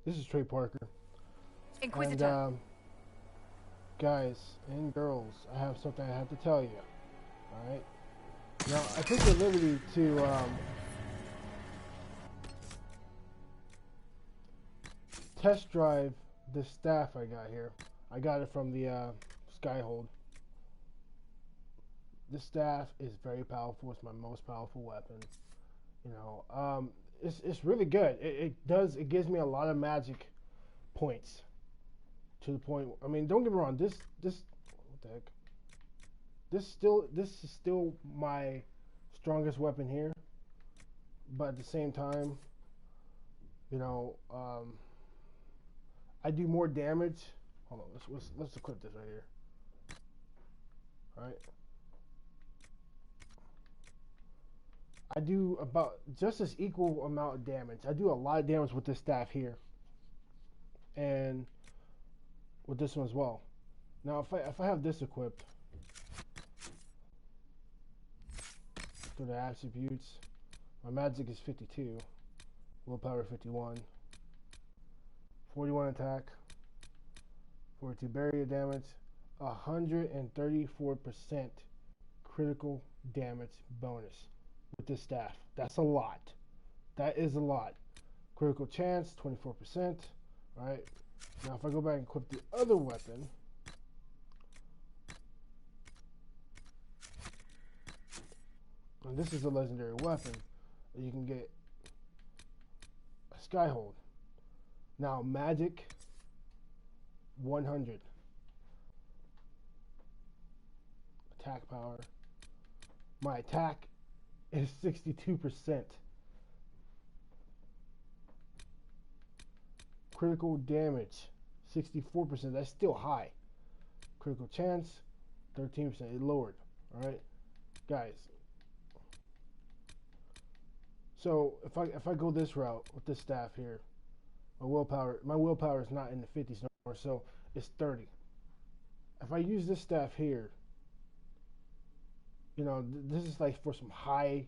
This is Trey Parker. Inquisitor. And, guys and girls, I have something I have to tell you. Alright? Now, I took the liberty to, test drive this staff I got here. I got it from the, Skyhold. This staff is very powerful. It's my most powerful weapon. You know, it's really good. It gives me a lot of magic points. To the point, I mean, don't get me wrong. This, what the heck? This is still my strongest weapon here. But at the same time, you know, I do more damage. Hold on, let's equip this right here. All right. I do about just as equal amount of damage. I do a lot of damage with this staff here, and with this one as well. Now, if I have this equipped, go to attributes. My magic is 52, willpower 51, 41 attack, 42 barrier damage, 134% critical damage bonus with this staff. That's a lot. That is a lot. Critical chance 24%. All right. Now, if I go back and equip the other weapon, and this is a legendary weapon, you can get a Skyhold. Now, magic 100. Attack power. My attack is 62%. Critical damage 64%. That's still high. Critical chance 13%. It lowered. Alright, guys. So if I go this route with this staff here, my willpower is not in the 50s no more, so it's 30. If I use this staff here, you know, this is like for some high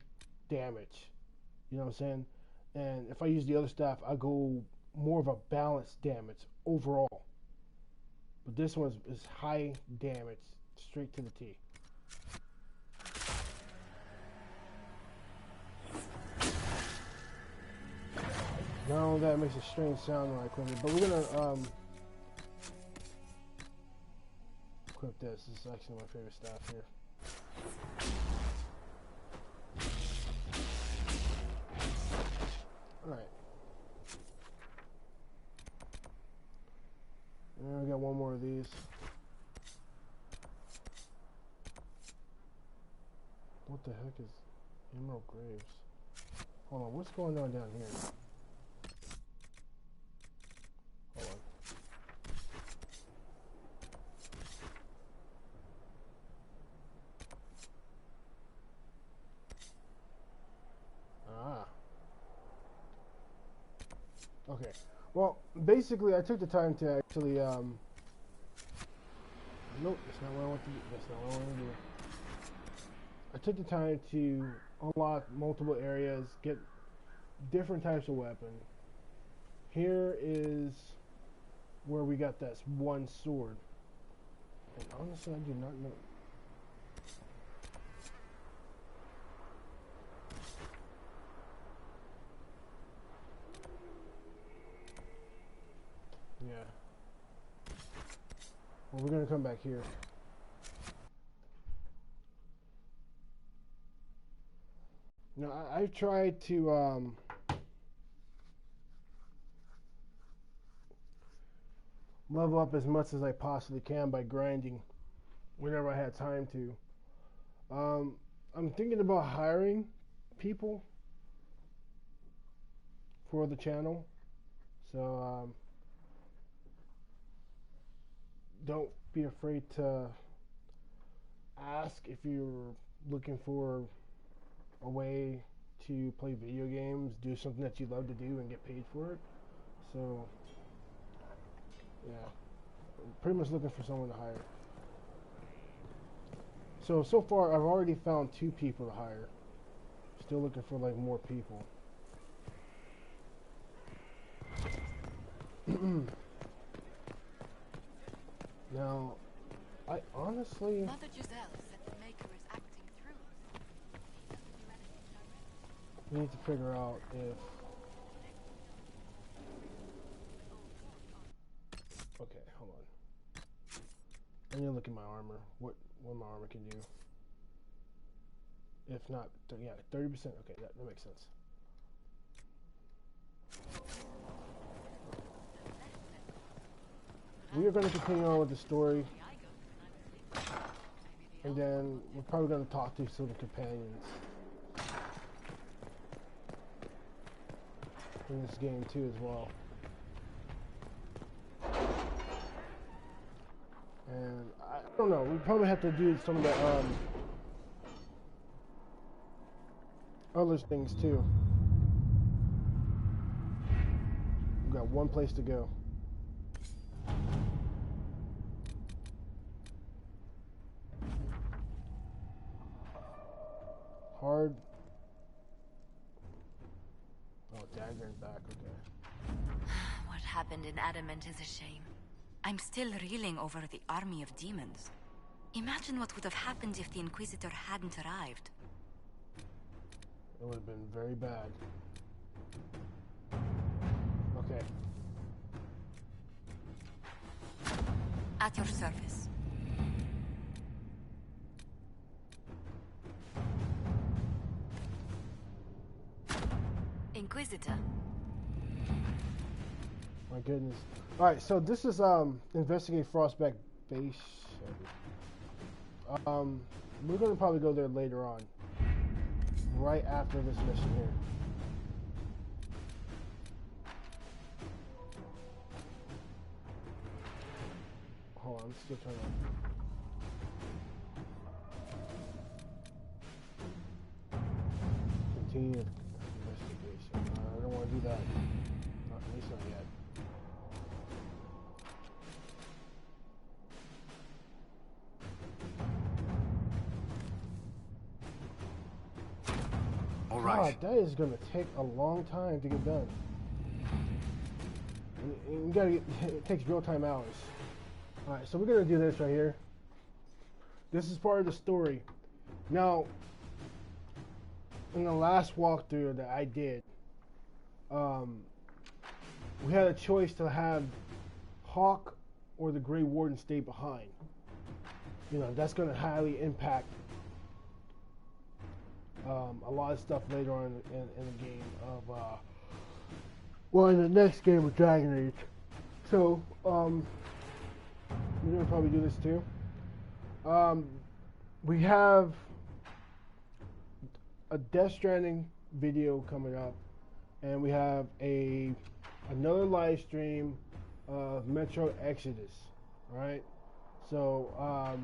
damage. You know what I'm saying? And if I use the other staff, I go more of a balanced damage overall. But this one is high damage, straight to the T. Now that makes a strange sound when I equip it, but we're gonna equip this. This is actually my favorite staff here. Alright. And we got one more of these. What the heck is Emerald Graves? Hold on, what's going on down here? Hold on. Ah. Okay. Well, basically, I took the time to actually, nope, that's not what I want to do. That's not what I want to do. I took the time to unlock multiple areas, get different types of weapon. Here is where we got that one sword. And honestly, I do not know. Yeah. Well, we're gonna come back here. Now, I've tried to level up as much as I possibly can by grinding whenever I had time to. I'm thinking about hiring people for the channel, so don't be afraid to ask if you're looking for a way to play video games, do something that you love to do and get paid for it. So yeah, I'm pretty much looking for someone to hire. So far I've already found 2 people to hire. Still looking for like more people. Now, I honestly... Mother Giselle said the Maker is acting through us. He doesn't do anything directly. We need to figure out if... Okay, hold on. I need to look at my armor. What my armor can do. If not, yeah, 30%. Okay, that makes sense. We are going to continue on with the story. And then we're probably going to talk to some of the companions in this game too as well. And I don't know, we probably have to do some of the other things too. We've got one place to go. Hard. Oh, Dagger's back, okay. What happened in Adamant is a shame. I'm still reeling over the army of demons. Imagine what would have happened if the Inquisitor hadn't arrived. It would have been very bad. Okay. At your service. Inquisitor. My goodness. Alright, so this is investigate Frostbite base. We're gonna probably go there later on. Right after this mission here. Hold on, let's still turn on. Continue investigation. I don't want to do that. Not, at least not yet. All right. God, that is going to take a long time to get done. And you gotta get, it takes real time hours. Alright, so we're going to do this right here. This is part of the story. Now, in the last walkthrough that I did, we had a choice to have Hawk or the Grey Warden stay behind. You know, that's going to highly impact a lot of stuff later on in the game of, well, in the next game of Dragon Age. So, we're going to probably do this too. We have a Death Stranding video coming up, and we have another live stream of Metro Exodus, right? So, I'll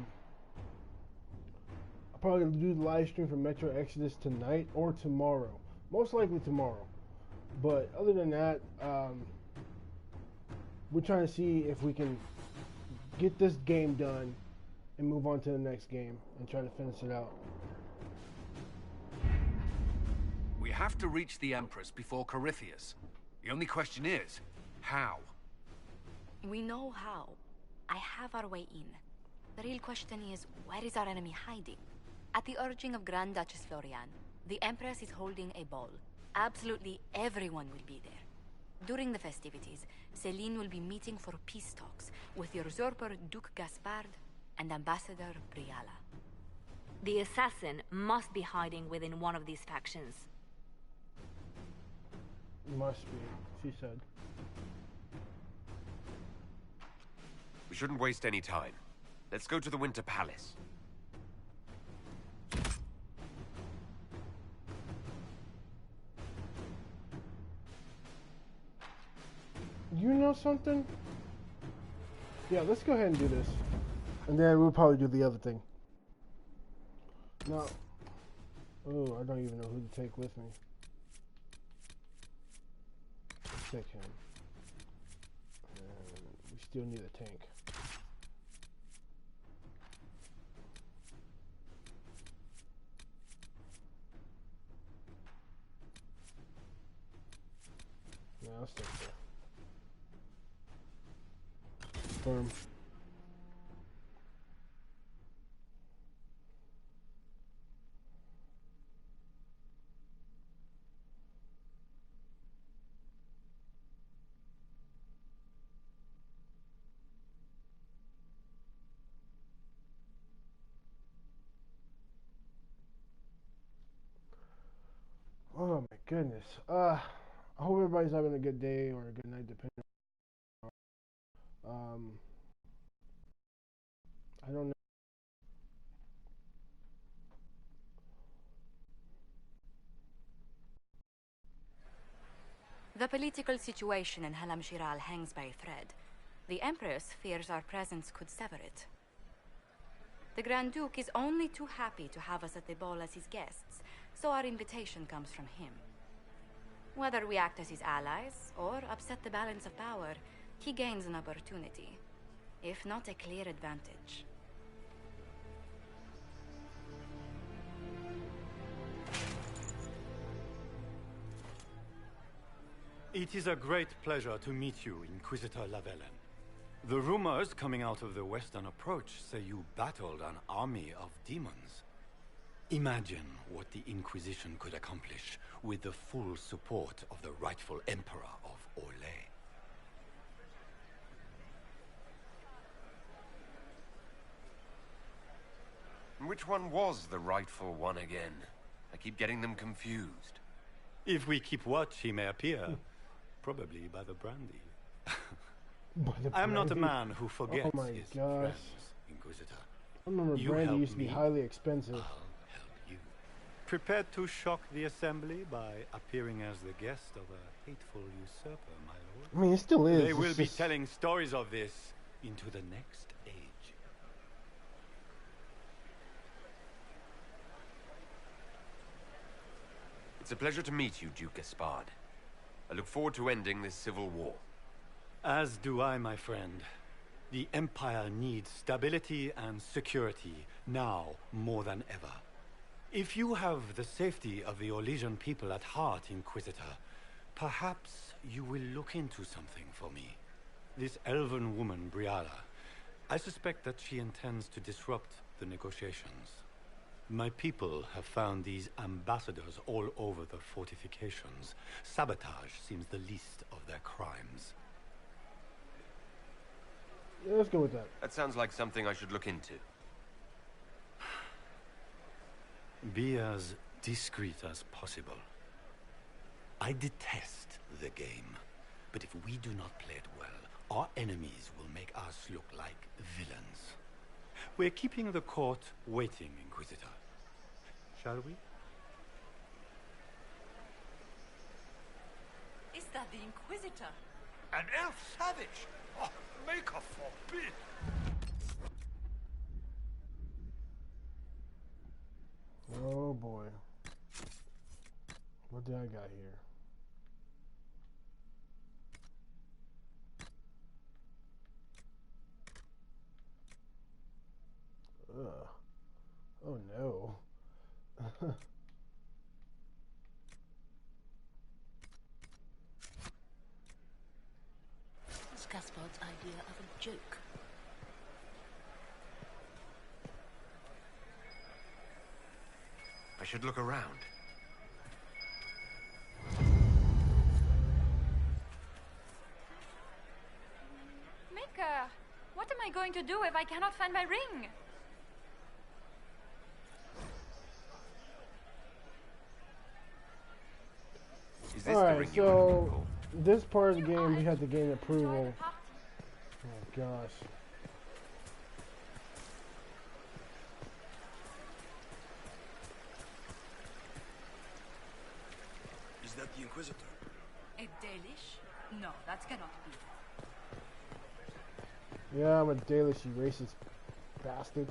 probably do the live stream for Metro Exodus tonight or tomorrow. Most likely tomorrow. But other than that, we're trying to see if we can get this game done and move on to the next game and try to finish it out. We have to reach the Empress before Corypheus. The only question is, how? We know how. I have our way in. The real question is, where is our enemy hiding? At the urging of Grand Duchess Florian, the Empress is holding a ball. Absolutely everyone will be there. During the festivities, Celine will be meeting for peace talks with the usurper Duke Gaspard and Ambassador Briala. The assassin must be hiding within one of these factions. Must be, she said. We shouldn't waste any time. Let's go to the Winter Palace. You know something? Yeah, let's go ahead and do this. And then we'll probably do the other thing. Now, oh, I don't even know who to take with me. Let's take him. And we still need a tank. Yeah, let's take that. confirm. Oh my goodness. I hope everybody's having a good day or a good night, depending. I don't know. The political situation in Halam Shiral hangs by a thread. The Empress fears our presence could sever it. The Grand Duke is only too happy to have us at the ball as his guests, so our invitation comes from him. Whether we act as his allies or upset the balance of power, he gains an opportunity, if not a clear advantage. It is a great pleasure to meet you, Inquisitor Lavellen. The rumors coming out of the Western Approach say you battled an army of demons. Imagine what the Inquisition could accomplish with the full support of the rightful Emperor of Orlais. Which one was the rightful one again? I keep getting them confused. If we keep watch, he may appear. Probably by the brandy. I'm not a man who forgets his friends, Inquisitor. I remember brandy used to be highly expensive. I'll help you. Prepared to shock the Assembly by appearing as the guest of a hateful usurper, my lord? I mean, it still is. They will be telling stories of this into the next age. It's a pleasure to meet you, Duke Gaspard. I look forward to ending this civil war. As do I, my friend. The Empire needs stability and security, now more than ever. If you have the safety of the Orlesian people at heart, Inquisitor, perhaps you will look into something for me. This elven woman, Briala, I suspect that she intends to disrupt the negotiations. My people have found these ambassadors all over the fortifications. Sabotage seems the least of their crimes. Yeah, let's go with that. That sounds like something I should look into. Be as discreet as possible. I detest the game, but if we do not play it well, our enemies will make us look like villains. We're keeping the court waiting, Inquisitor. Shall we? Is that the Inquisitor? An elf savage! Oh, Maker forbid! Oh boy. What do I got here? Ugh. Oh no. It's Gaspard's idea of a joke. I should look around. Mika, what am I going to do if I cannot find my ring? Is this Alright, the ring you were so looking for? this part of the game we had to gain approval. Oh gosh. Is that the Inquisitor? A Dalish? No, that cannot be. Yeah, I'm a Dalish, you racist bastard.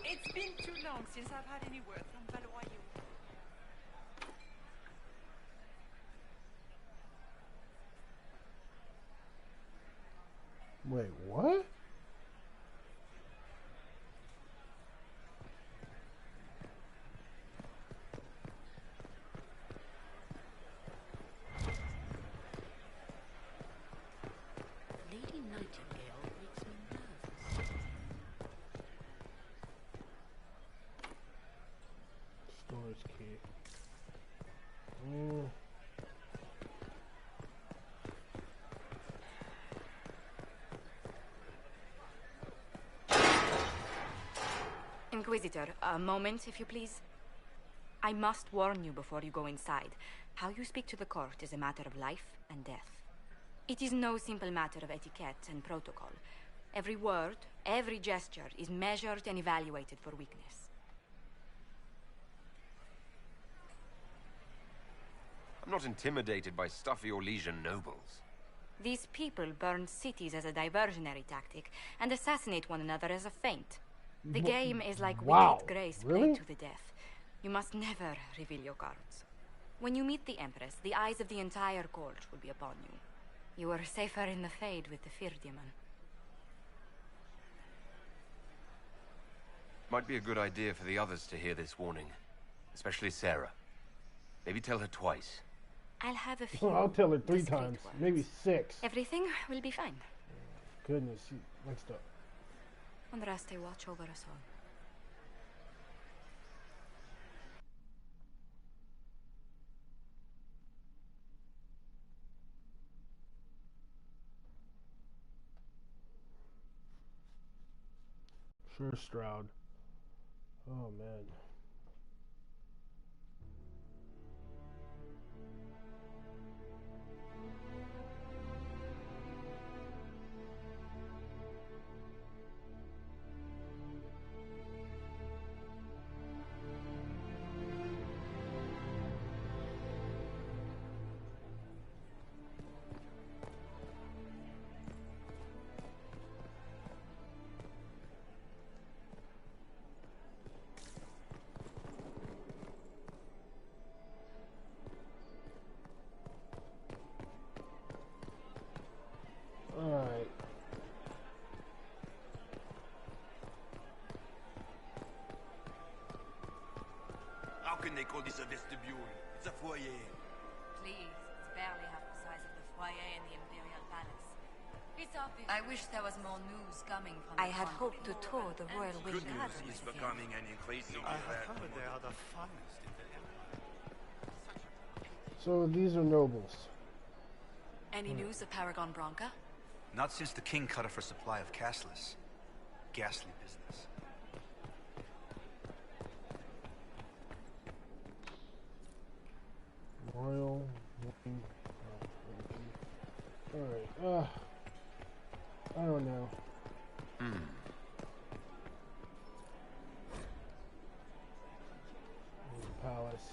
It's been too long since I've had any word from Valois. Wait, what? Inquisitor, a moment, if you please. I must warn you before you go inside. How you speak to the court is a matter of life and death. It is no simple matter of etiquette and protocol. Every word, every gesture is measured and evaluated for weakness. I'm not intimidated by stuffy Orlesian nobles. These people burn cities as a diversionary tactic and assassinate one another as a feint. The game is like wicked grace played to the death. You must never reveal your cards. When you meet the Empress, the eyes of the entire court will be upon you. You are safer in the Fade with the Fear Demon. Might be a good idea for the others to hear this warning. Especially Sarah. Maybe tell her twice. I'll have a few. I'll tell her 3 discreet times, words. maybe 6. Everything will be fine. Goodness, next up. Unrest, watch over us all. Sure, Stroud. Oh, man. Alright. How can they call this a vestibule? It's a foyer. Please, it's barely half the size of the foyer in the Imperial Palace. It's obvious. I wish there was more news coming from I the had front. hoped to tour the royal wing Good news garden is with you. becoming an increasing I have heard they are the finest in the Empire. So these are nobles. Any news of Paragon Branca? Not since the king cut off her supply of castless. Ghastly business. Royal wing. Alright, I don't know. The palace.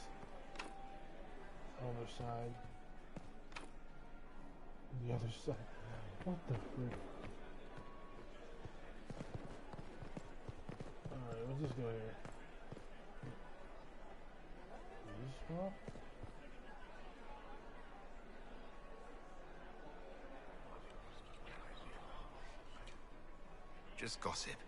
Other side. The other side. What the frick? Alright, let's just go here. This one? Just gossip.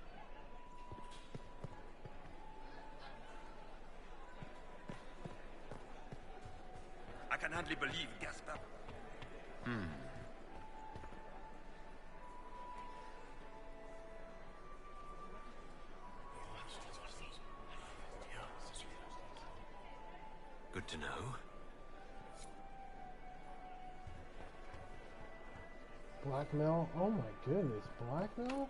I can hardly believe Gaspar. Good to know. Blackmail? Oh my goodness, blackmail?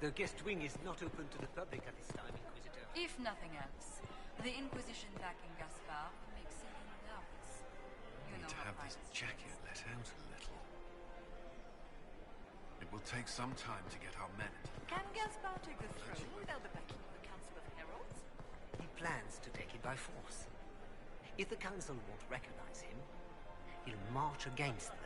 The guest wing is not open to the public at this time, Inquisitor. If nothing else, the Inquisition back in Gaspar makes seeming doubts. You Need know to how have this pirates jacket let out a little. It will take some time to get our men into the Can Gaspar take the throne without the backing of the Council of Heralds? He plans to take it by force. If the Council won't recognize him, he'll march against them.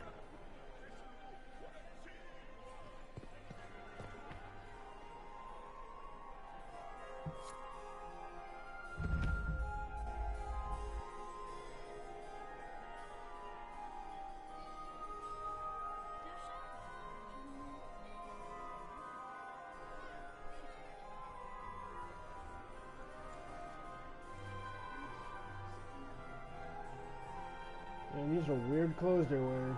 Man, these are weird clothes they're wearing.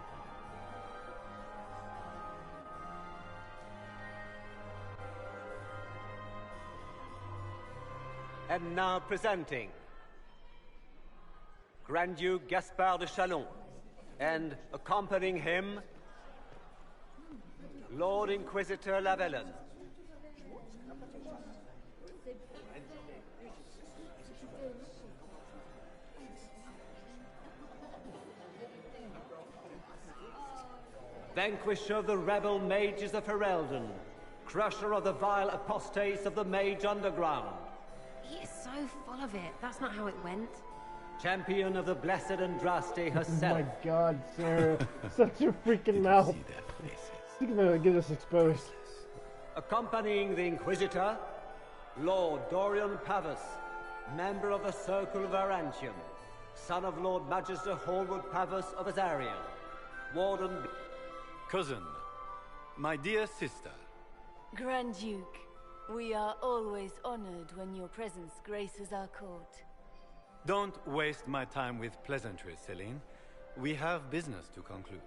And now presenting Grand Duke Gaspard de Chalon, and accompanying him, Lord Inquisitor Lavellen. Vanquisher of the rebel mages of Ferelden, crusher of the vile apostates of the Mage Underground. He is so full of it. That's not how it went. Champion of the blessed Andraste Oh herself. my god, Sarah. Such a freaking mouth. Think about it, get us exposed. Accompanying the Inquisitor, Lord Dorian Pavus, member of the Circle of Arantium, son of Lord Magister Hallwood Pavus of Azariel, Warden... Cousin, my dear sister. Grand Duke, we are always honored when your presence graces our court. Don't waste my time with pleasantries, Celine. We have business to conclude.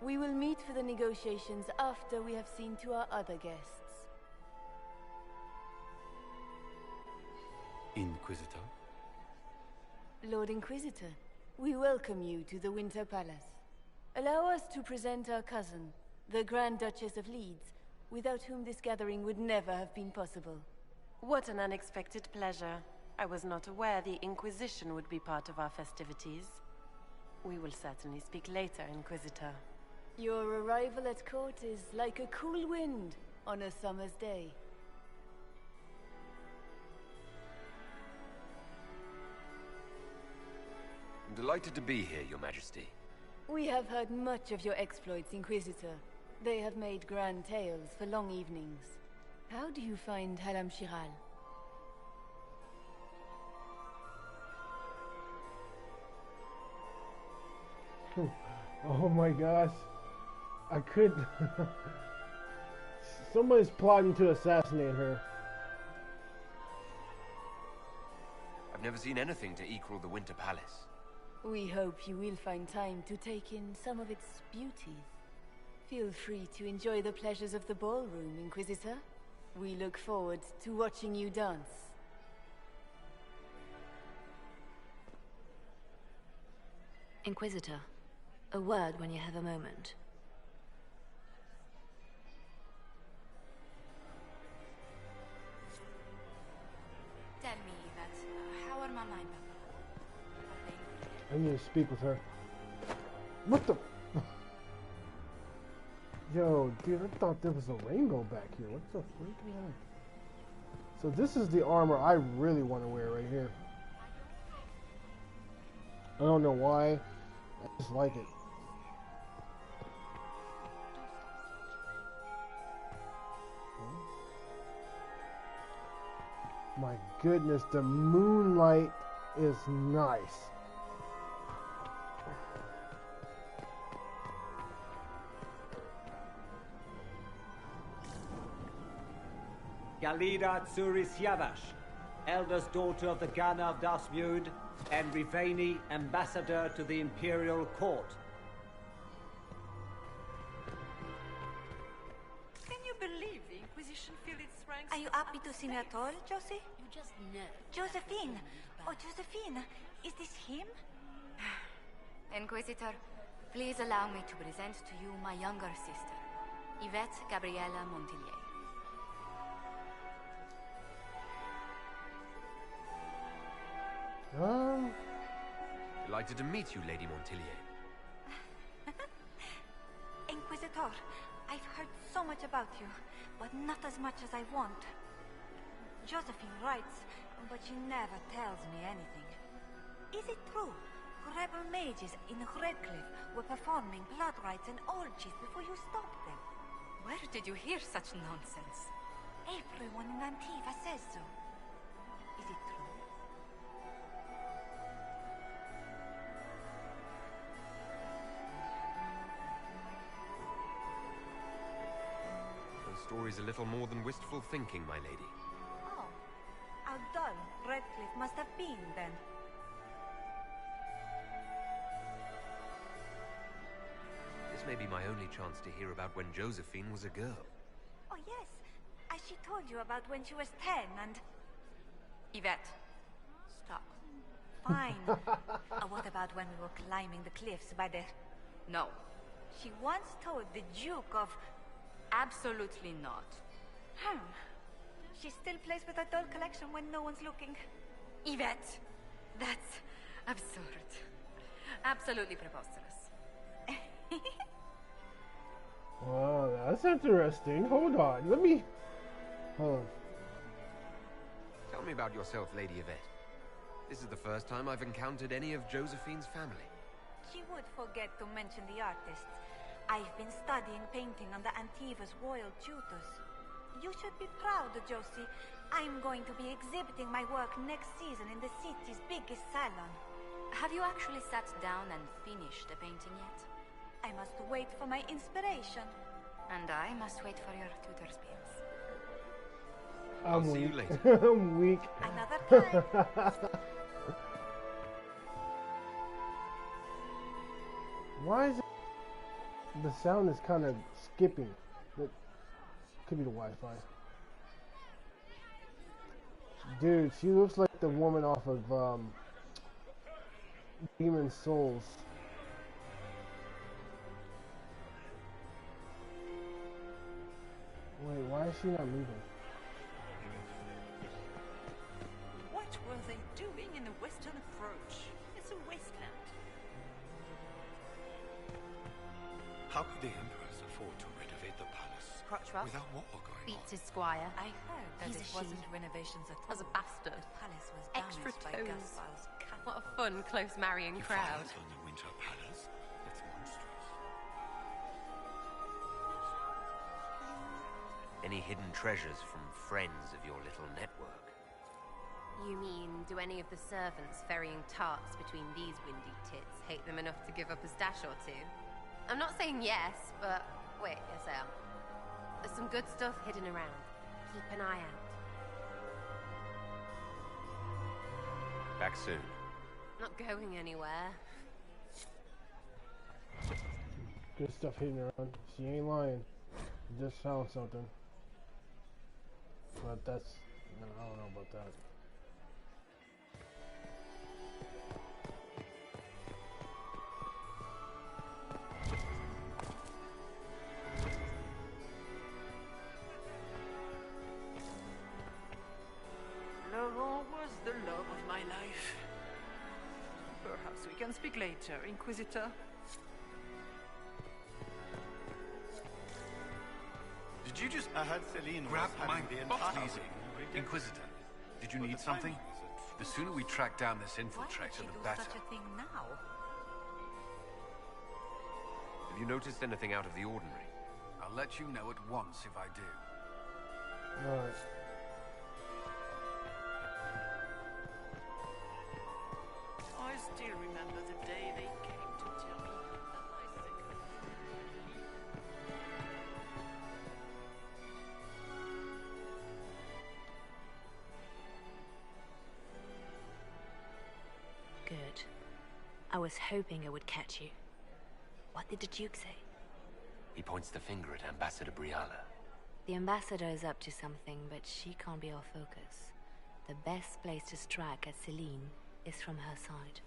We will meet for the negotiations after we have seen to our other guests. Inquisitor? Lord Inquisitor, we welcome you to the Winter Palace. Allow us to present our cousin, the Grand Duchess of Leeds, without whom this gathering would never have been possible. What an unexpected pleasure. I was not aware the Inquisition would be part of our festivities. We will certainly speak later, Inquisitor. Your arrival at court is like a cool wind on a summer's day. I'm delighted to be here, Your Majesty. We have heard much of your exploits, Inquisitor. They have made grand tales for long evenings. How do you find Halam Shiral? Oh my gosh. I could... Somebody's plotting to assassinate her. I've never seen anything to equal the Winter Palace. We hope you will find time to take in some of its beauties. Feel free to enjoy the pleasures of the ballroom, Inquisitor. We look forward to watching you dance. Inquisitor, a word when you have a moment. Tell me, Yvette, how are Mama and Papa? I need to speak with her. What the... Yo, dude, I thought there was a rainbow back here. What the freak is that? So this is the armor I really want to wear right here. I don't know why. I just like it. My goodness, the moonlight is nice. Galida Tsuris Yavash, eldest daughter of the Ghana of Dasmud, and Riveni, ambassador to the Imperial Court. Can you believe the Inquisition filled its ranks? Are you happy to see me at all, Josie? You just know. Josephine! Oh, Josephine! Is this him? Inquisitor, please allow me to present to you my younger sister, Yvette Gabriella Montillier. Delighted to meet you, Lady Montillier. Inquisitor, I've heard so much about you, but not as much as I want. Josephine writes, but she never tells me anything. Is it true? Rebel mages in Redcliffe were performing blood rites and orgies before you stopped them. Where did you hear such nonsense? Everyone in Antiva says so. Is it true? The story's a little more than wistful thinking, my lady. Oh, how dull Redcliffe must have been then. This may be my only chance to hear about when Josephine was a girl. Oh yes, as she told you about when she was 10 and... Yvette, stop. Fine. What about when we were climbing the cliffs by the... No. She once told the Duke of... Absolutely not. She still plays with her doll collection when no one's looking. Yvette, that's absurd. Absolutely preposterous. Wow, that's interesting. Hold on. Hold on. Tell me about yourself, Lady Yvette. This is the first time I've encountered any of Josephine's family. She would forget to mention the artists. I've been studying painting under Antiva's royal tutors. You should be proud, Josie. I'm going to be exhibiting my work next season in the city's biggest salon. Have you actually sat down and finished the painting yet? I must wait for my inspiration. And I must wait for your tutor's beams. I'll see you later. I'm weak. Another time. Why is it? The sound is kind of skipping. It could be the Wi-Fi. Dude, she looks like the woman off of Demon Souls. Wait, why is she not moving? What were they doing in the Western Approach? It's a wasteland. How could the Empress afford to renovate the palace without war going on? Beats his squire. I heard that He's it a wasn't she. renovations at all. As a bastard. The palace was Extra damaged by toes. Gaspar's cannon. What a fun, close marrying crowd. Violence on the Winter Palace? That's monstrous. Any hidden treasures from friends of your little network? You mean, do any of the servants ferrying tarts between these windy tits hate them enough to give up a stash or two? I'm not saying yes, but wait, yes I am. There's some good stuff hidden around. Keep an eye out. Back soon. Not going anywhere. Good stuff hitting around. She ain't lying. You just found something. But that's... No, I don't know about that. Laurent was the love of my life. Perhaps we can speak later, Inquisitor. Did you just... I had Celine Grab was my having the box, entire easy. weekend. Inquisitor, did you need something? The sooner we track down this infiltrator, the better. Such a thing now? Have you noticed anything out of the ordinary? I'll let you know at once if I do. Alright. I still remember the day they came to tell me that my second... Good. I was hoping I would catch you. What did the Duke say? He points the finger at Ambassador Briala. The ambassador is up to something, but she can't be our focus. The best place to strike at Celine is from her side.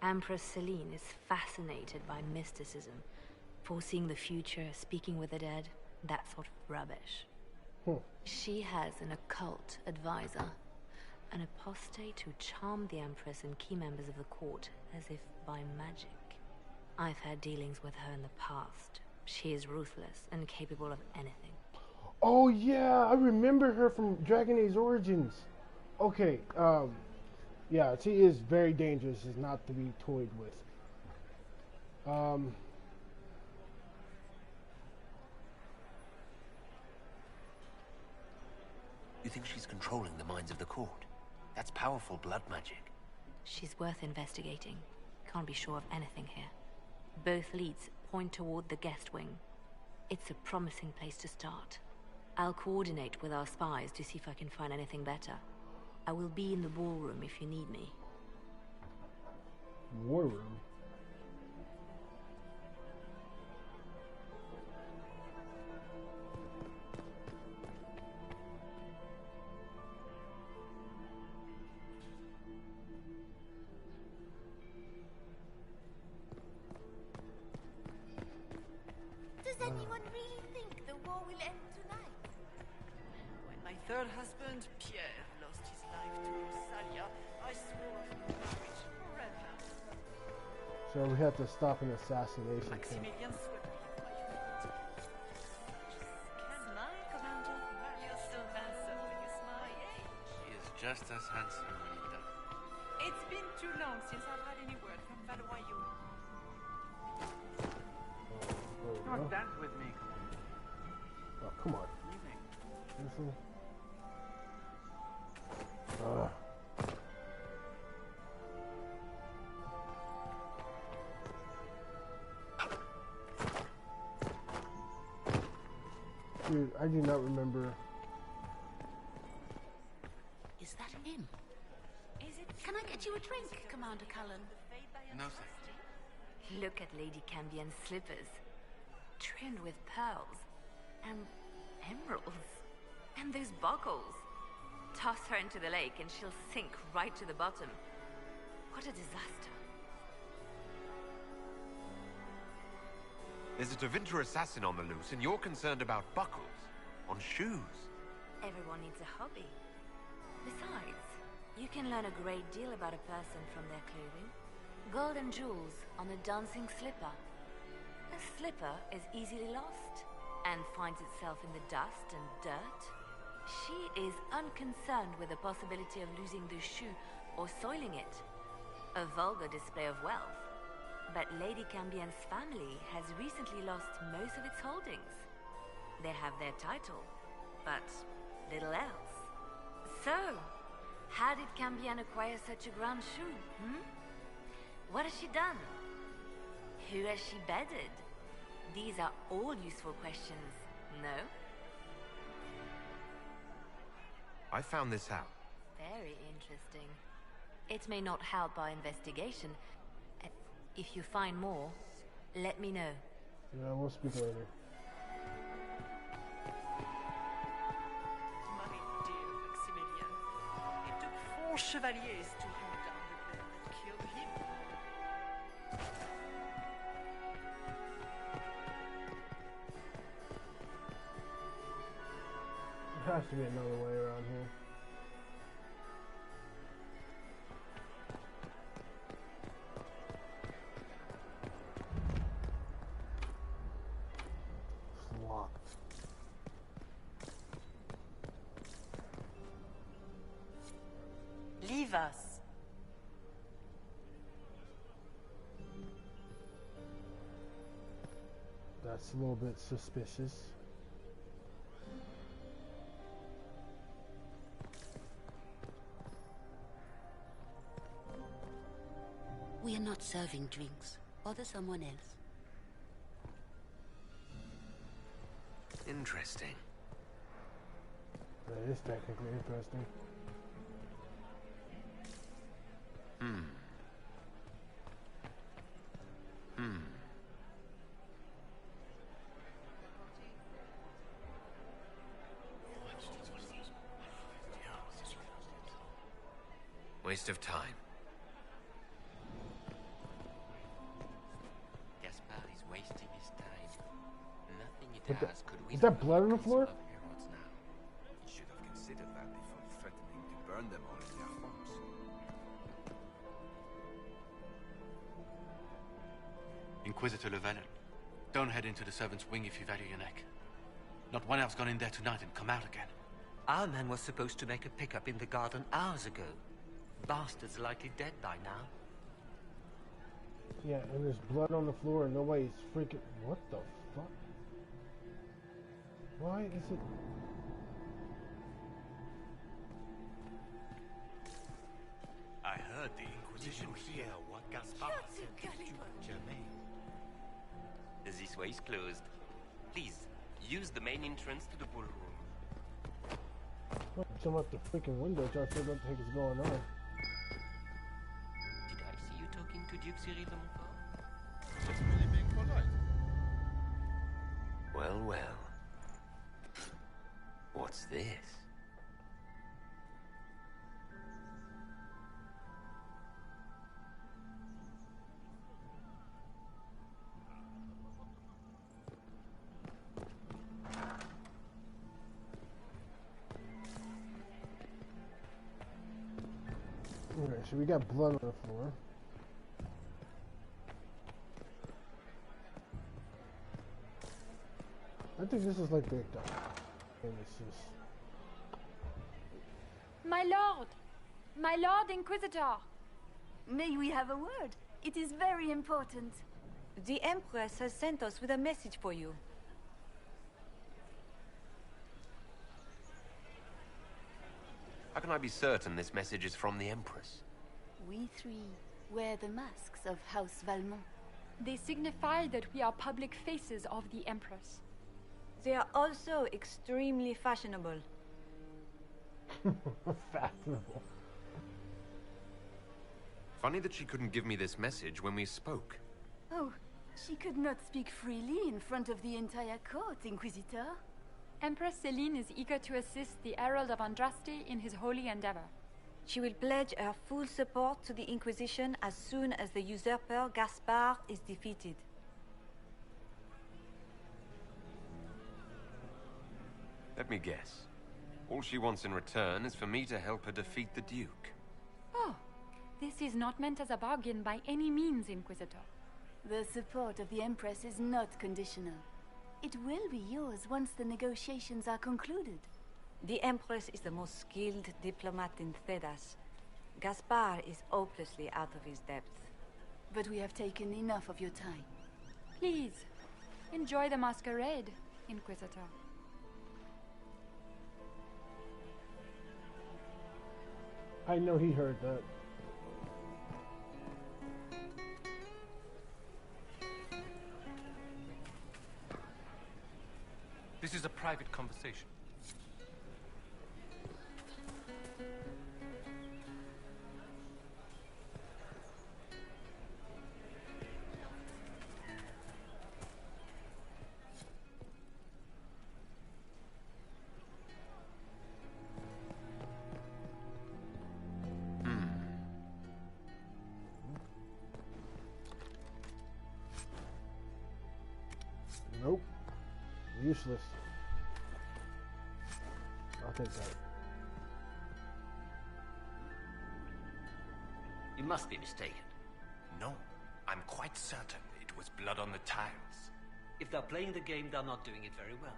Empress Celine is fascinated by mysticism, foreseeing the future, speaking with the dead, that sort of rubbish. She has an occult advisor, an apostate who charmed the Empress and key members of the court as if by magic. I've had dealings with her in the past. She is ruthless and capable of anything. Oh yeah, I remember her from Dragon Age Origins. Okay, yeah, she is very dangerous. Is not to be toyed with. You think she's controlling the minds of the court? That's powerful blood magic. She's worth investigating. Can't be sure of anything here. Both leads point toward the guest wing. It's a promising place to start. I'll coordinate with our spies to see if I can find anything better. I will be in the ballroom if you need me. War room? Does anyone really think the war will end tonight? When my third husband, Pierre, lost his life, life to Rosalia, I swore off marriage forever. So we have to stop an assassination attempt. Maximilian swept me off my feet. Smile, Commander. You're still handsome when you smile. She is just as handsome when he does. It's been too long since I've had any word from Valois. Come dance with me. Oh, come on. Listen. Dude, I do not remember. Is that him? Can I get you a drink, Commander Cullen? No, thank Look at Lady Cambian's slippers. Trimmed with pearls. And emeralds. And those buckles. Toss her into the lake and she'll sink right to the bottom. What a disaster. There's a Tevinter assassin on the loose, and you're concerned about buckles on shoes. Everyone needs a hobby. Besides, you can learn a great deal about a person from their clothing. Gold and jewels on a dancing slipper. A slipper is easily lost and finds itself in the dust and dirt. She is unconcerned with the possibility of losing the shoe or soiling it. A vulgar display of wealth. But Lady Cambian's family has recently lost most of its holdings. They have their title, but little else. So, how did Cambian acquire such a grand shoe, What has she done? Who has she bedded? These are all useful questions, no? I found this out. Very interesting. It may not help our investigation. If you find more, let me know. Yeah, we'll speak later. My dear Maximilian, it took 4 chevaliers to hunt down the man that killed him. There has to be another way around here. It's locked. Leave us. That's a little bit suspicious. We are not serving drinks. Bother someone else. Interesting. That is technically interesting. Waste of time. Gaspar is wasting his time. Nothing it has could win. Is that blood on the floor? You should have considered that before threatening to burn them all in their homes. Inquisitor Llewellyn, don't head into the servants' wing if you value your neck. Not one elf's gone in there tonight and come out again. Our man was supposed to make a pickup in the garden hours ago. Bastard's likely dead by now. Yeah, and there's blood on the floor and nobody's freaking... What the fuck? Why is it... I heard the Inquisition hear what Gaspar said to Germain. This way is closed. Please, use the main entrance to the ballroom. Jump out the freaking window, try to figure out what the heck is going on. Did I see you talking to Duke Cyril de Montfort? Just really being polite. Well, well. What's this? Okay, so we got blood on the floor. I think this is like the My Lord Inquisitor! May we have a word? It is very important. The Empress has sent us with a message for you. How can I be certain this message is from the Empress? We three wear the masks of House Valmont. They signify that we are public faces of the Empress. They are also extremely fashionable. Fashionable. Funny that she couldn't give me this message when we spoke. Oh, she could not speak freely in front of the entire court, Inquisitor. Empress Celine is eager to assist the Herald of Andraste in his holy endeavor. She will pledge her full support to the Inquisition as soon as the usurper Gaspard is defeated. Let me guess. All she wants in return is for me to help her defeat the Duke. Oh, this is not meant as a bargain by any means, Inquisitor. The support of the Empress is not conditional. It will be yours once the negotiations are concluded. The Empress is the most skilled diplomat in Thedas. Gaspard is hopelessly out of his depth. But we have taken enough of your time. Please, enjoy the masquerade, Inquisitor. I know he heard that. This is a private conversation. Nope. Useless. I'll take that. You must be mistaken. No, I'm quite certain it was blood on the tiles. If they're playing the game, they're not doing it very well.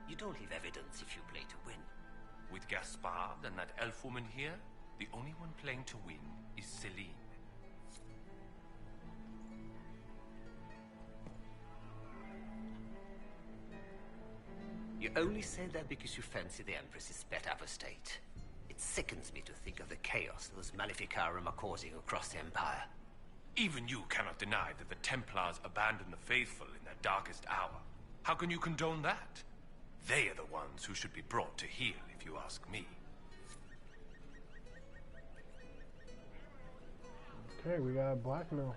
You don't leave evidence if you play to win. With Gaspard and that elf woman here, the only one playing to win is Celine. You only say that because you fancy the Empress's pet apostate. It sickens me to think of the chaos those Maleficarum are causing across the Empire. Even you cannot deny that the Templars abandoned the faithful in their darkest hour. How can you condone that? They are the ones who should be brought to heel, if you ask me. Okay, we got a blackmail.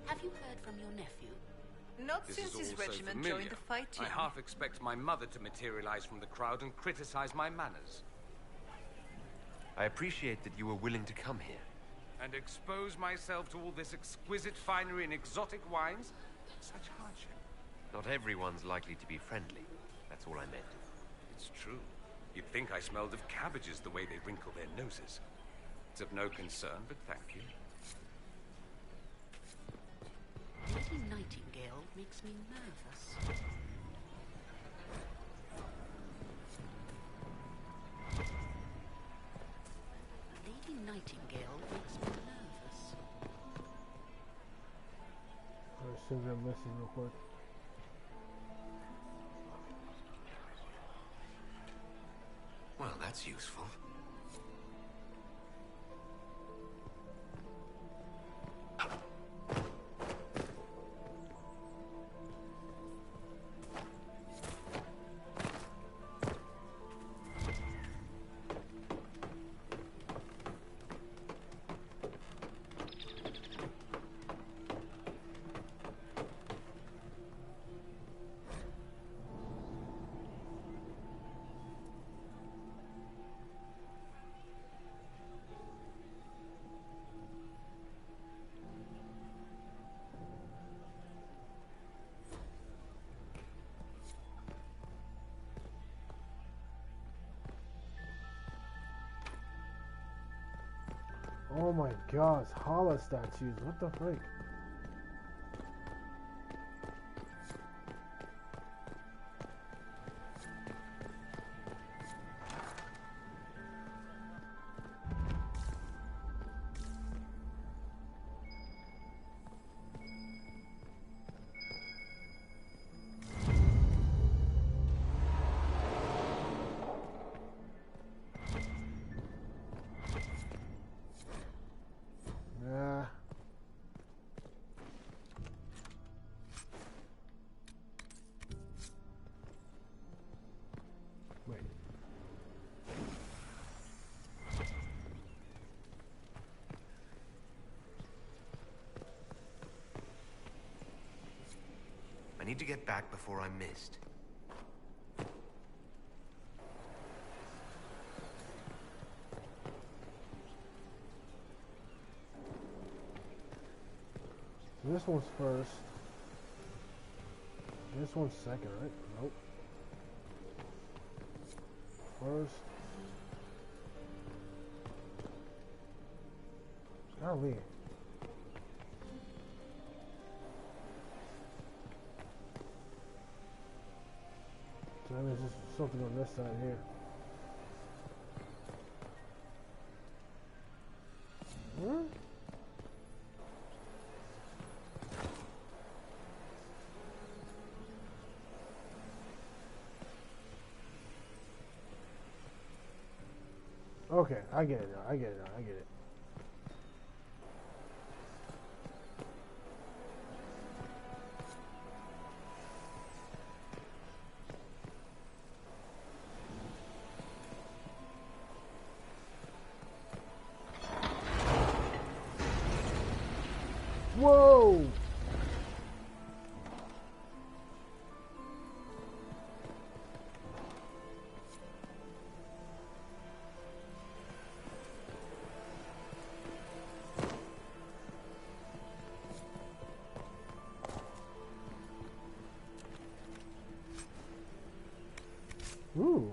Have you heard from your nephew? Not This since is his all so regiment familiar. joined the fighting. I half expect my mother to materialize from the crowd and criticize my manners. I appreciate that you were willing to come here. And expose myself to all this exquisite finery and exotic wines? Such hardship. Not everyone's likely to be friendly. That's all I meant. It's true. You'd think I smelled of cabbages the way they wrinkle their noses. It's of no concern, but thank you. Lady Nightingale makes me nervous. Lady Nightingale makes me nervous. Let's see what I'm missing real quick. Well, that's useful. Oh my gosh, Hala statues. What the freak? I need to get back before I'm missed. So this one's first. This one's second, right? Nope. First. Golly. So that means there's something on this side here. Hmm? Okay, I get it now. I get it now. I get it. Whoa! Ooh.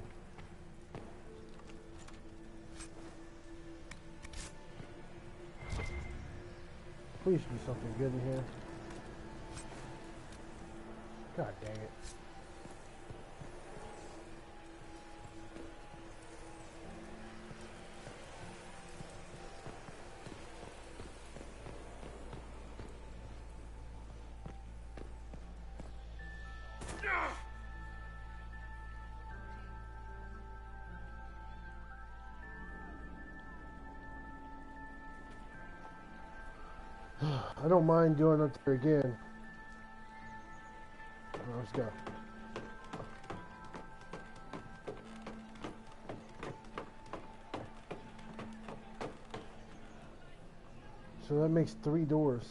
Please be something good in here. God dang it. I don't mind doing it there again. Let's go. So that makes 3 doors.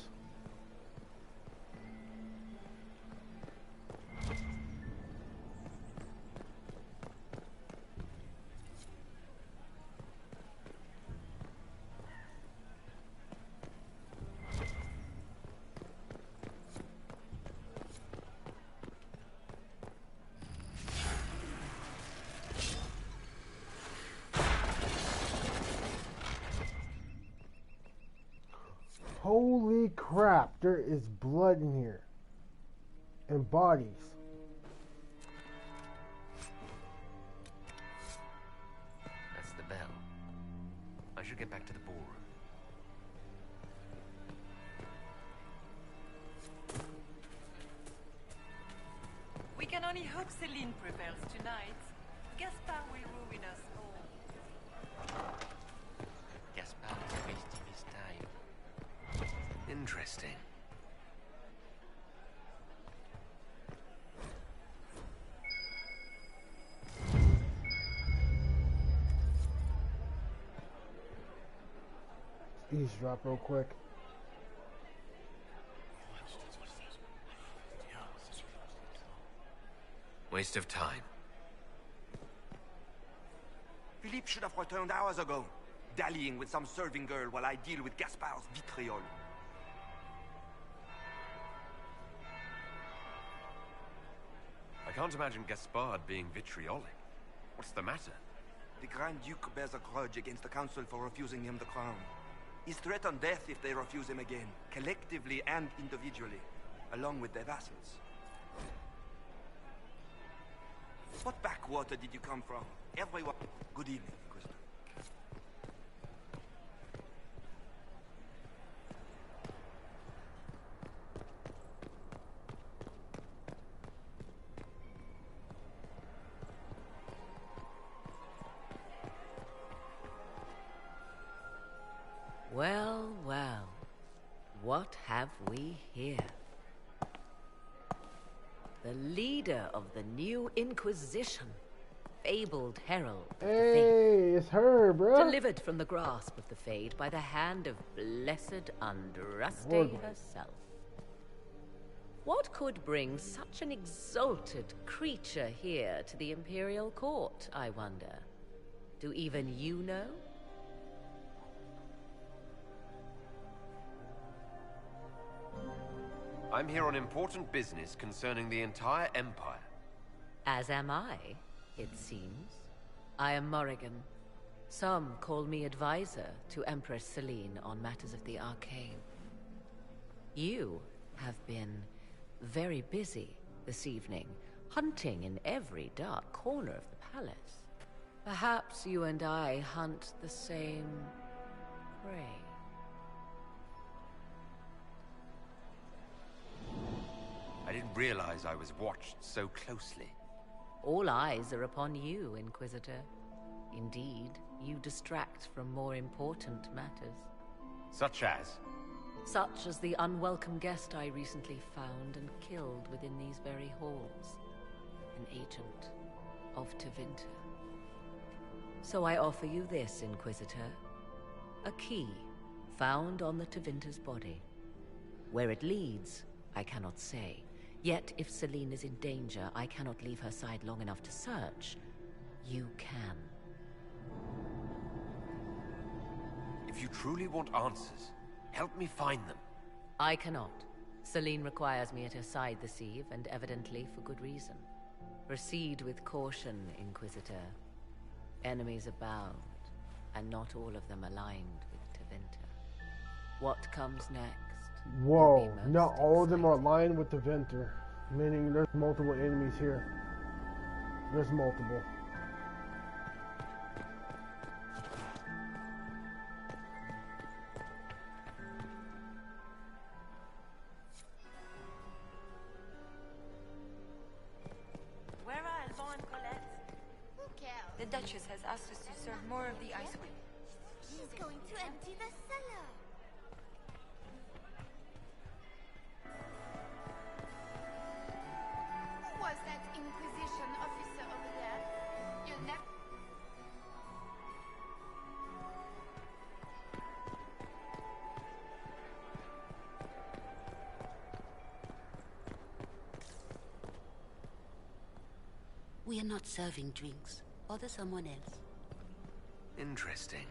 Holy crap, there is blood in here. And bodies. That's the bell. I should get back to the ballroom. We can only hope Celine prevails tonight. Gaspard will ruin us all. Gaspard is wasting his time. Interesting. Eavesdrop real quick. Waste of time. Philippe should have returned hours ago, dallying with some serving girl while I deal with Gaspard's vitriol. I can't imagine Gaspard being vitriolic. What's the matter? The Grand Duke bears a grudge against the Council for refusing him the crown. is threatened death if they refuse him again, collectively and individually, along with their vassals. What backwater did you come from? Everyone... Good evening, Inquisitor. Well, well. What have we here? The leader of the new Inquisition. Fabled herald of the Faith. Hey, it's her, bro. Delivered from the grasp of the Fade by the hand of blessed Andraste herself. What could bring such an exalted creature here to the Imperial Court, I wonder? Do even you know? I'm here on important business concerning the entire Empire. As am I, it seems. I am Morrigan. Some call me advisor to Empress Celine on matters of the arcane. You have been very busy this evening, hunting in every dark corner of the palace. Perhaps you and I hunt the same prey. I didn't realize I was watched so closely. All eyes are upon you, Inquisitor. Indeed, you distract from more important matters. Such as? Such as the unwelcome guest I recently found and killed within these very halls. An agent of Tevinter. So I offer you this, Inquisitor. A key found on the Tevinter's body. Where it leads, I cannot say. Yet, if Celine is in danger, I cannot leave her side long enough to search. You can. If you truly want answers, help me find them. I cannot. Celine requires me at her side this eve, and evidently for good reason. Proceed with caution, Inquisitor. Enemies abound, and not all of them aligned with Tevinter. What comes next? Whoa, not all of them are aligned with the Venter, meaning there's multiple enemies here. There's multiple. Where are Alban and Colette? Who cares? The Duchess has asked us to serve more of the ice wing. She's going to empty the cellar. Who was that Inquisition officer over there? You'll never... We are not serving drinks. Bother someone else. Interesting.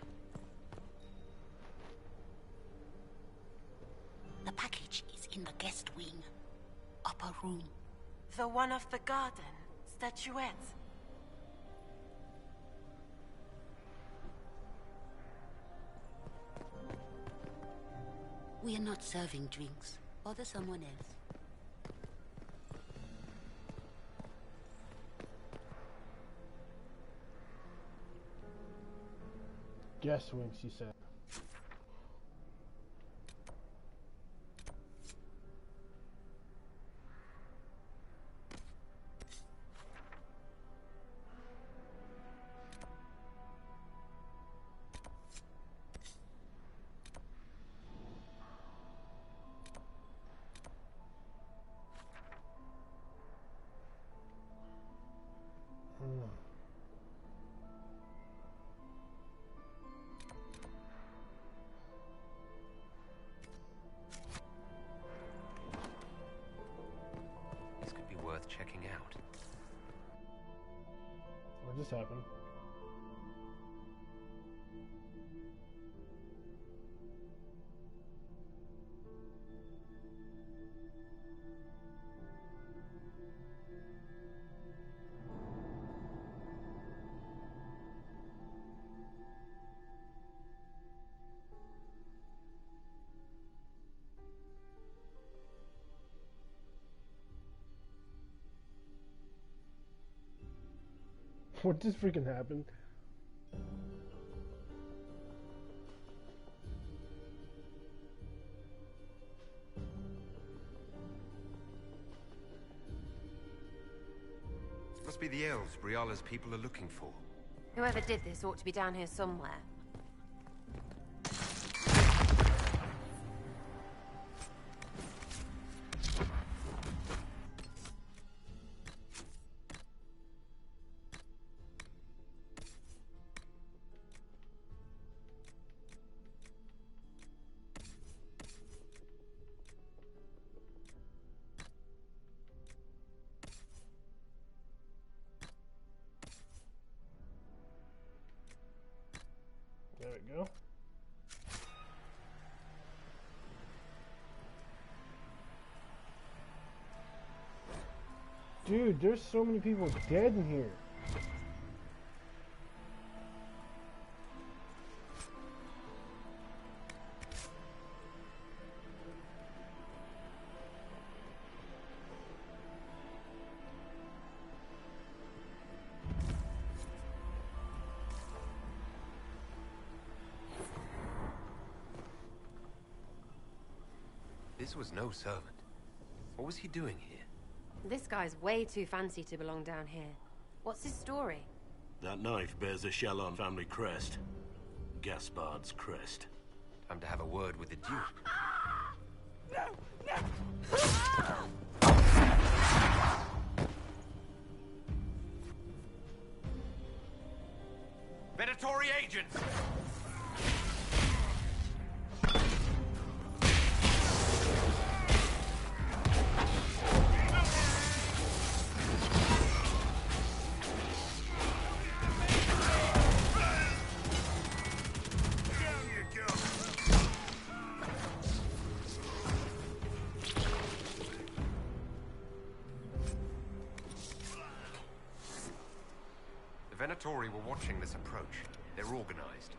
The package is in the guest wing. Upper room. The one of the garden. Statuettes. We are not serving drinks. Bother someone else. Guest wing, she said. This could be worth checking out. What just happened? What just freaking happened? Must be the elves Briala's people are looking for. Whoever did this ought to be down here somewhere. There we go. Dude, there's so many people dead in here. This was no servant. What was he doing here? This guy's way too fancy to belong down here. What's his story? That knife bears a Shalon family crest. Gaspard's crest. Time to have a word with the Duke. Venatori agents! The Venatori were watching this approach. They're organized.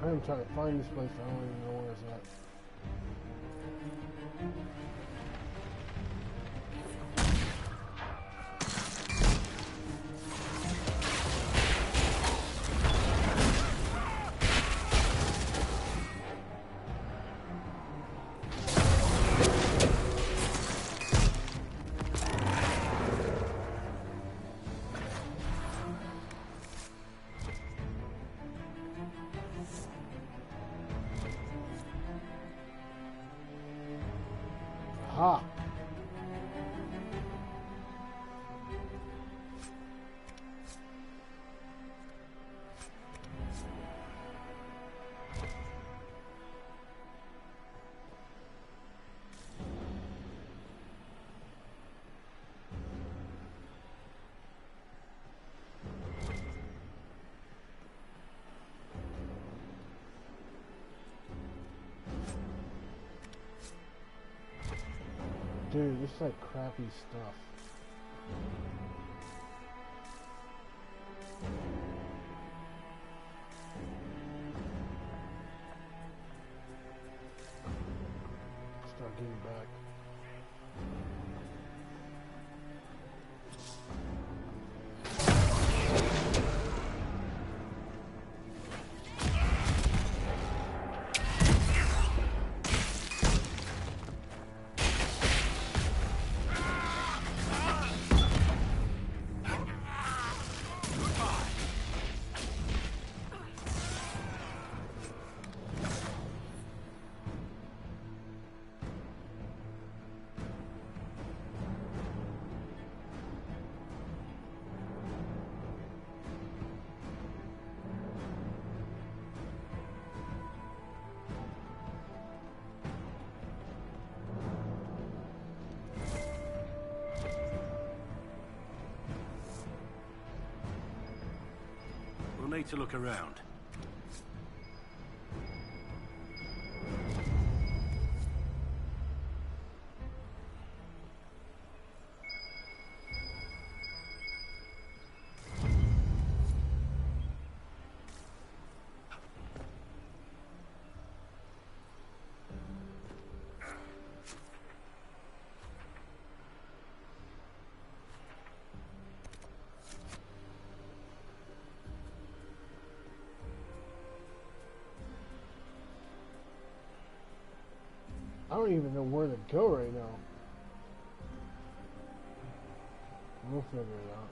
I am trying to find this place. I don't even know where it's at. Aha! Dude, this is like crappy stuff. Start getting back. We'll need to look around. I don't even know where to go right now. We'll figure it out.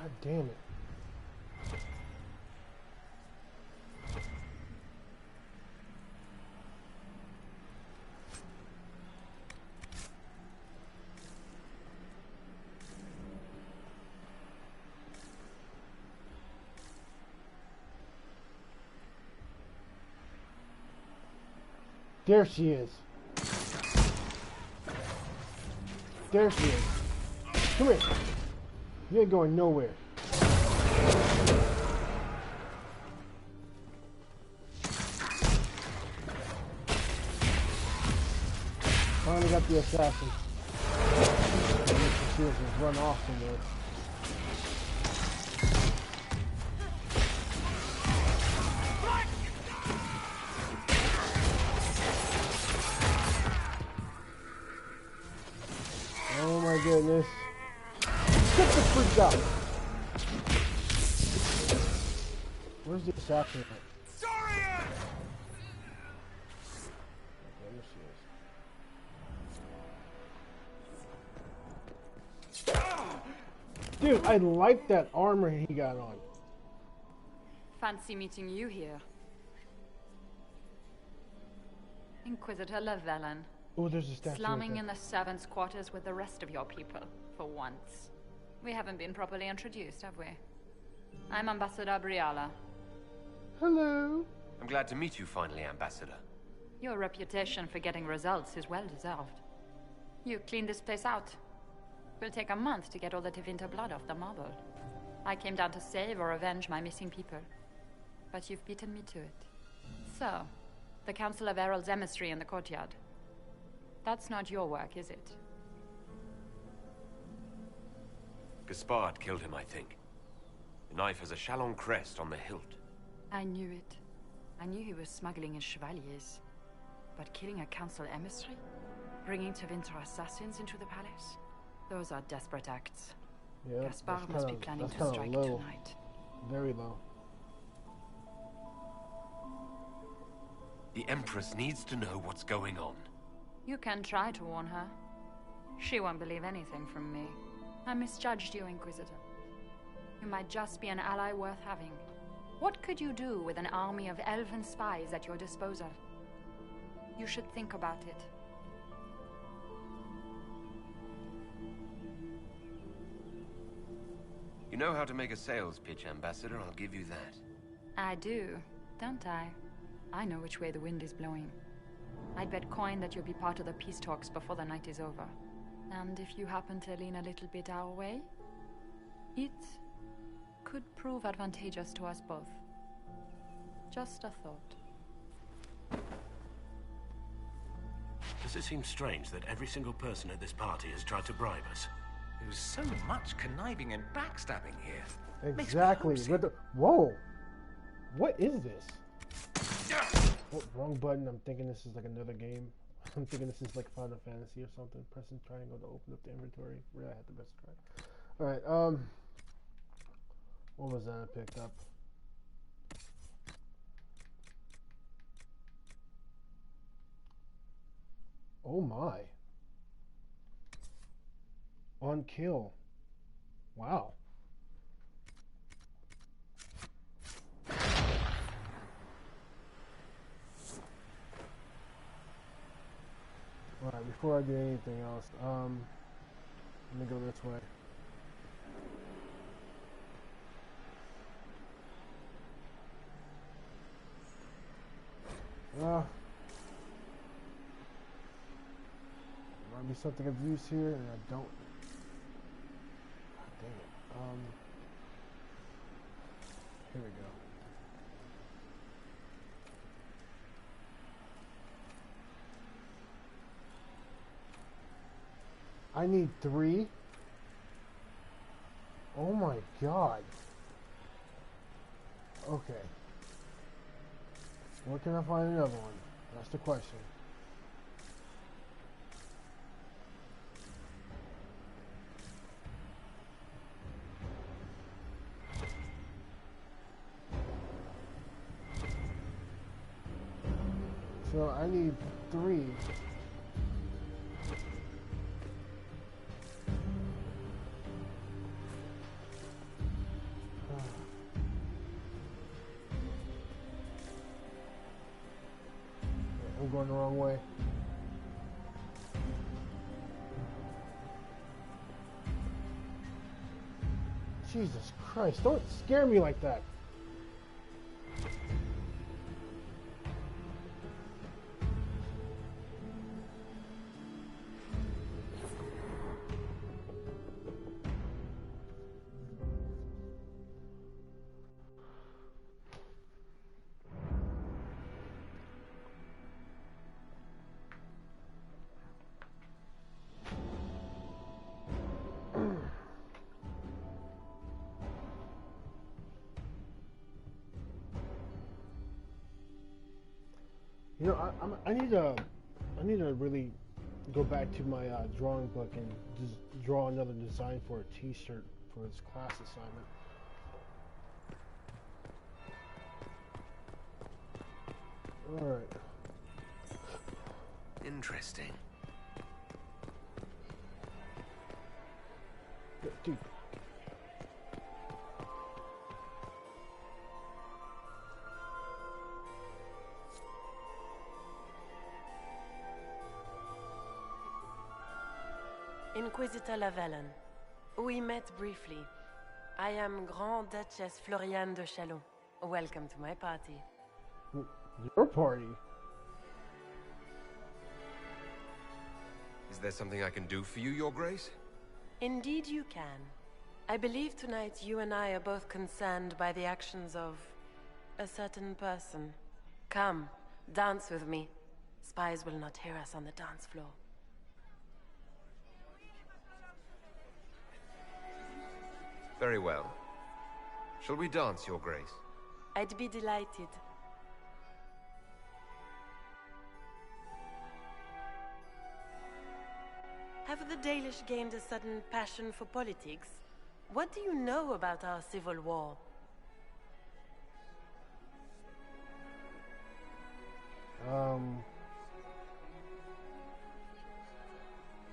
God damn it. There she is. There she is. Come here. You ain't going nowhere. not the assassin. She has just run off somewhere. Oh my goodness. Get the freak out. Where's the assassin at? Dude, I like that armor he got on. Fancy meeting you here. Inquisitor Llewellyn. Oh, there's a statue. Slumming in the servants' quarters with the rest of your people, for once. We haven't been properly introduced, have we? I'm Ambassador Briala. Hello. I'm glad to meet you finally, Ambassador. Your reputation for getting results is well deserved. You cleaned this place out. Will take a month to get all the Tevinter blood off the marble. I came down to save or avenge my missing people. But you've beaten me to it. So, the Council of Herald's emissary in the courtyard. That's not your work, is it? Gaspard killed him, I think. The knife has a Chalon crest on the hilt. I knew it. I knew he was smuggling in chevaliers. But killing a council emissary? Bringing Tevinter assassins into the palace? Those are desperate acts. Yeah, Gaspard must be planning to strike low. tonight. Very low. The Empress needs to know what's going on. You can try to warn her. She won't believe anything from me. I misjudged you, Inquisitor. You might just be an ally worth having. What could you do with an army of elven spies at your disposal? You should think about it. You know how to make a sales pitch, Ambassador, I'll give you that. I do, don't I? I know which way the wind is blowing. I'd bet coin that you'll be part of the peace talks before the night is over. And if you happen to lean a little bit our way, it could prove advantageous to us both. Just a thought. Does it seem strange that every single person at this party has tried to bribe us? There's so much conniving and backstabbing here. Exactly. Whoa! What is this? Oh, wrong button. I'm thinking this is like another game. I'm thinking this is like Final Fantasy or something. Pressing triangle to open up the inventory. Really, I had the best try. Alright, what was that I picked up? Oh my. On kill. Wow. Alright, before I do anything else, let me go this way. Might be something of use here, and I don't. God dang it. Here we go. I need 3. Oh my god. Okay. Where can I find another one? That's the question. So I need 3. I'm going the wrong way. Jesus Christ, don't scare me like that. You know, I need to really go back to my drawing book and just draw another design for a T-shirt for this class assignment. All right. Interesting. Dude. Inquisitor Lavalin. We met briefly. I am Grand Duchess Floriane de Chalon. Welcome to my party. Your party? Is there something I can do for you, Your Grace? Indeed you can. I believe tonight you and I are both concerned by the actions of a certain person. Come, dance with me. Spies will not hear us on the dance floor. Very well. Shall we dance, Your Grace? I'd be delighted. Have the Dalish gained a sudden passion for politics? What do you know about our civil war?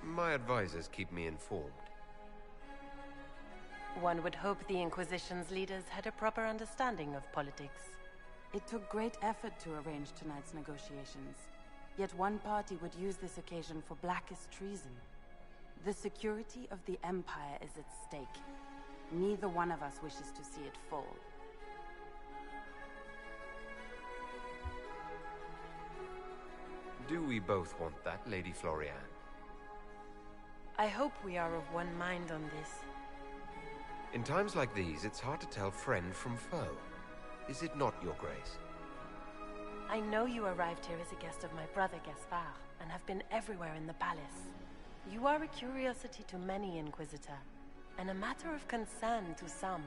My advisors keep me informed. One would hope the Inquisition's leaders had a proper understanding of politics. It took great effort to arrange tonight's negotiations. Yet one party would use this occasion for blackest treason. The security of the Empire is at stake. Neither one of us wishes to see it fall. Do we both want that, Lady Floriane? I hope we are of one mind on this. In times like these, it's hard to tell friend from foe. Is it not, Your Grace? I know you arrived here as a guest of my brother Gaspard, and have been everywhere in the palace. You are a curiosity to many, Inquisitor, and a matter of concern to some.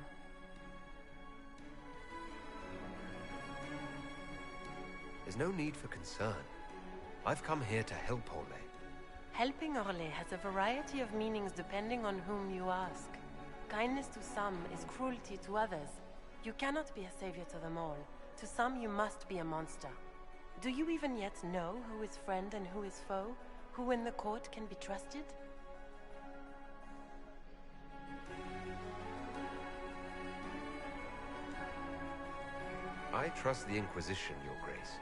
There's no need for concern. I've come here to help Orlais. Helping Orlais has a variety of meanings depending on whom you ask. Kindness to some is cruelty to others. You cannot be a savior to them all. To some you must be a monster. Do you even yet know who is friend and who is foe? Who in the court can be trusted? I trust the Inquisition, Your Grace.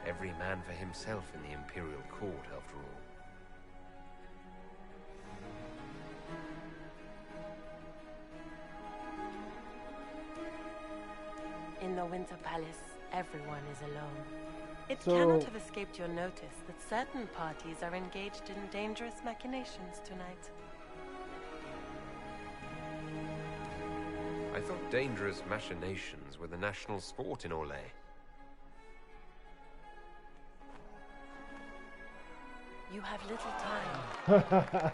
Every man for himself in the Imperial Court, after all. In the Winter Palace, everyone is alone. It So- cannot have escaped your notice that certain parties are engaged in dangerous machinations tonight. I thought dangerous machinations were the national sport in Orlais. You have little time.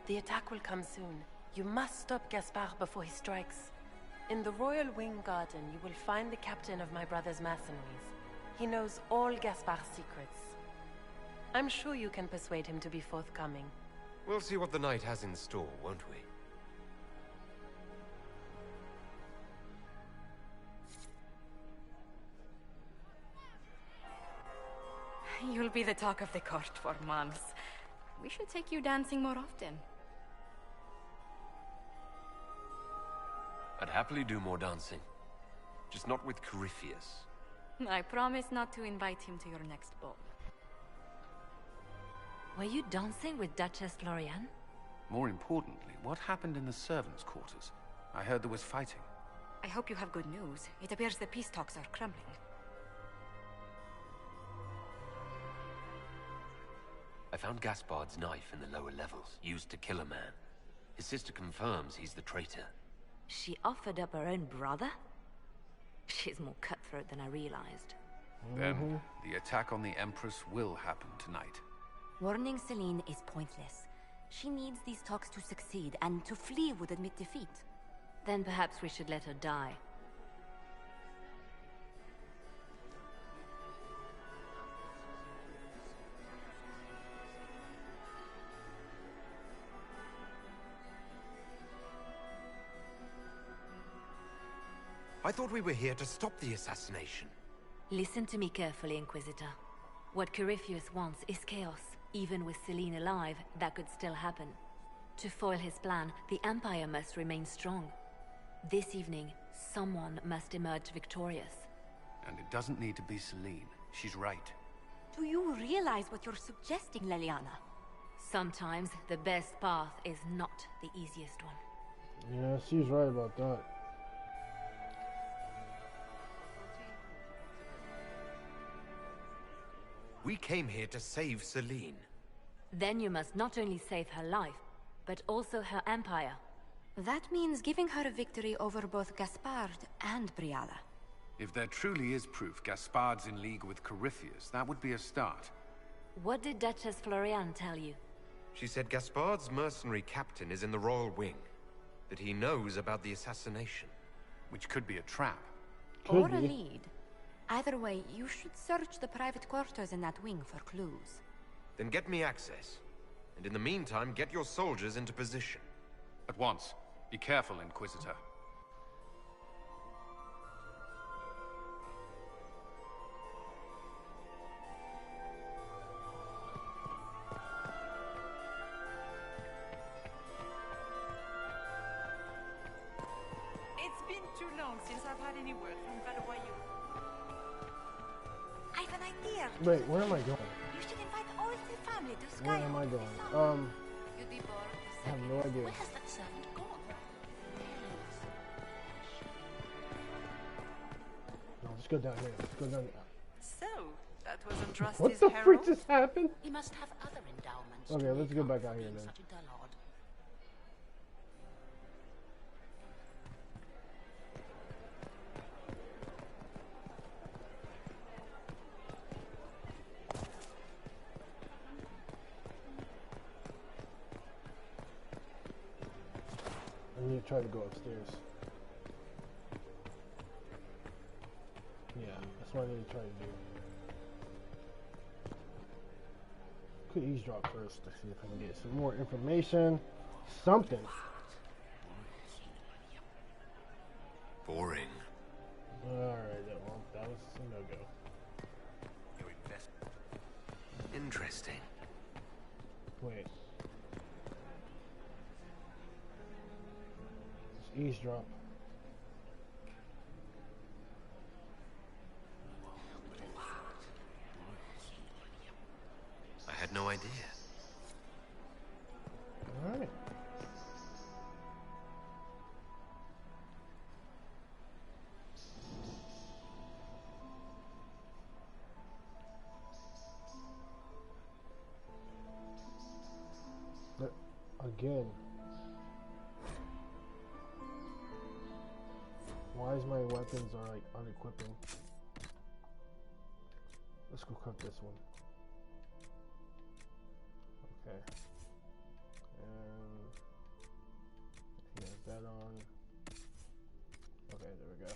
The attack will come soon. You must stop Gaspard before he strikes. In the Royal Wing Garden, you will find the captain of my brother's mercenaries. He knows all Gaspard's secrets. I'm sure you can persuade him to be forthcoming. We'll see what the night has in store, won't we? You'll be the talk of the court for months. We should take you dancing more often. I'd happily do more dancing. Just not with Corypheus. I promise not to invite him to your next ball. Were you dancing with Duchess Floriane? More importantly, what happened in the servants' quarters? I heard there was fighting. I hope you have good news. It appears the peace talks are crumbling. I found Gaspard's knife in the lower levels, used to kill a man. His sister confirms he's the traitor. She offered up her own brother? She's more cutthroat than I realized. Then, the attack on the Empress will happen tonight. Warning Celine is pointless. She needs these talks to succeed, and to flee would admit defeat. Then perhaps we should let her die. I thought we were here to stop the assassination. Listen to me carefully, Inquisitor. What Corypheus wants is chaos. Even with Celine alive, that could still happen. To foil his plan, the Empire must remain strong. This evening, someone must emerge victorious. And it doesn't need to be Celine. She's right. Do you realize what you're suggesting, Leliana? Sometimes the best path is not the easiest one. Yeah, she's right about that. We came here to save Celine. Then you must not only save her life, but also her empire. That means giving her a victory over both Gaspard and Briala. If there truly is proof Gaspard's in league with Corypheus, that would be a start. What did Duchess Florian tell you? She said Gaspard's mercenary captain is in the royal wing. That he knows about the assassination. Which could be a trap. Or a lead. Either way, you should search the private quarters in that wing for clues. Then get me access. And in the meantime, get your soldiers into position. At once. Be careful, Inquisitor. It's been too long since I've had any word from Valois. I have an idea. Wait, where am I going? You should invite all the family to Sky. Where am I going? You'd be bored. I have no idea. Where has that servant gone? No, let's go down here. Let's go down here. So, that was Andraste's What the herald? freak just happened? He must have other endowments. Okay, let's go back out here then. Such a dullard. I need to try to go upstairs. Yeah, that's what I need to try to do. Could eavesdrop first to see if I can get some more information. Something. Boring. Alright, well, that was a no-go. You're interesting. Wait. Let's eavesdrop. I had no idea. Alright. But again, why is my weapons are like unequipping? Let's go cut this one. Okay. And he has that on. Okay, there we go.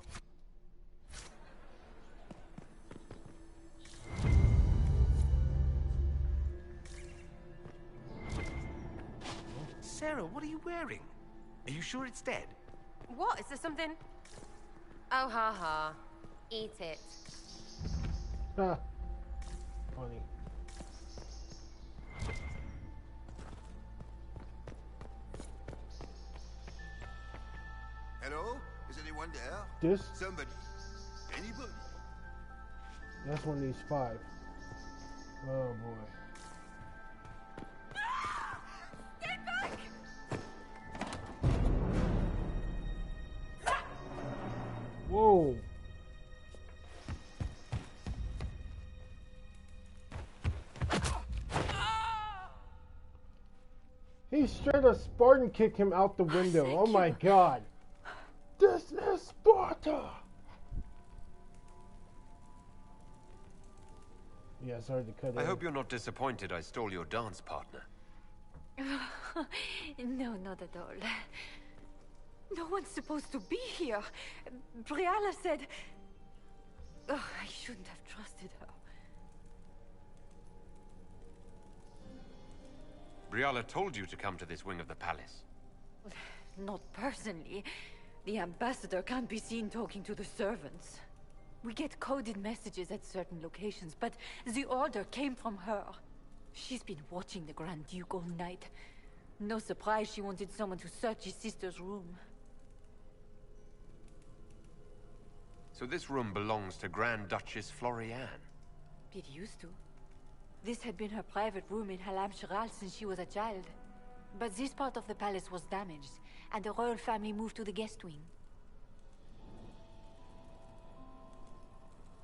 Sarah, what are you wearing? Are you sure it's dead? What? Is there something? Oh, ha ha. Eat it. Ah, funny. Hello? Is anyone there? This? Somebody? Anybody? That's one of these 5. Oh boy. Stay back! Whoa. He straight up Spartan kicked him out the window. Oh my god. This is Sparta. Yeah, sorry to cut I in. hope you're not disappointed I stole your dance partner. No, not at all. No one's supposed to be here. Briala said... Oh, I shouldn't have trusted her. Briala told you to come to this wing of the palace. Not personally. The ambassador can't be seen talking to the servants. We get coded messages at certain locations, but the order came from her. She's been watching the Grand Duke all night. No surprise she wanted someone to search his sister's room. So this room belongs to Grand Duchess Florianne? It used to. This had been her private room in Halam Shiral since she was a child. But this part of the palace was damaged, and the royal family moved to the guest wing.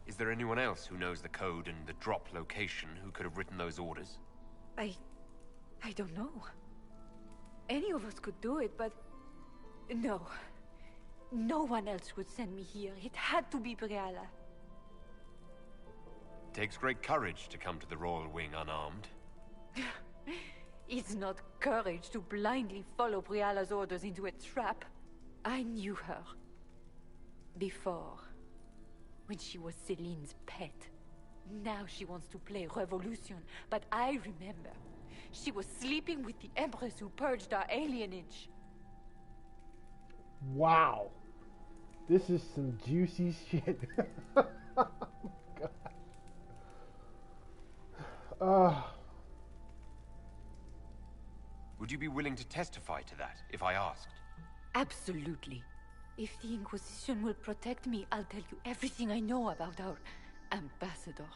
Is there anyone else who knows the code and the drop location who could have written those orders? I don't know. Any of us could do it, but... No. No one else would send me here. It had to be Briala. It takes great courage to come to the royal wing unarmed. It's not courage to blindly follow Briala's orders into a trap. I knew her. Before. When she was Celine's pet. Now she wants to play revolution, but I remember. She was sleeping with the Empress who purged our alienage. Wow. This is some juicy shit. Oh my God. Would you be willing to testify to that, if I asked? Absolutely. If the Inquisition will protect me, I'll tell you everything I know about our ambassador.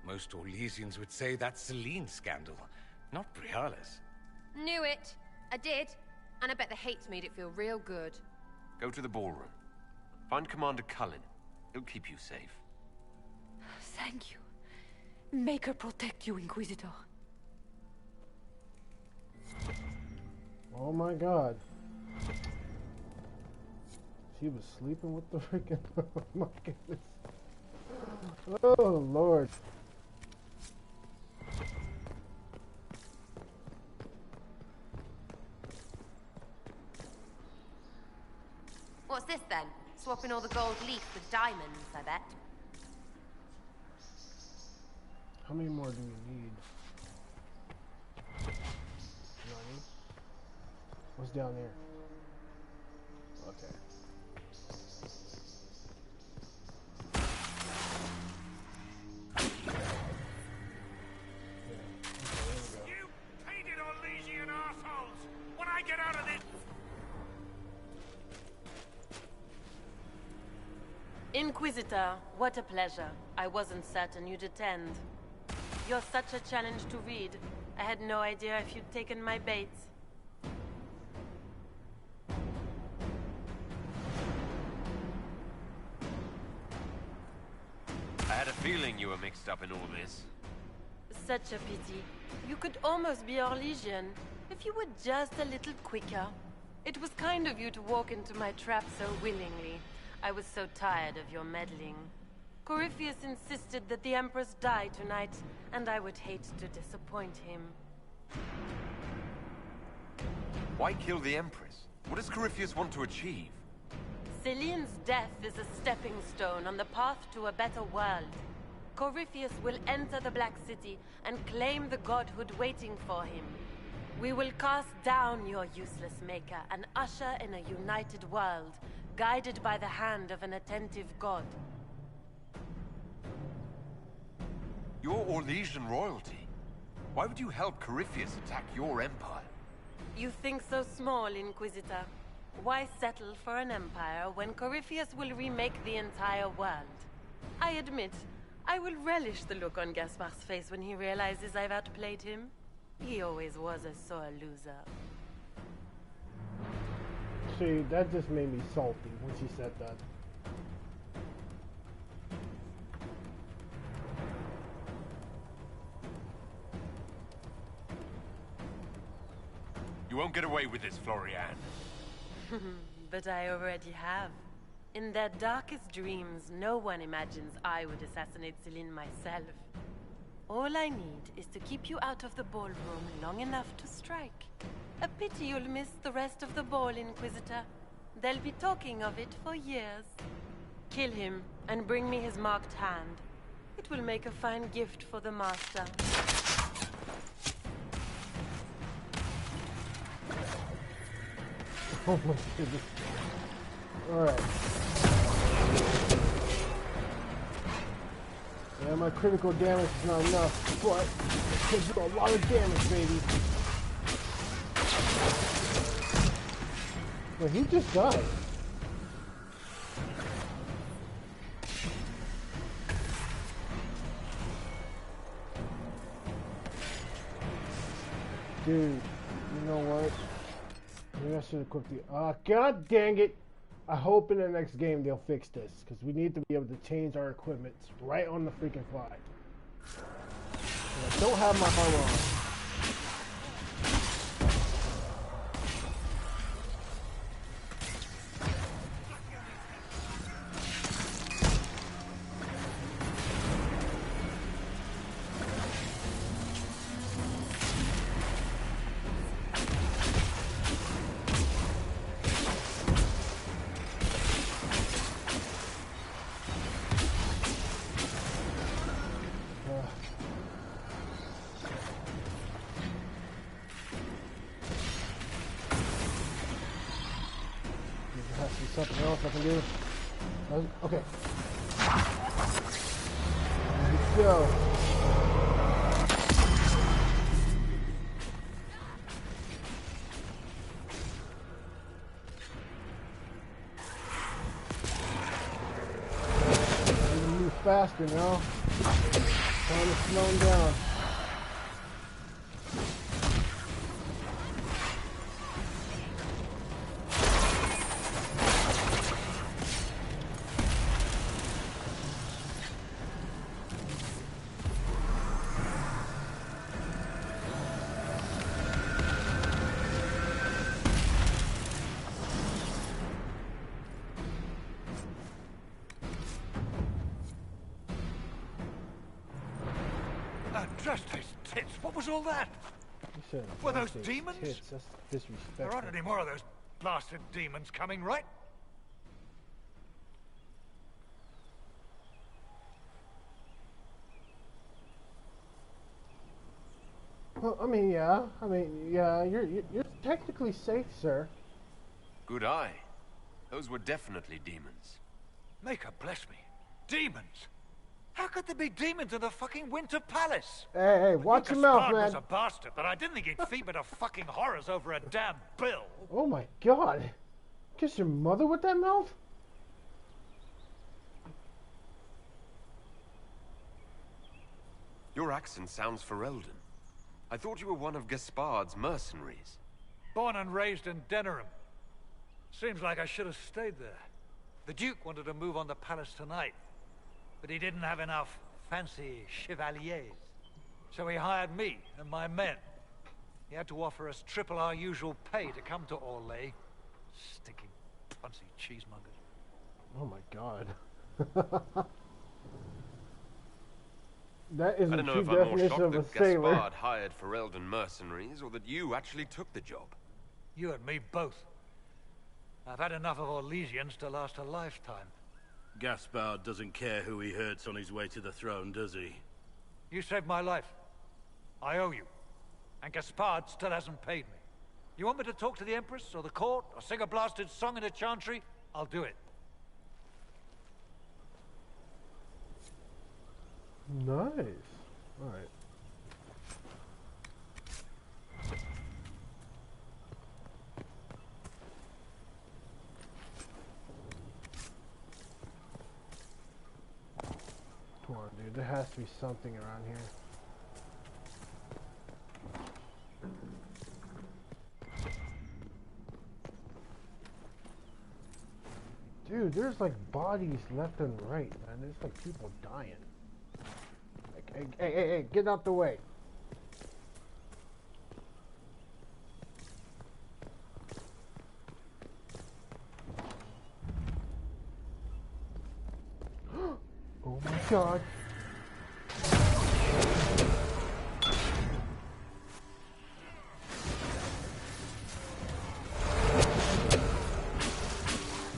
Most Orlesians would say that's Celine's scandal, not Briala's. Knew it. I did. And I bet the hate made it feel real good. Go to the ballroom. Find Commander Cullen. He'll keep you safe. Thank you. Make her protect you, Inquisitor. Oh my God. She was sleeping with the freaking... Oh my goodness. Oh Lord. What's this then? Swapping all the gold leaf with diamonds, I bet. How many more do we need? None. What's down there? Okay. You painted Orlesian assholes! When I get out of this... Inquisitor, what a pleasure. I wasn't certain you'd attend. You're such a challenge to read. I had no idea if you'd taken my bait. I had a feeling you were mixed up in all this. Such a pity. You could almost be Orlesian, if you were just a little quicker. It was kind of you to walk into my trap so willingly. I was so tired of your meddling. Corypheus insisted that the Empress die tonight, and I would hate to disappoint him. Why kill the Empress? What does Corypheus want to achieve? Celine's death is a stepping stone on the path to a better world. Corypheus will enter the Black City and claim the godhood waiting for him. We will cast down your useless maker and usher in a united world, guided by the hand of an attentive god. You're Orlesian royalty. Why would you help Corypheus attack your empire? You think so small, Inquisitor. Why settle for an empire when Corypheus will remake the entire world? I admit, I will relish the look on Gaspar's face when he realizes I've outplayed him. He always was a sore loser. See, that just made me salty when she said that. You won't get away with this, Florianne. But I already have. In their darkest dreams, no one imagines I would assassinate Celine myself. All I need is to keep you out of the ballroom long enough to strike. A pity you'll miss the rest of the ball, Inquisitor. They'll be talking of it for years. Kill him, and bring me his marked hand. It will make a fine gift for the Master. Oh my goodness. Alright. Yeah, my critical damage is not enough, but it can do a lot of damage, baby. Wait, he just died. Dude, you know what? Maybe I should equip the... God dang it! I hope in the next game they'll fix this, because we need to be able to change our equipment right on the freaking fly. And I don't have my armor on. Something else I can do. Okay. Let's go. I need to move faster now. Time to slow him down. Just his tits. What was all that? Were those demons? Tits. That's disrespectful. There aren't any more of those blasted demons coming, right? Well, I mean, yeah. You're technically safe, sir. Good eye. Those were definitely demons. Maker bless me. Demons? How could there be demons in the fucking Winter Palace? Hey, watch your mouth, man. Was a bastard, but I didn't think he'd feed me to fucking horrors over a damn bill. Oh my god. Kiss your mother with that mouth? Your accent sounds Ferelden. I thought you were one of Gaspard's mercenaries. Born and raised in Denerim. Seems like I should have stayed there. The Duke wanted to move on the palace tonight, but he didn't have enough fancy chevaliers. So he hired me and my men. He had to offer us triple our usual pay to come to Orlais. Stinking punsy cheesemongers. Oh my god. That is I the don't know true if I'm more definition shocked of a that sailor. Gaspard hired Ferelden mercenaries, or that you actually took the job. You and me both. I've had enough of Orlesians to last a lifetime. Gaspard doesn't care who he hurts on his way to the throne, does he? You saved my life. I owe you. And Gaspard still hasn't paid me. You want me to talk to the Empress, or the court, or sing a blasted song in a chantry? I'll do it. Nice. Alright. Come on, dude. There has to be something around here. Dude, there's like bodies left and right, man. There's like people dying. Like, hey, get out the way. Oh my god.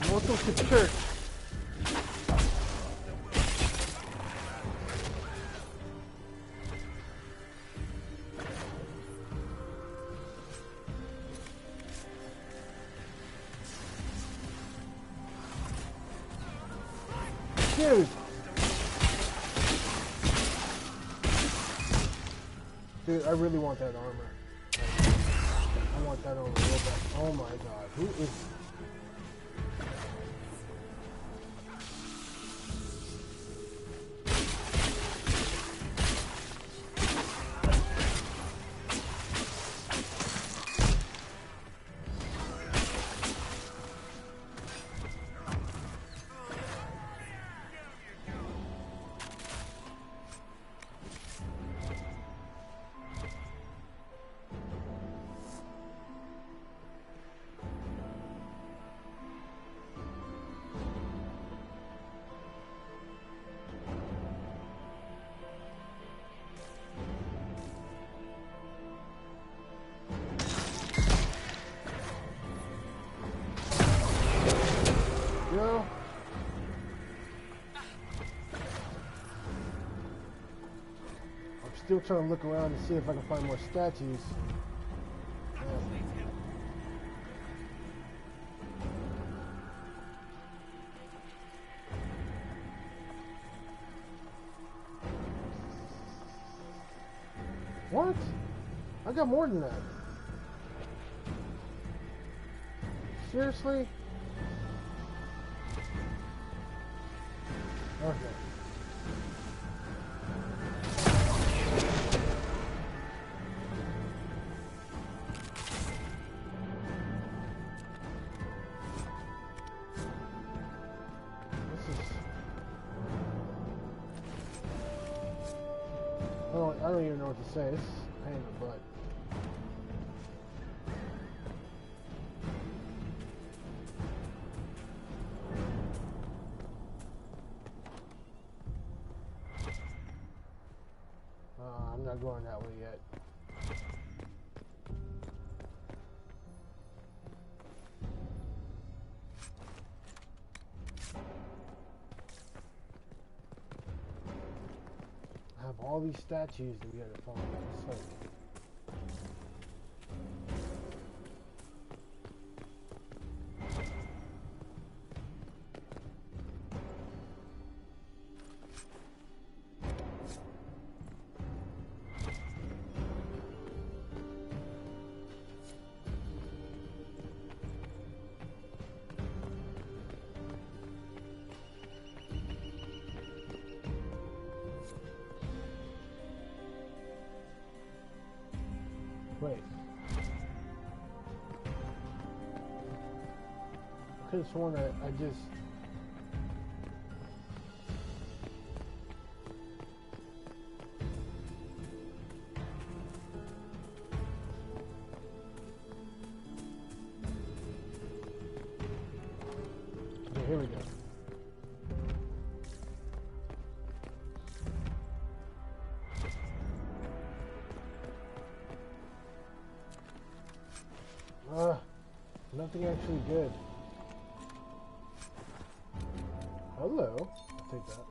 Welcome to church. Dude! Dude, I really want that armor. I want that armor real bad. Oh my god, who is... Yo. I'm still trying to look around and see if I can find more statues. What? I got more than that. Seriously? Okay. This is... I don't even know what to say. This is a pain in the butt. I'm not going that way yet. I have all these statues that we gotta find. It's like... Wait. I could have sworn I just... Okay, here we go. Nothing actually good. Hello. I'll take that.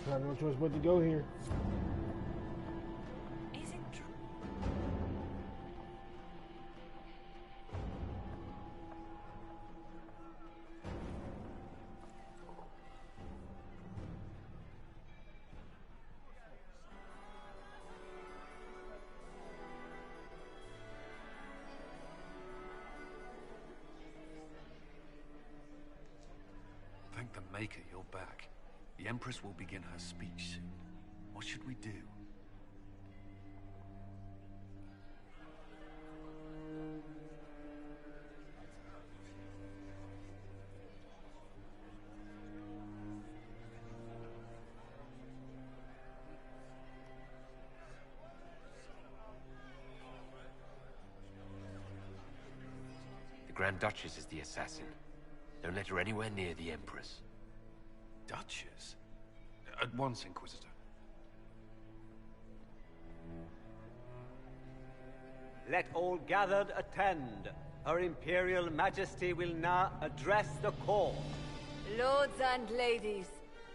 I have no choice but to go here. Is it true? Thank the Maker you're back. The Empress will begin her speech soon. What should we do? The Grand Duchess is the assassin. Don't let her anywhere near the Empress. Duchess? At once, Inquisitor. Let all gathered attend. Her Imperial Majesty will now address the court. Lords and ladies,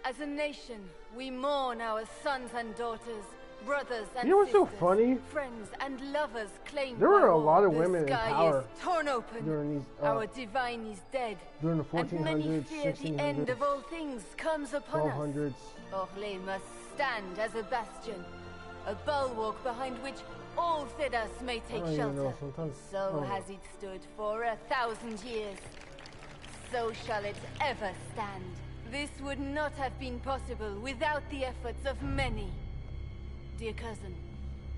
as a nation, we mourn our sons and daughters, brothers and You know what's so sisters, funny? friends and lovers claimed There were by a all. lot of The women in sky power is torn open. during these, our divine is dead. during the And many 1400s, fear the end 1600s, of all things comes upon us. 1200s. Orlais must stand as a bastion, a bulwark behind which all Thedas may take I don't even know, shelter. sometimes- So oh. has it stood for 1,000 years. So shall it ever stand. This would not have been possible without the efforts of many. Dear cousin,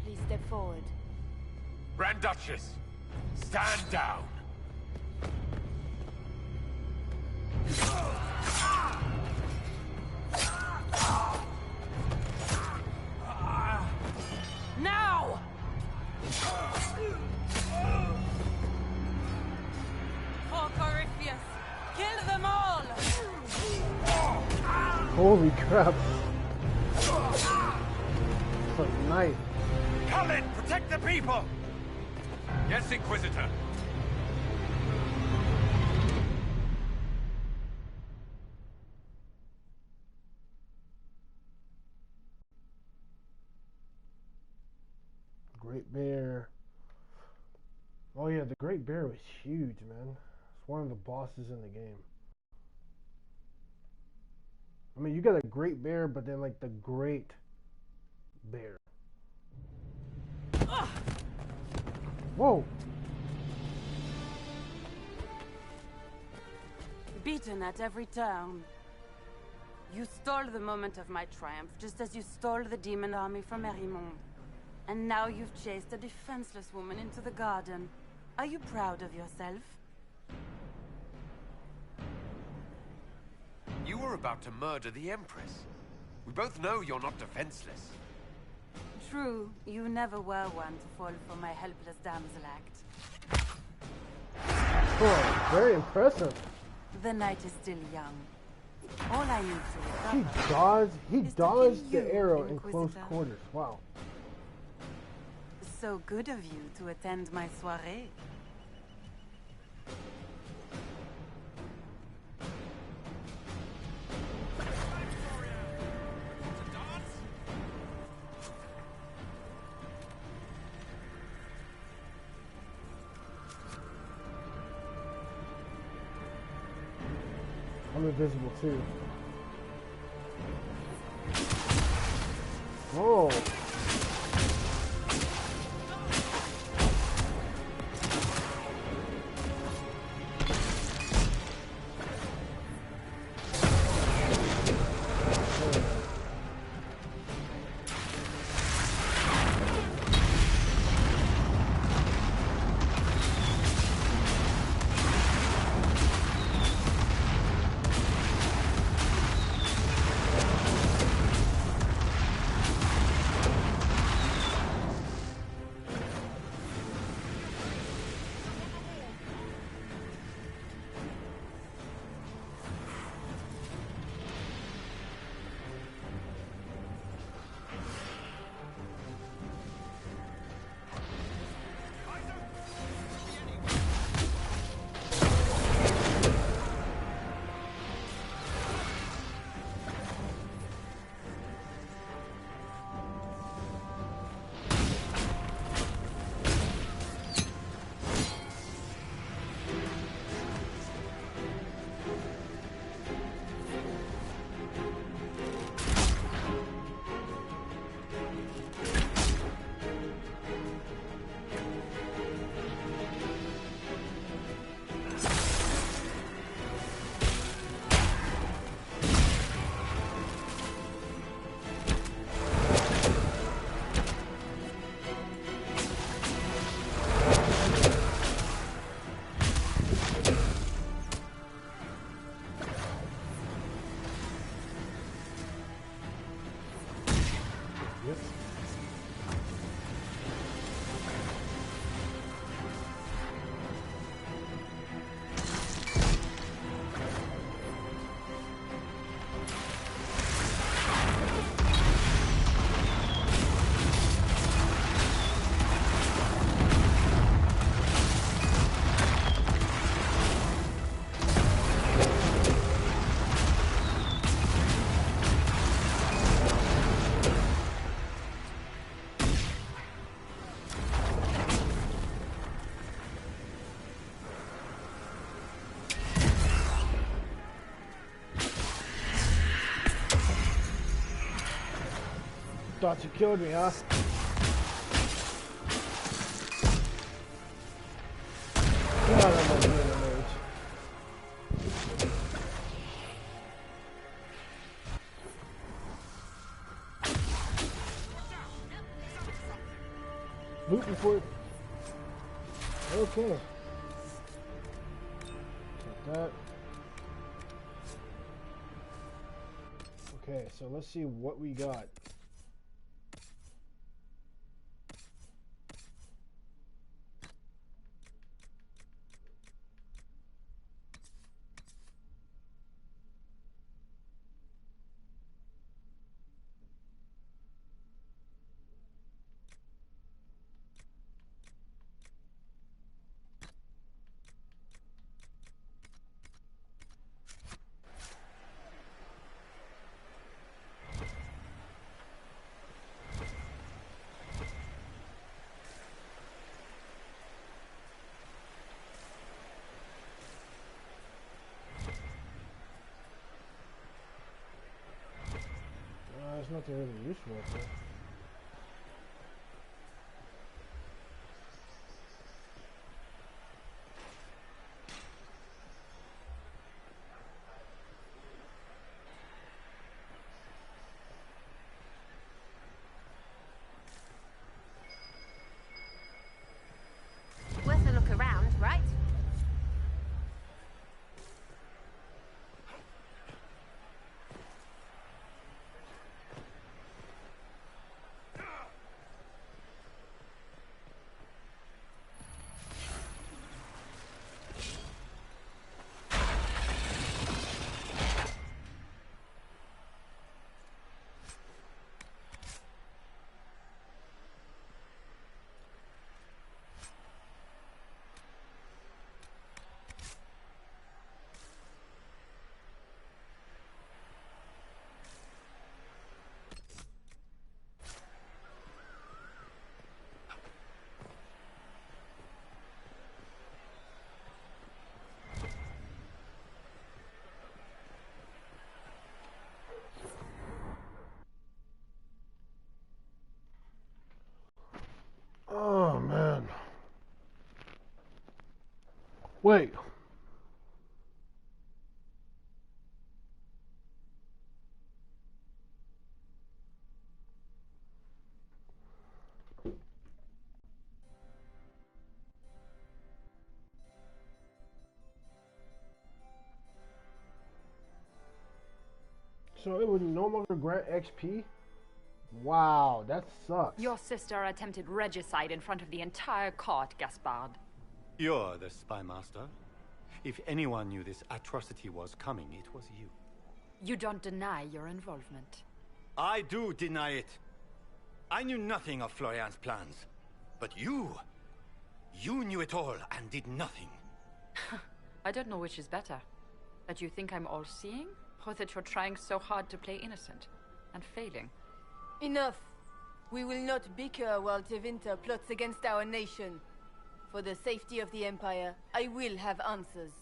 please step forward. Grand Duchess, stand down. Now! For Corypheus, kill them all! Holy crap. It's a knife. Come in, protect the people! Yes, Inquisitor. Great Bear. Oh yeah, the Great Bear was huge, man. It's one of the bosses in the game. I mean, you got a Great Bear, but then like the Great Bear. Whoa! Beaten at every turn. You stole the moment of my triumph, just as you stole the demon army from Merimond. And now you've chased a defenseless woman into the garden. Are you proud of yourself? You were about to murder the Empress. We both know you're not defenseless. True, you never were one to fall for my helpless damsel act. Oh, very impressive. The night is still young. All I need to recover. He dodged the arrow in close Inquisitor. quarters. Wow. So good of you to attend my soirée. I'm invisible too. Oh. thought you killed me, huh? God, I'm not doing a mage. Loot before. Okay. Take that. Okay, so let's see what we got. There's nothing really useful up there. Worth a look around, right? Oh man. Wait. So it would no longer grant XP? Wow, that sucks. Your sister attempted regicide in front of the entire court, Gaspard. You're the spy master. If anyone knew this atrocity was coming, it was you. You don't deny your involvement. I do deny it. I knew nothing of Florian's plans. But you knew it all and did nothing. I don't know which is better. That you think I'm all-seeing, or that you're trying so hard to play innocent and failing. Enough. We will not bicker while Tevinter plots against our nation. For the safety of the Empire, I will have answers.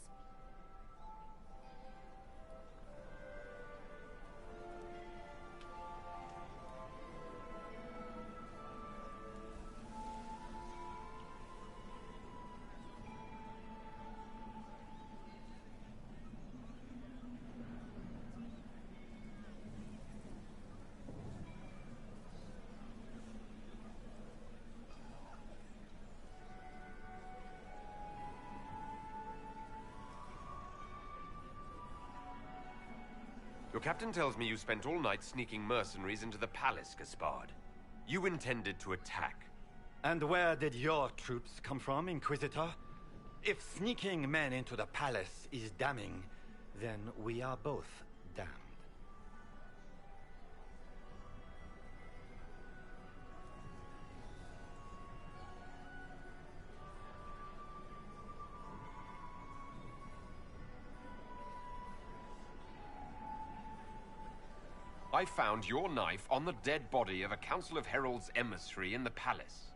Your captain tells me you spent all night sneaking mercenaries into the palace, Gaspard. You intended to attack. And where did your troops come from, Inquisitor? If sneaking men into the palace is damning, then we are both damned. I found your knife on the dead body of a Council of Heralds emissary in the palace.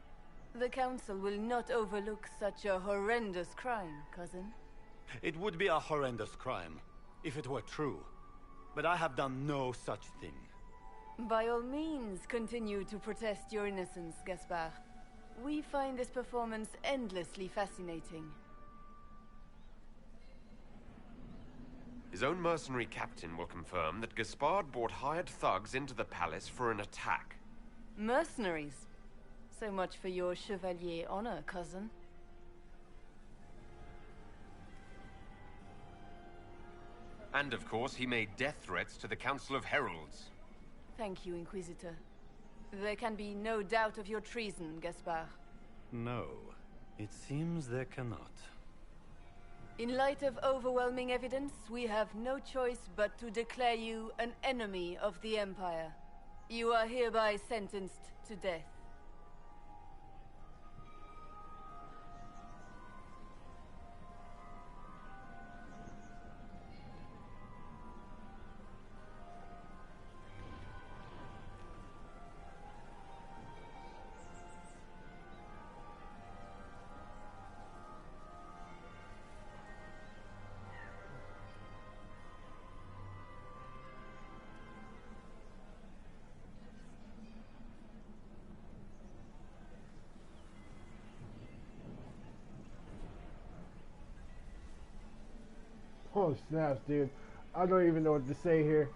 The Council will not overlook such a horrendous crime, cousin. It would be a horrendous crime, if it were true. But I have done no such thing. By all means, continue to protest your innocence, Gaspard. We find this performance endlessly fascinating. His own mercenary captain will confirm that Gaspard brought hired thugs into the palace for an attack. Mercenaries? So much for your chevalier honor, cousin. And of course, he made death threats to the Council of Heralds. Thank you, Inquisitor. There can be no doubt of your treason, Gaspard. No, it seems there cannot. In light of overwhelming evidence, we have no choice but to declare you an enemy of the Empire. You are hereby sentenced to death. Oh snaps, dude. I don't even know what to say here.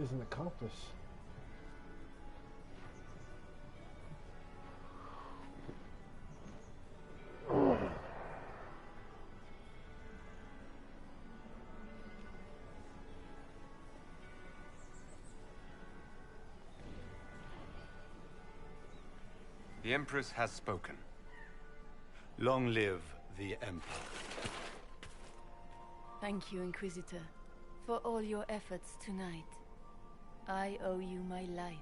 Is an accomplice. The Empress has spoken. Long live the Empire. Thank you, Inquisitor, for all your efforts tonight. I owe you my life,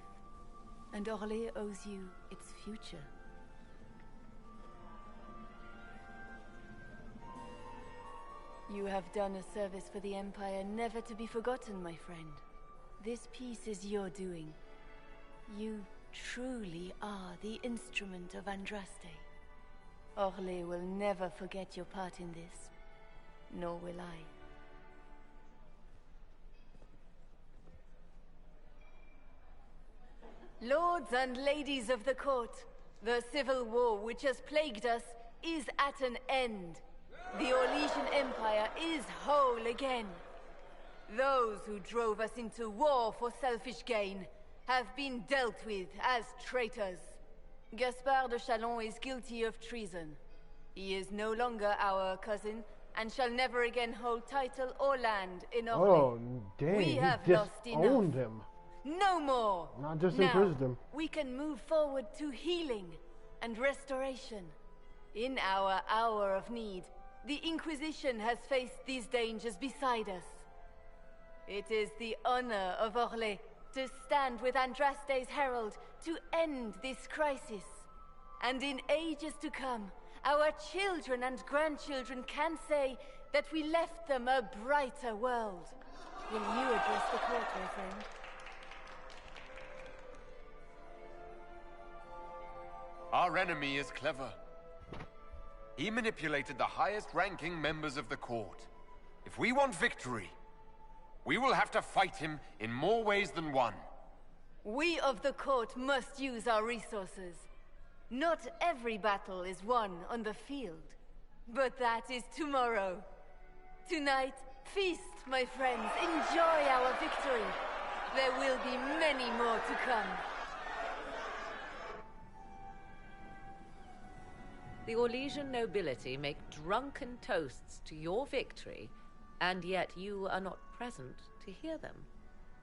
and Orlais owes you its future. You have done a service for the Empire never to be forgotten, my friend. This piece is your doing. You truly are the instrument of Andraste. Orlais will never forget your part in this, nor will I. Lords and ladies of the court, the civil war which has plagued us is at an end. The Orlesian Empire is whole again. Those who drove us into war for selfish gain have been dealt with as traitors. Gaspard de Chalon is guilty of treason. He is no longer our cousin, and shall never again hold title or land in Orlais. Oh, dang, We he have just lost enough. owned him. No more! Not just now, imprisoned him. we can move forward to healing and restoration. In our hour of need, the Inquisition has faced these dangers beside us. It is the honor of Orlais to stand with Andraste's herald to end this crisis. And in ages to come, our children and grandchildren can say that we left them a brighter world. Will you address the court, my friend? Our enemy is clever. He manipulated the highest-ranking members of the court. If we want victory, we will have to fight him in more ways than one. We of the court must use our resources. Not every battle is won on the field, but that is tomorrow. Tonight, feast, my friends. Enjoy our victory. There will be many more to come. The Orlesian nobility make drunken toasts to your victory, and yet you are not present to hear them.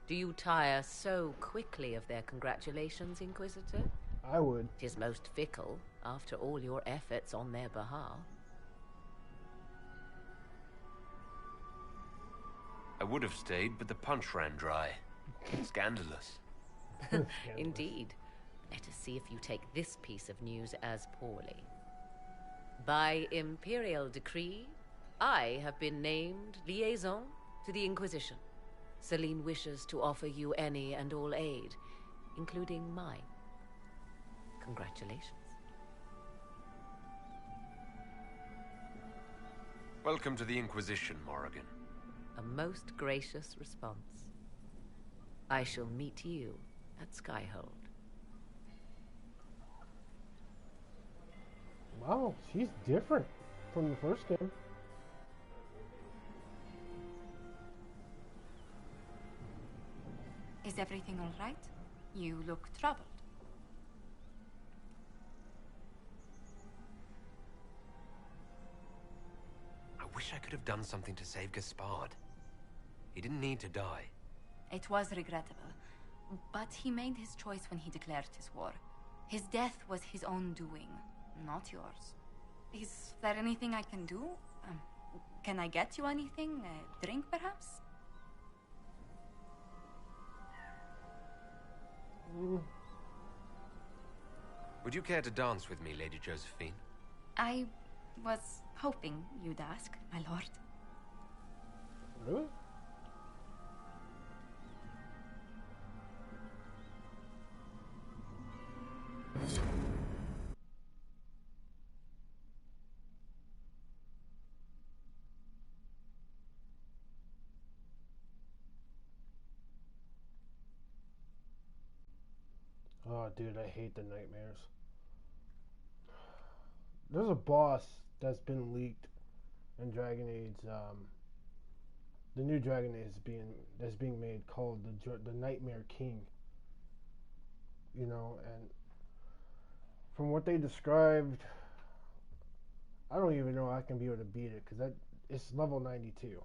Do you tire so quickly of their congratulations, Inquisitor? I would. 'Tis most fickle, after all your efforts on their behalf. I would have stayed, but the punch ran dry. Scandalous. Indeed. Let us see if you take this piece of news as poorly. By imperial decree, I have been named liaison to the Inquisition. Celine wishes to offer you any and all aid, including mine. Congratulations. Welcome to the Inquisition, Morrigan. A most gracious response. I shall meet you at Skyhold. Wow, she's different from the first game. Is everything all right? You look troubled. I wish I could have done something to save Gaspard. He didn't need to die. It was regrettable, but he made his choice when he declared his war. His death was his own doing, not yours. Is there anything I can do? Can I get you anything? A drink, perhaps? Would you care to dance with me, Lady Josephine? I was hoping you'd ask, my lord. Really? Oh, dude, I hate the nightmares. There's a boss that's been leaked in Dragon Age. The new Dragon Age that's being made called the Nightmare King. You know, and from what they described, I don't even know I can be able to beat it because it's level 92,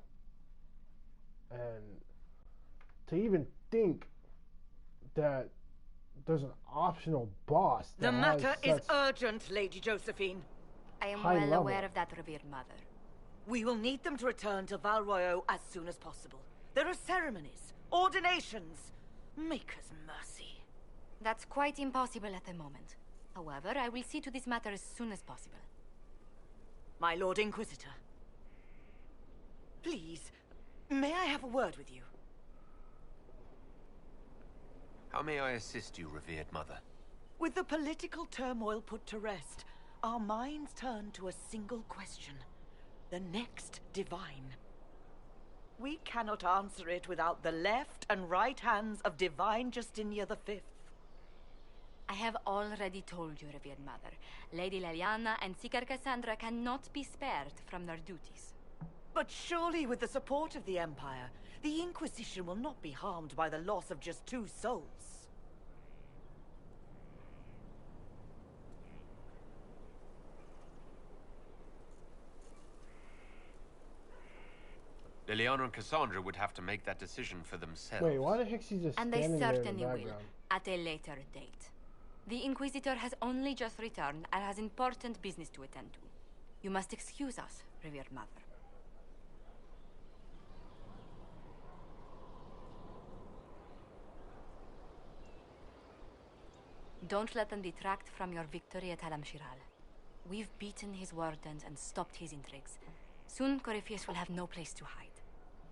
and to even think that there's an optional boss. The matter is urgent, Lady Josephine. I am well aware of that, revered mother. We will need them to return to Val Royeaux as soon as possible. There are ceremonies, ordinations. Maker's mercy. That's quite impossible at the moment. However, I will see to this matter as soon as possible. My Lord Inquisitor. Please, may I have a word with you? How may I assist you, revered mother? With the political turmoil put to rest, our minds turn to a single question. The next divine. We cannot answer it without the left and right hands of Divine Justinia V. I have already told you, revered mother. Lady Leliana and Seeker Cassandra cannot be spared from their duties. But surely with the support of the Empire, the Inquisition will not be harmed by the loss of just 2 souls. Liliana and Cassandra would have to make that decision for themselves. Wait, why the heck is she just And they standing there in the certainly will, background? at a later date. The Inquisitor has only just returned and has important business to attend to. You must excuse us, revered mother. Don't let them detract from your victory at Alam-Shiral. We've beaten his wardens and stopped his intrigues. Soon, Corypheus will have no place to hide.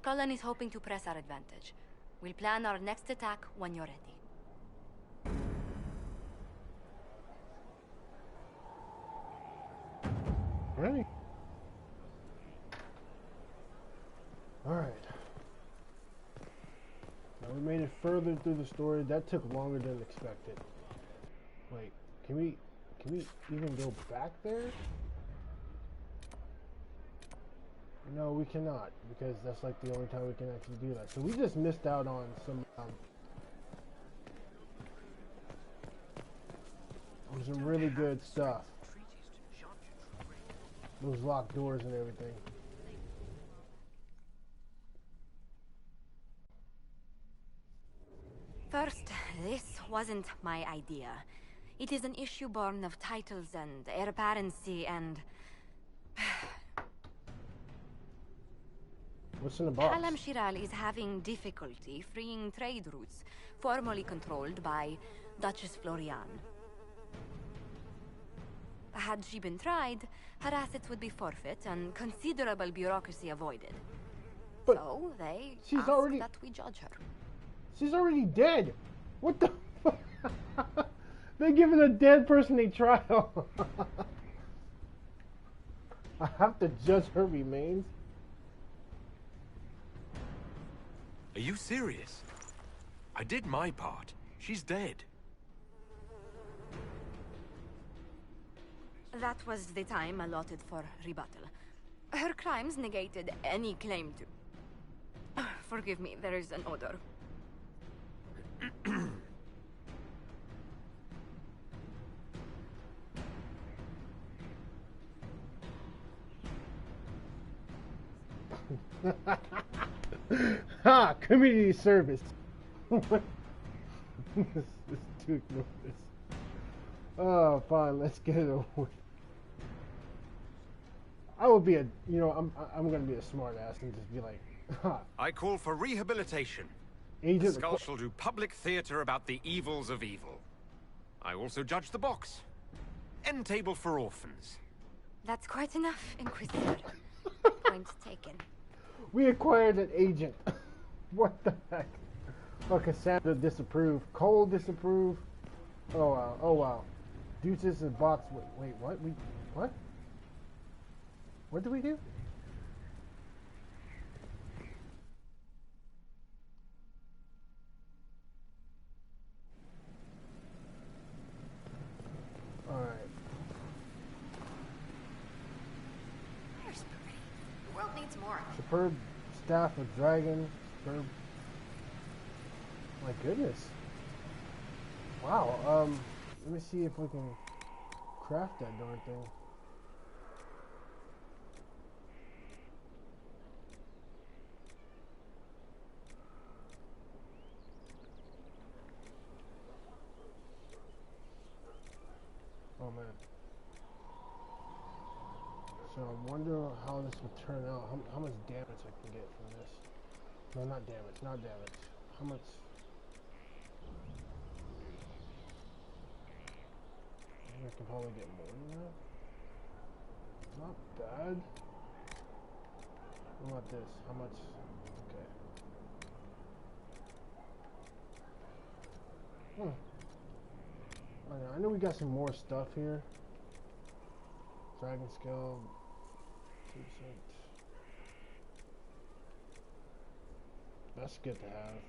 Cullen is hoping to press our advantage. We'll plan our next attack when you're ready. Ready? Alright. Now we made it further through the story. That took longer than expected. Wait, can we even go back there? No, we cannot, because that's like the only time we can actually do that. So we just missed out on some really good stuff. Those locked doors and everything. First, this wasn't my idea. It is an issue born of titles and heir apparency and... What's in the box? Alam-Shiral is having difficulty freeing trade routes formerly controlled by Duchess Florian. Had she been tried, her assets would be forfeit and considerable bureaucracy avoided. But so they she's asked already... that we judge her. She's already dead. What the fuck? They're giving a dead person a trial. I have to judge her remains. Are you serious? I did my part. She's dead. That was the time allotted for rebuttal. Her crimes negated any claim to... Forgive me, there is an odor. Ha! Community service. This dude knows this. Oh, fine. Let's get it over with. I would be a, you know, I'm gonna be a smart ass and just be like, ha. I call for rehabilitation. Agent The skull shall do public theater about the evils of evil. I also judge the box. End table for orphans. That's quite enough, Inquisitor. Point taken. We acquired an agent. What the heck? Oh, Cassandra disapprove. Cole disapprove. Oh wow. Oh wow. Deuces and box. Wait. What? What? What did we do? All right. The world needs more. Superb staff of dragon. Superb. My goodness. Wow. Let me see if we can craft that darn thing. Oh man. So I wonder how this will turn out. How much damage I can get from this. No, not damage, not damage. How much? I think I can probably get more than that. Not bad. What about this? How much? Okay. I know we got some more stuff here. Dragon skill, 2%. That's good to have.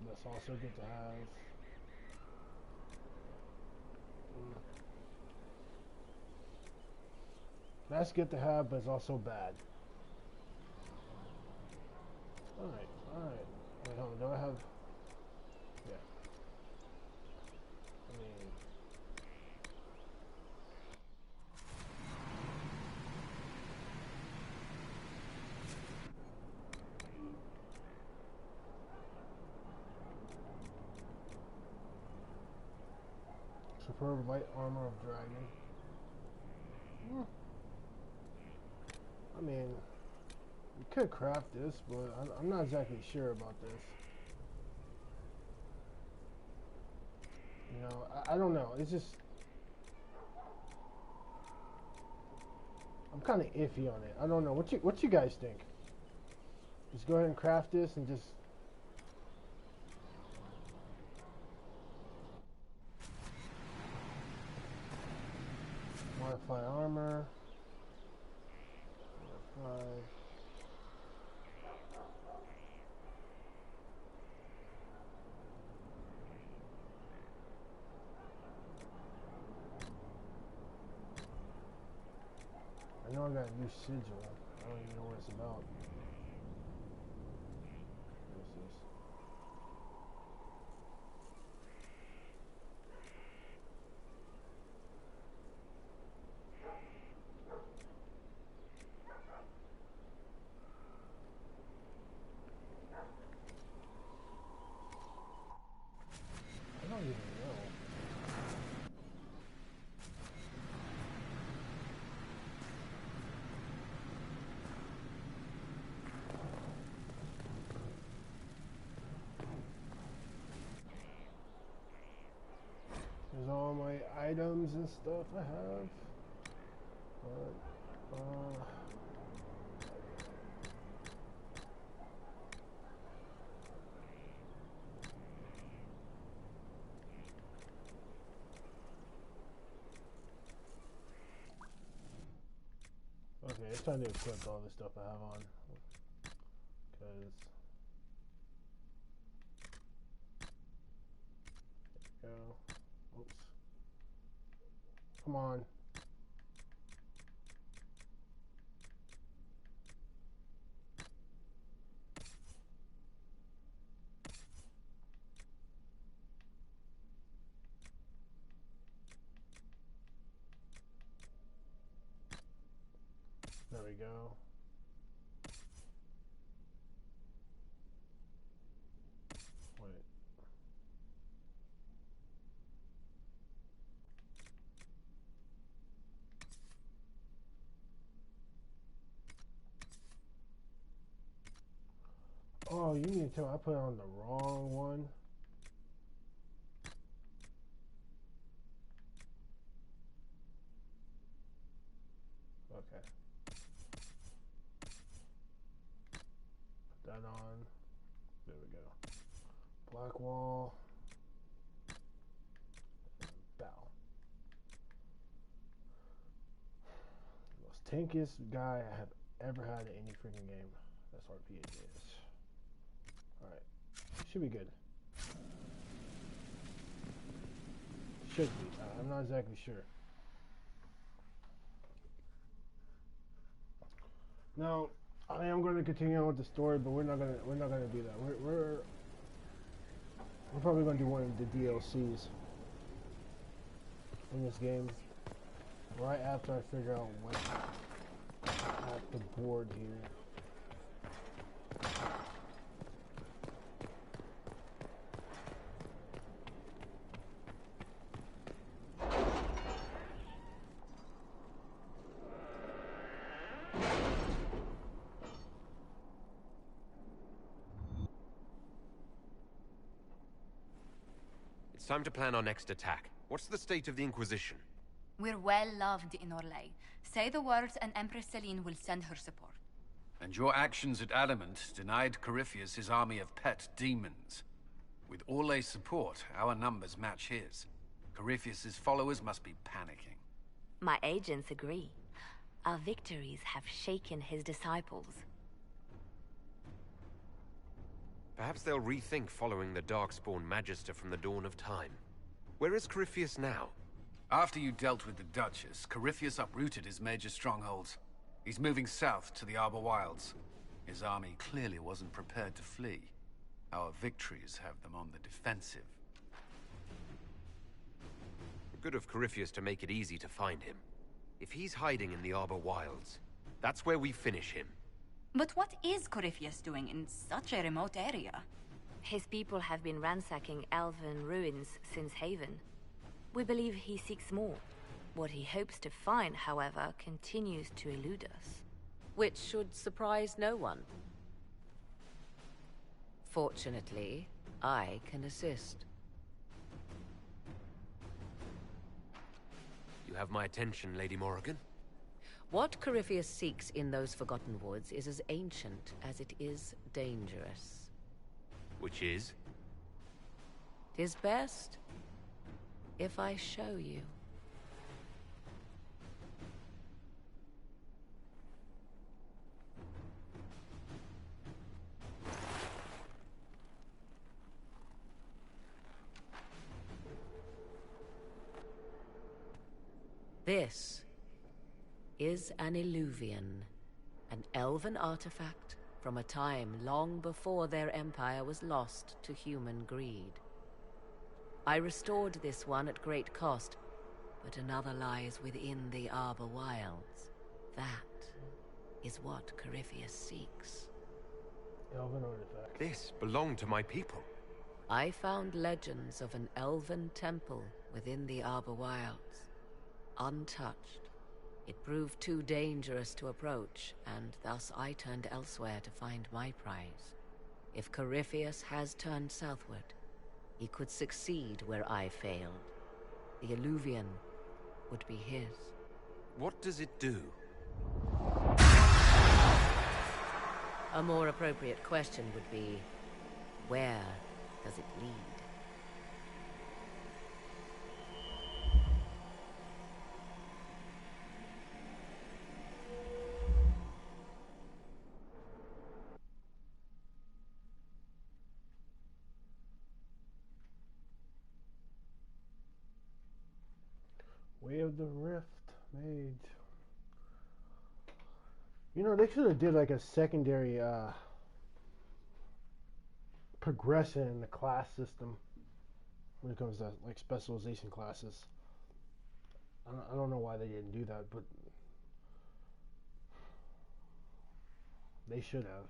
That's also good to have. That's good to have, but it's also bad. Alright. Wait, hold on, do I have... Yeah. Superb light armor of dragon. I mean, we could craft this, but I'm not exactly sure about this. You know, I don't know. It's just, I'm kind of iffy on it. I don't know. What you guys think? Just go ahead and craft this and just. Modify armor. Modify. I know I got a new sigil. I don't even know what it's about. What is this? I don't even know. There's all my items and stuff I have. But, okay, it's time to equip all the stuff I have on. Because go. Oops. Come on. There we go. Wait. Oh, you need to tell me I put on the wrong one. Okay. Put that on. There we go. Black wall. Bow. Most tankiest guy I have ever had in any freaking game. That's what RPG is. Alright. Should be good. Should be. I'm not exactly sure. Now, I am going to continue on with the story, but we're not gonna do that. We're probably going to do one of the DLCs in this game right after I figure out what's at the board here. It's time to plan our next attack. What's the state of the Inquisition? We're well loved in Orlais. Say the words and Empress Celine will send her support. And your actions at Adamant denied Corypheus his army of pet demons. With Orlais' support, our numbers match his. Corypheus' followers must be panicking. My agents agree. Our victories have shaken his disciples. Perhaps they'll rethink following the darkspawn Magister from the dawn of time. Where is Corypheus now? After you dealt with the Duchess, Corypheus uprooted his major strongholds. He's moving south to the Arbor Wilds. His army clearly wasn't prepared to flee. Our victories have them on the defensive. Good of Corypheus to make it easy to find him. If he's hiding in the Arbor Wilds, that's where we finish him. But what is Corypheus doing in such a remote area? His people have been ransacking elven ruins since Haven. We believe he seeks more. What he hopes to find, however, continues to elude us. Which should surprise no one. Fortunately, I can assist. You have my attention, Lady Morrigan. What Corypheus seeks in those Forgotten Woods is as ancient as it is dangerous. Which is? 'Tis best if I show you. This is an Illuvian, an elven artifact from a time long before their empire was lost to human greed. I restored this one at great cost, but another lies within the Arbor Wilds. That is what Corypheus seeks. Elven artifact. This belonged to my people. I found legends of an elven temple within the Arbor Wilds, untouched. It proved too dangerous to approach, and thus I turned elsewhere to find my prize. If Corypheus has turned southward, he could succeed where I failed. The Illuvian would be his. What does it do? A more appropriate question would be, where does it lead? the rift mage. You know, they should have did like a secondary progression in the class system when it comes to like specialization classes. I don't know why they didn't do that, but they should have.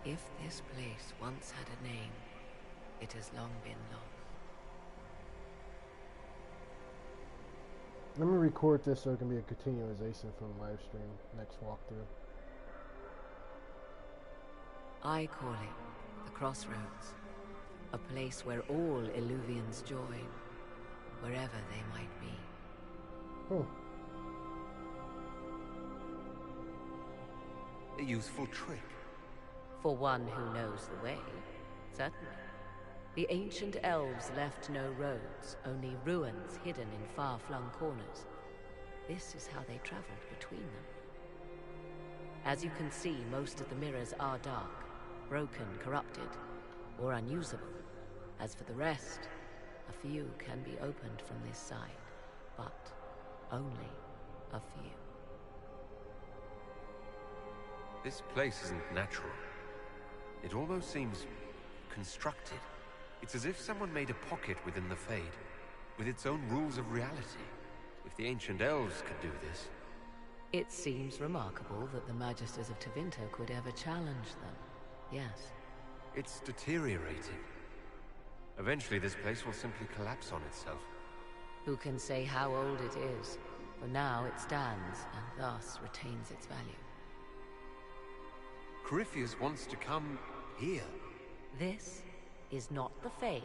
If this place once had a name, it has long been lost. Let me record this so it can be a continuation from live stream next walkthrough. I call it the Crossroads, a place where all Illuvians join, wherever they might be. Oh. A useful trick. For one who knows the way, certainly. The ancient elves left no roads, only ruins hidden in far-flung corners. This is how they traveled between them. As you can see, most of the mirrors are dark, broken, corrupted, or unusable. As for the rest, a few can be opened from this side, but only a few. This place isn't natural. It almost seems constructed. It's as if someone made a pocket within the Fade, with its own rules of reality. If the ancient elves could do this... It seems remarkable that the Magisters of Tevinter could ever challenge them. Yes. It's deteriorating. Eventually this place will simply collapse on itself. Who can say how old it is? For now it stands, and thus retains its value. Corypheus wants to come here. This is not the Fade,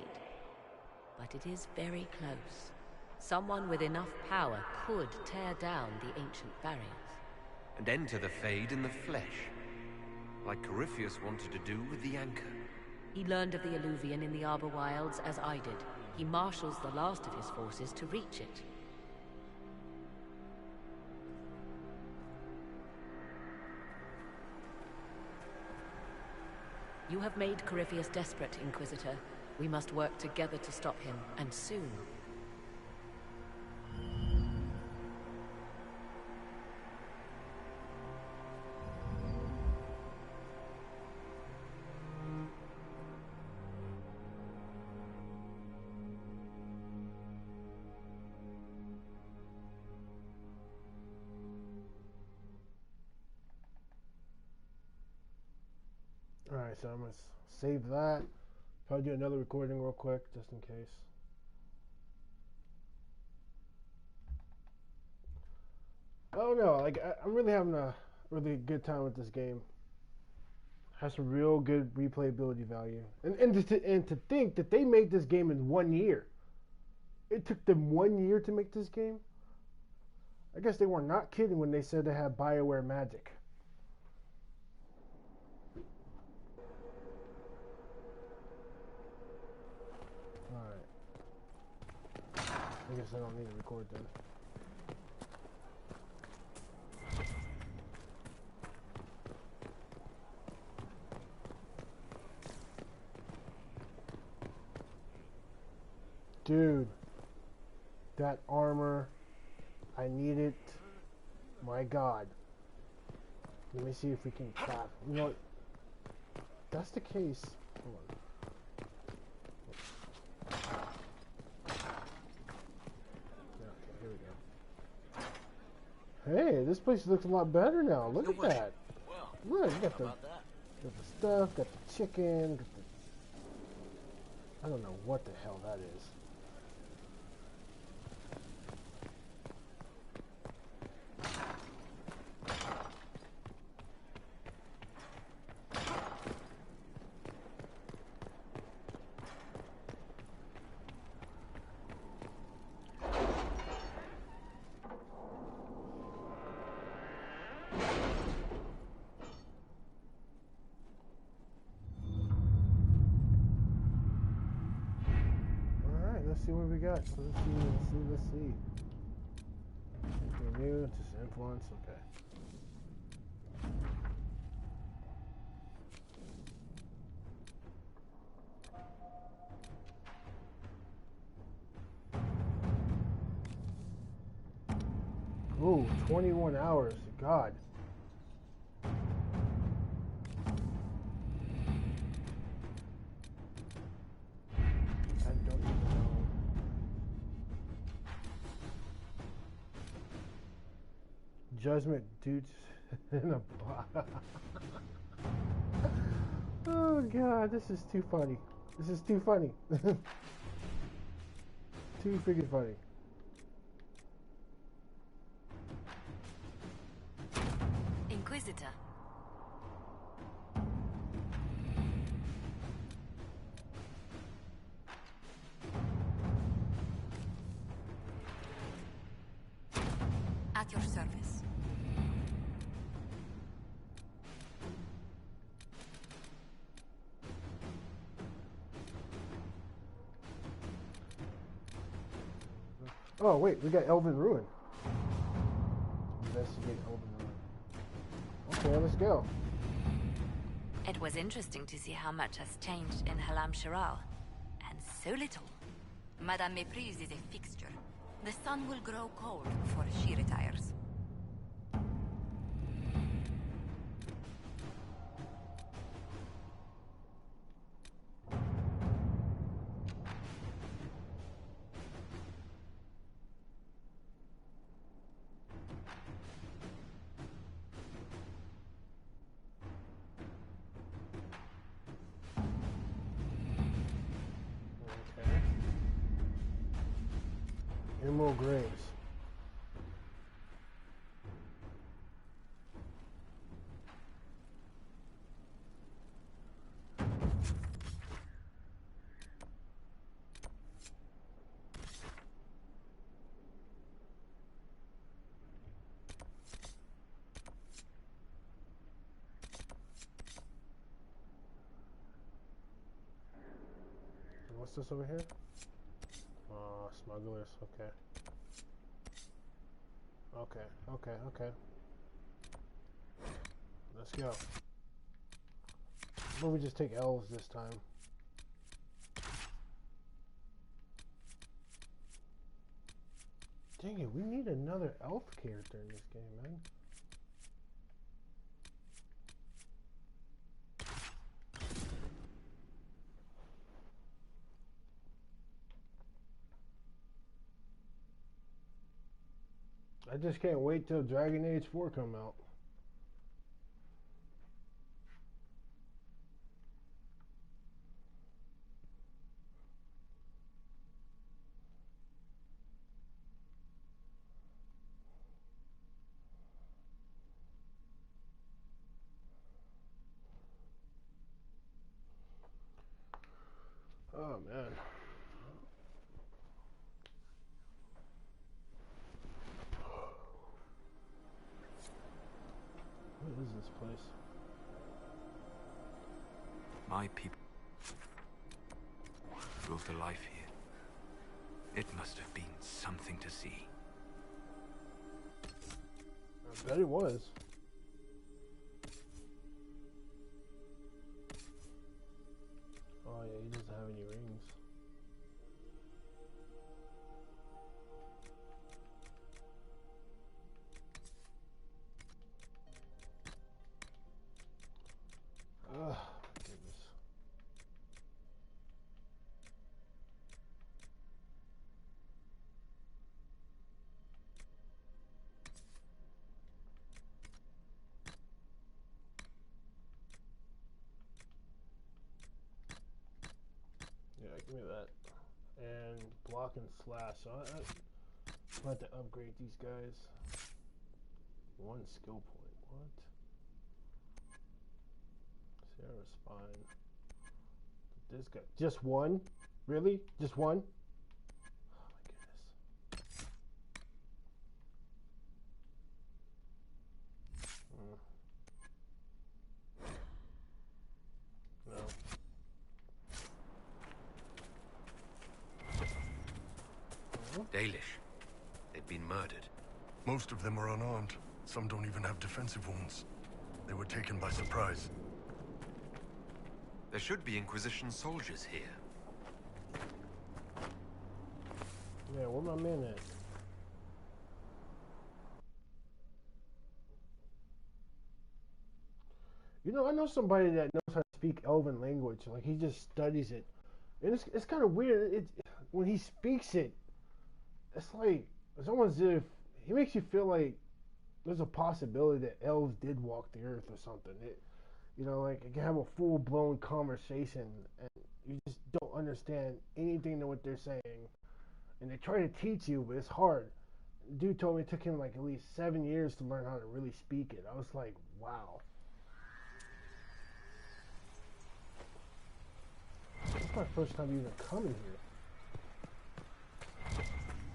but it is very close. Someone with enough power could tear down the ancient barriers. And enter the Fade in the flesh, like Corypheus wanted to do with the Anchor. He learned of the Illuvian in the Arbor Wilds as I did. He marshals the last of his forces to reach it. You have made Corypheus desperate, Inquisitor. We must work together to stop him, and soon. Alright, so I'm going to save that. Probably do another recording real quick, just in case. Oh no, like, I'm really having a really good time with this game. Has some real good replayability value. And to think that they made this game in 1 year. It took them 1 year to make this game? I guess they were not kidding when they said they had BioWare magic. I guess I don't need to record then. Dude, that armor, I need it. My God. Let me see if we can craft. You know, if that's the case. Hold on. Hey, this place looks a lot better now. Look at that. Look, you got the stuff, got the chicken, got the... I don't know what the hell that is. see what we got. Let's see. Anything new? Just influence. Okay. Ooh, 21 hours. God. I don't even know. Judgment dudes in a box. Oh God, this is too funny. This is too funny. Too freaking funny. Inquisitor. At your service. Oh wait, we got Elven Ruin. Investigate Elven Ruin. Okay, let's go. It was interesting to see how much has changed in Halam Shiral. And so little. Madame Méprise is a fixture. The sun will grow cold before she retires. Emerald Graves. What's this over here? Smugglers, okay. Okay. Let's go. Why don't we just take elves this time? Dang it, we need another elf character in this game, man. I just can't wait till Dragon Age 4 come out. Oh man. What is this place? My people brought to life here. It must have been something to see. I bet it was. Oh yeah, he doesn't have any rings. Ugh, goodness. Yeah, give me that. And block and slash. So I have to upgrade these guys. One skill point. What? Sarah Spine. This guy. Just one? Really? Just one? Oh my goodness. No. Dalish. They've been murdered. Most of them are unarmed. Some don't even have defensive wounds. They were taken by surprise. There should be Inquisition soldiers here. Yeah, where my men at? You know, I know somebody that knows how to speak Elven language. Like, he just studies it. And it's kind of weird. When he speaks it, it's like, it's almost as if he makes you feel like there's a possibility that elves did walk the earth or something. You know, like, you can have a full-blown conversation, and you just don't understand anything of what they're saying. And they try to teach you, but it's hard. The dude told me it took him, like, at least 7 years to learn how to really speak it. I was like, wow. It's my first time even coming here.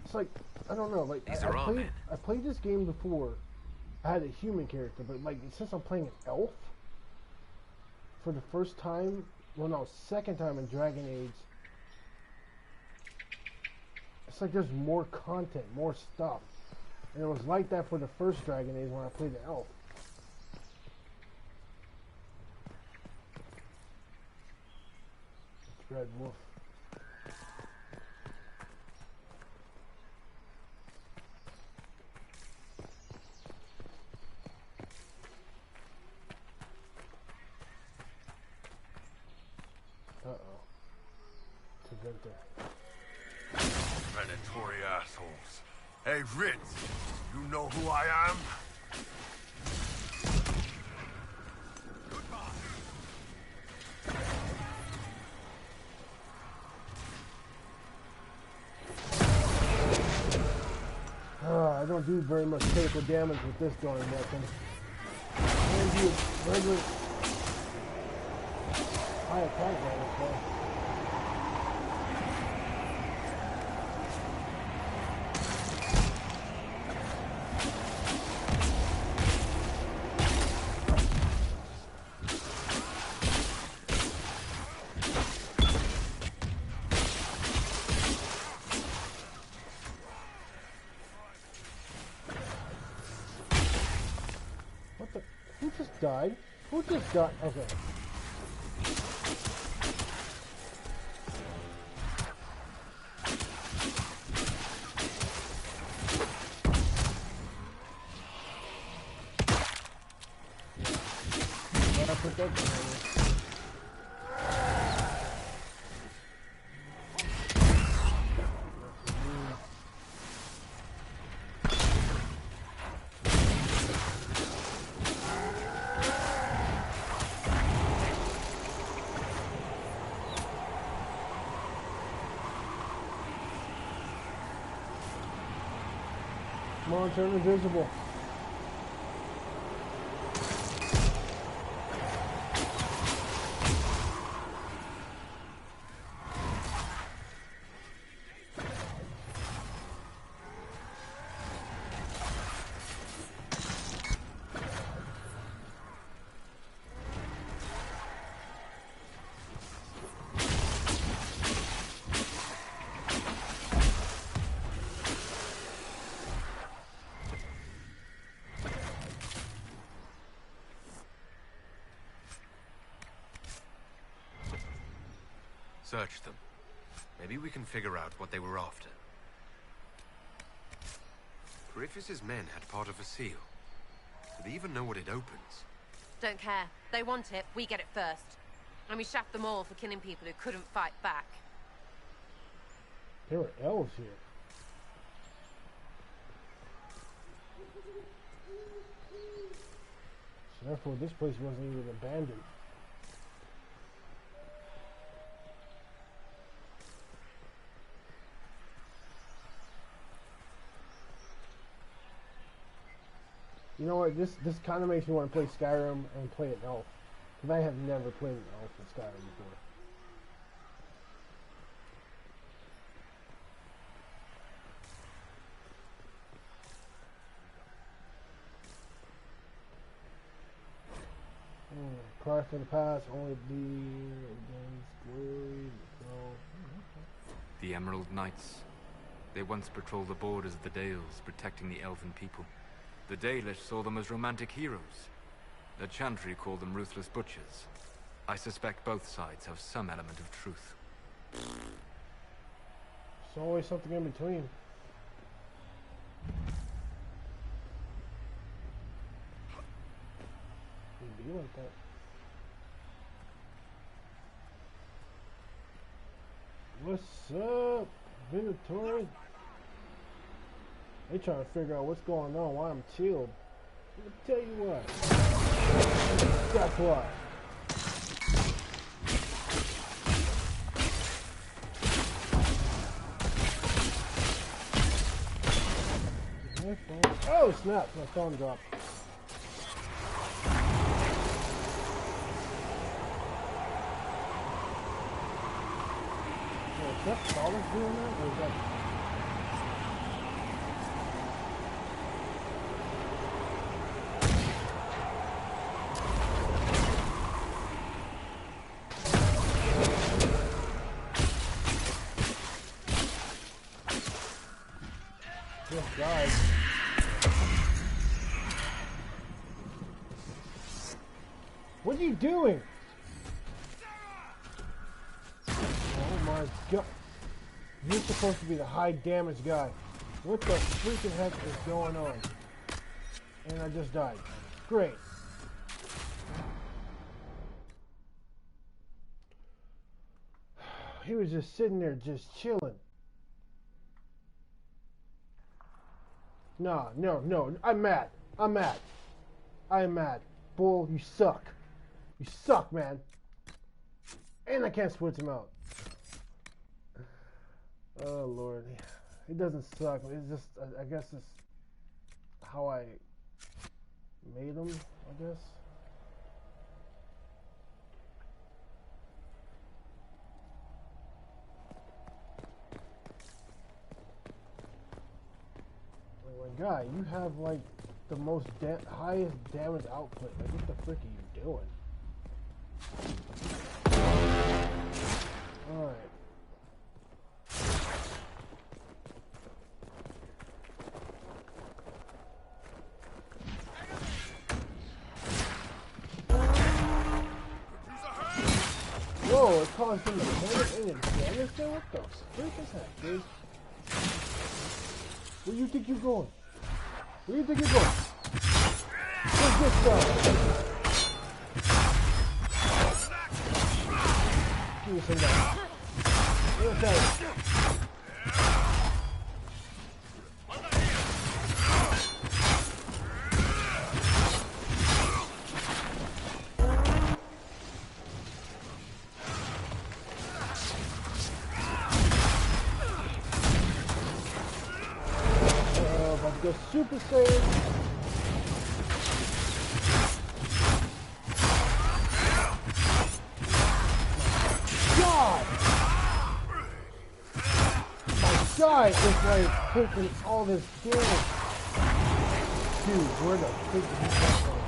It's like, I don't know, like, I played this game before. I had a human character, but like, since I'm playing an elf for the first time, well no, second time in Dragon Age, it's like there's more content, more stuff. And it was like that for the first Dragon Age when I played the elf. Red Wolf. Uh-oh. Predatory assholes. Hey, Ritz, you know who I am? I don't do very much critical damage with this darn weapon. And do regular high attack damage though. Who just died? Who just died? Okay. Gotta put that down. Come on, turn invisible. Search them. Maybe we can figure out what they were after. Corypheus' men had part of a seal. Do they even know what it opens? Don't care. They want it, we get it first. And we shaft them all for killing people who couldn't fight back. There were elves here. So therefore this place wasn't even abandoned. You know what, this kind of makes me want to play Skyrim and play an elf. Because I have never played an elf in Skyrim before. Cry for the past, only be against glory. The Emerald Knights. They once patrolled the borders of the Dales, protecting the elven people. The Dalish saw them as romantic heroes. The Chantry called them ruthless butchers. I suspect both sides have some element of truth. There's always something in between. It'd be like that. What's up, Venatori? They trying to figure out what's going on, why I'm chilled. Let me tell you what. Guess what? My phone. Oh snap! My phone dropped. Is that Solid doing that, or is that? This guy. What are you doing? Oh my god. You're supposed to be the high damage guy. What the freaking heck is going on? And I just died. Great. He was just sitting there just chilling. No, no, no. I'm mad. I'm mad. I am mad. Bull, you suck. You suck, man. And I can't switch him out. Oh, Lord. It doesn't suck. It's just, I guess it's how I made him, I guess. My guy, you have like the most highest damage output. Like, what the frick are you doing? Alright. Whoa, it caused him to panic and damage there? What the frick is that, dude? Where do you think you're going? Where do you think you're going? Where's this guy? Give me some of that. Where's that? Go super saiyan. God! My guy is like taking all this damage. Dude, where the freak is he coming from?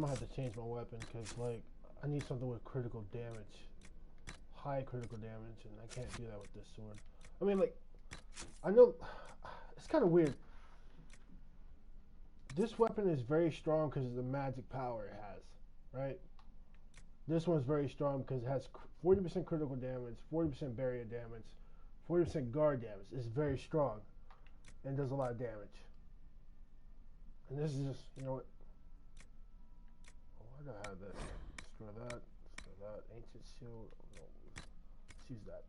I'm gonna have to change my weapon because, like, I need something with critical damage, high critical damage, and I can't do that with this sword. I mean, like, I know it's kind of weird. This weapon is very strong because of the magic power it has, right? This one's very strong because it has 40% critical damage, 40% barrier damage, 40% guard damage. It's very strong and does a lot of damage. And this is just, you know what? Oh, why do I have this? Destroy that. Destroy that. Ancient shield. No, let's use that.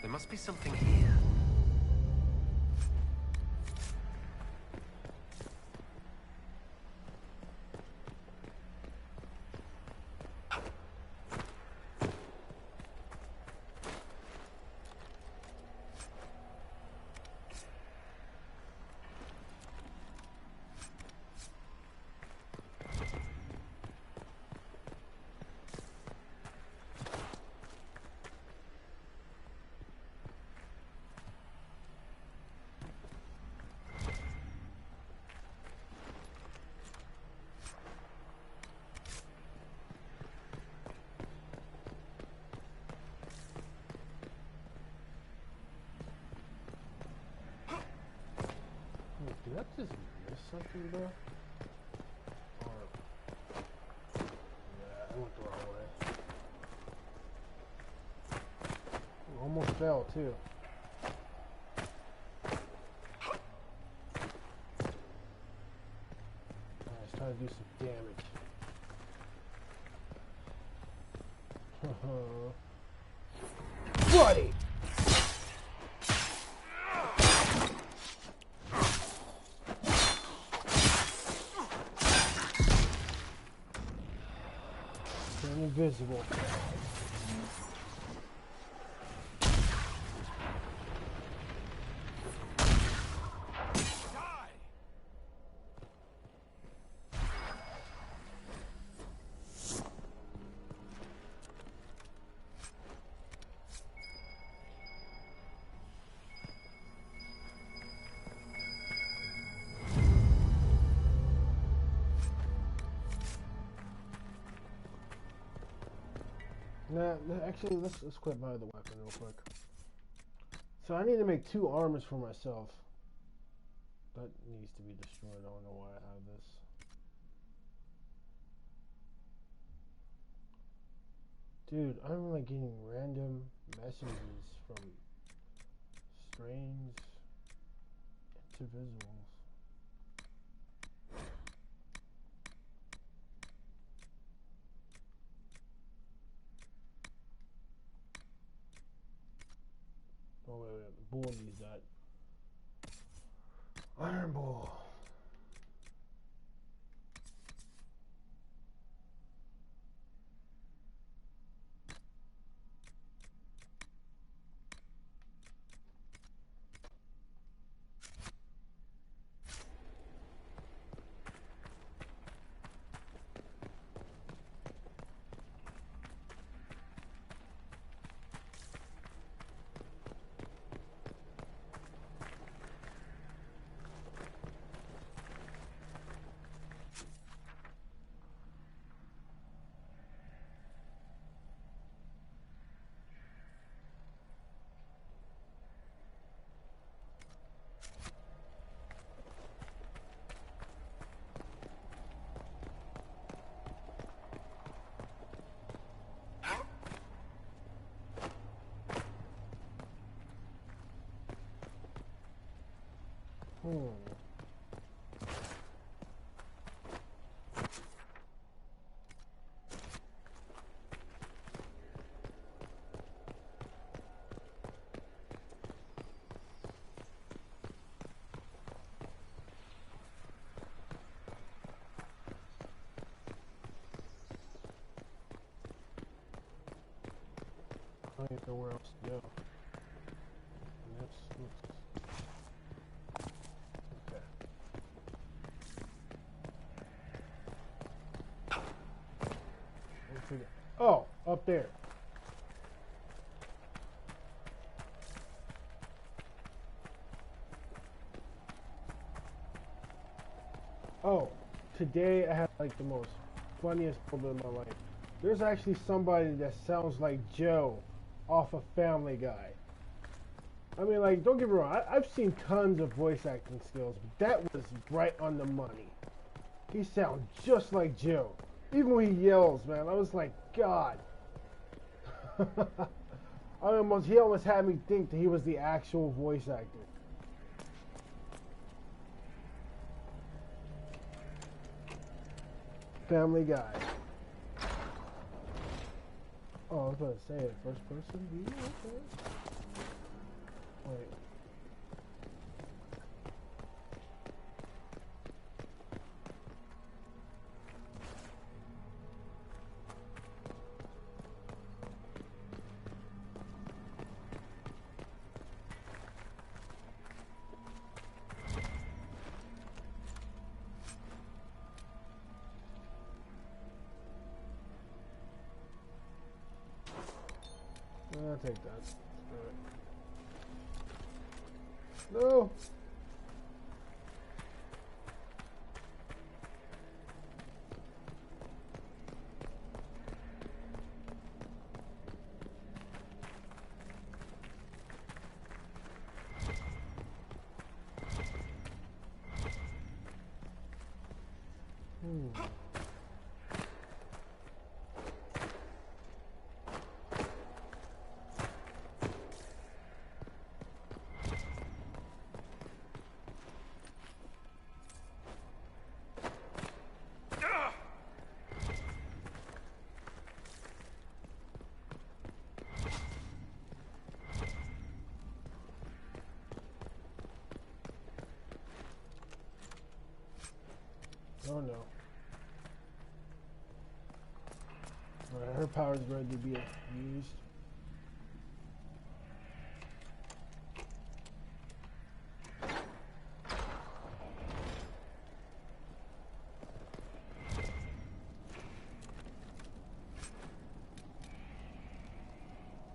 There must be something here. Did I just miss something, bro? Or... yeah, I went the wrong way. Almost fell, too. Alright, let's try to do some damage. Buddy! Invisible. Nah, actually, let's quit my other weapon real quick. So I need to make 2 armors for myself. That needs to be destroyed. I don't know why I have this. Dude, I'm like getting random messages from strange individuals. Oh, wait, the bull needs that. Iron Bull. I don't know where else to go. Okay. Oh, up there. Oh, today I had like the most funniest moment of my life. There's actually somebody that sounds like Joe off of Family Guy. I mean, like, don't get me wrong, I've seen tons of voice acting skills, but that was right on the money. He sounds just like Joe. Even when he yells, man, I was like, God. He almost had me think that he was the actual voice actor. Family Guy. Oh, I was about to say it. First person view? Okay. Wait. I'll take that. No! Oh no. Alright, her power is ready to be used.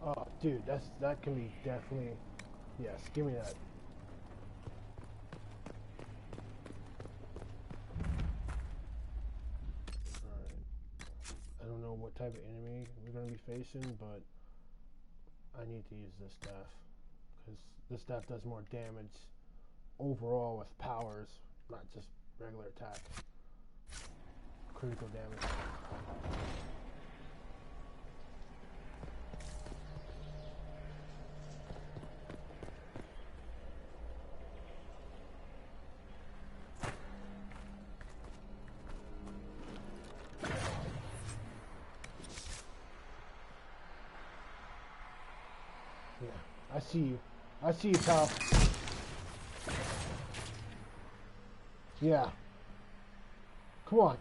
Oh, dude, that can be definitely, yes, give me that. What type of enemy we're going to be facing, but I need to use this staff because this staff does more damage overall with powers, not just regular attack. Critical damage. I see you. I see you, pal. Yeah. Come on.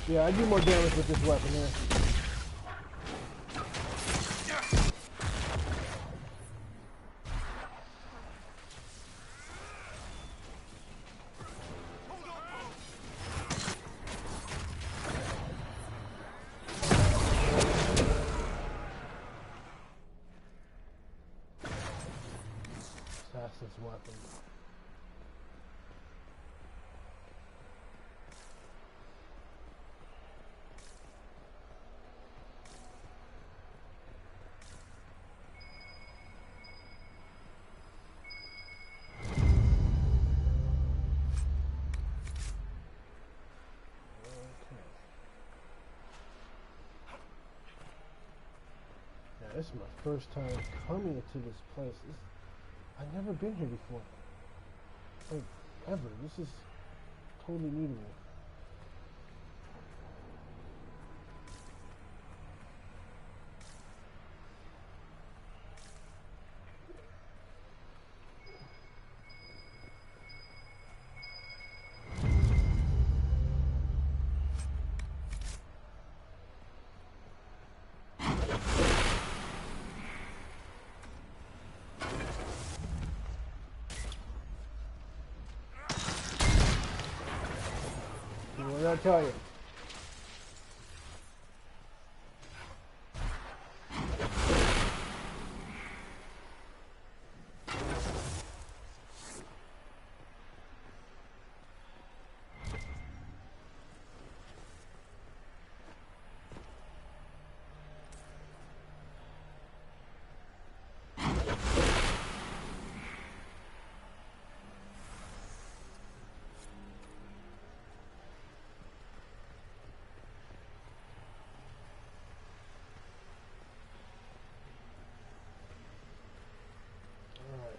Yeah, I do more damage with this weapon here. Assassin's weapon. This is my first time coming into this place. I've never been here before. Like, ever. This is totally new to me. What did I tell you?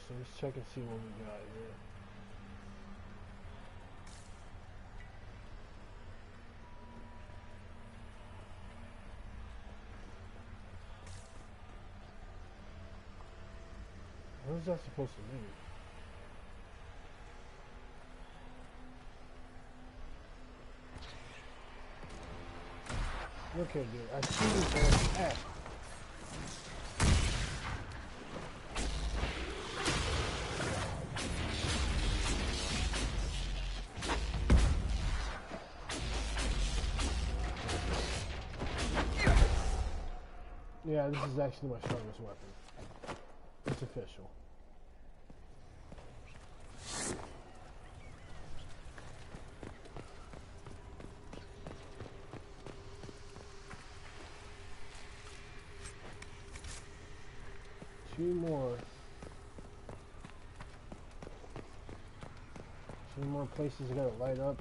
So let's check and see what we got here. What is that supposed to mean? Okay, dude, I see you there. Yeah, this is actually my strongest weapon. It's official. Two more places I gotta light up.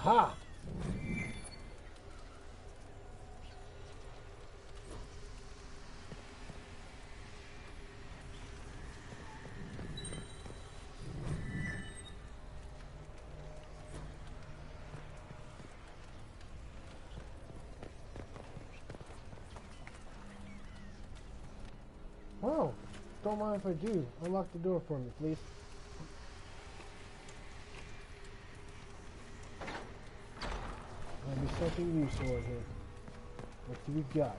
Aha! Oh, don't mind if I do. Unlock the door for me, please. There'll be something useful in here. What do we got?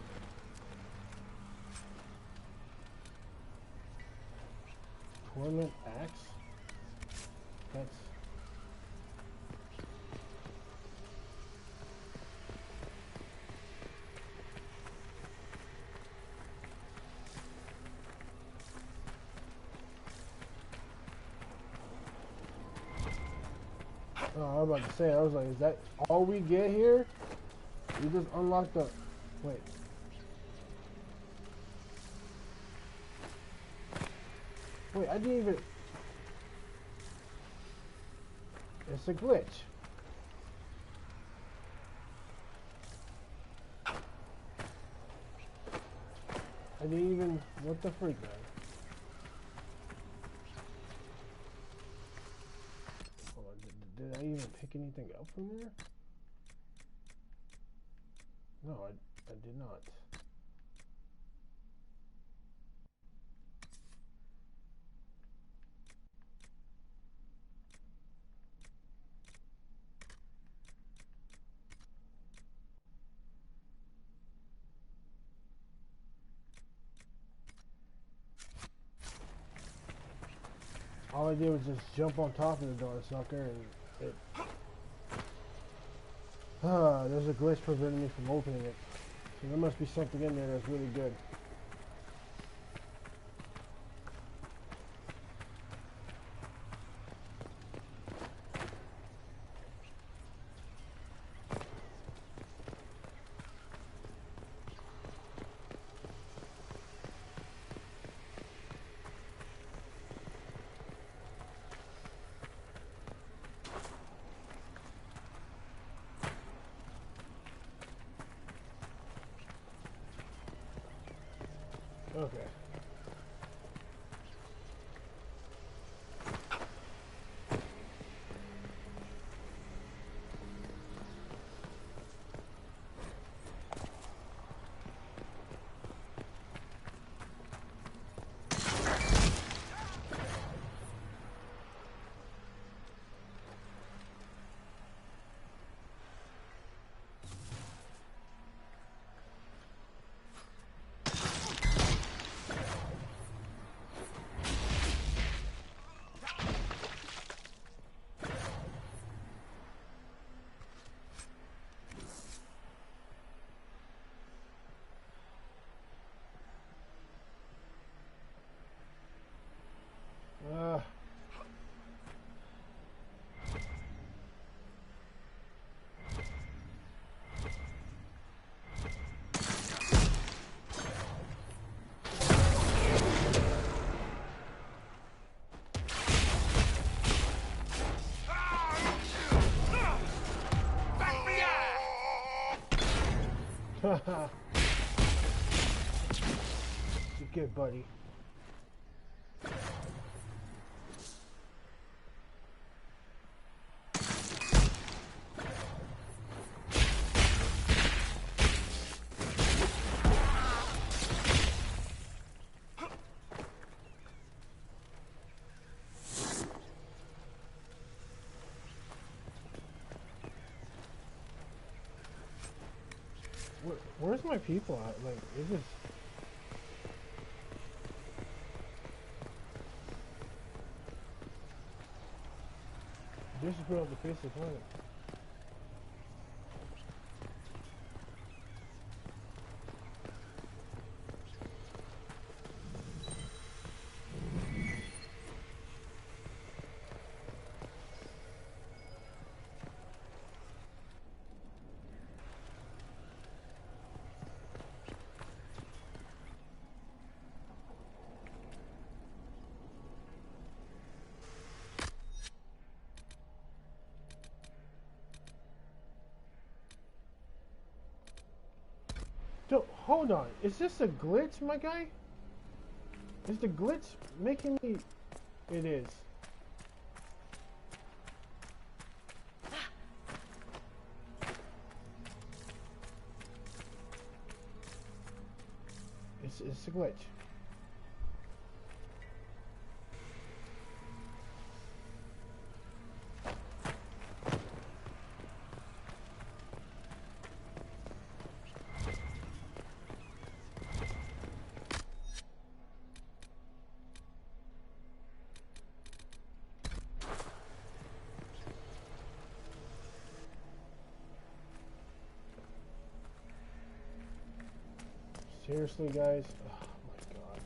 Torment axe? That's... Oh, I was about to say, I was like, is that all we get here? We just unlocked the... Wait. Wait, I didn't even... It's a glitch. I didn't even... What the freak, man? Did I even pick anything up from there? No, I did not. All I did was just jump on top of the darn sucker and it... there's a glitch preventing me from opening it. So there must be something in there that's really good. Okay. You're good, buddy. Where's my people at? Like, is this... Disappear off the face of the planet. So, hold on. Is this a glitch, my guy? Is the glitch making me... It is. It's a glitch. Seriously, guys? Oh my god.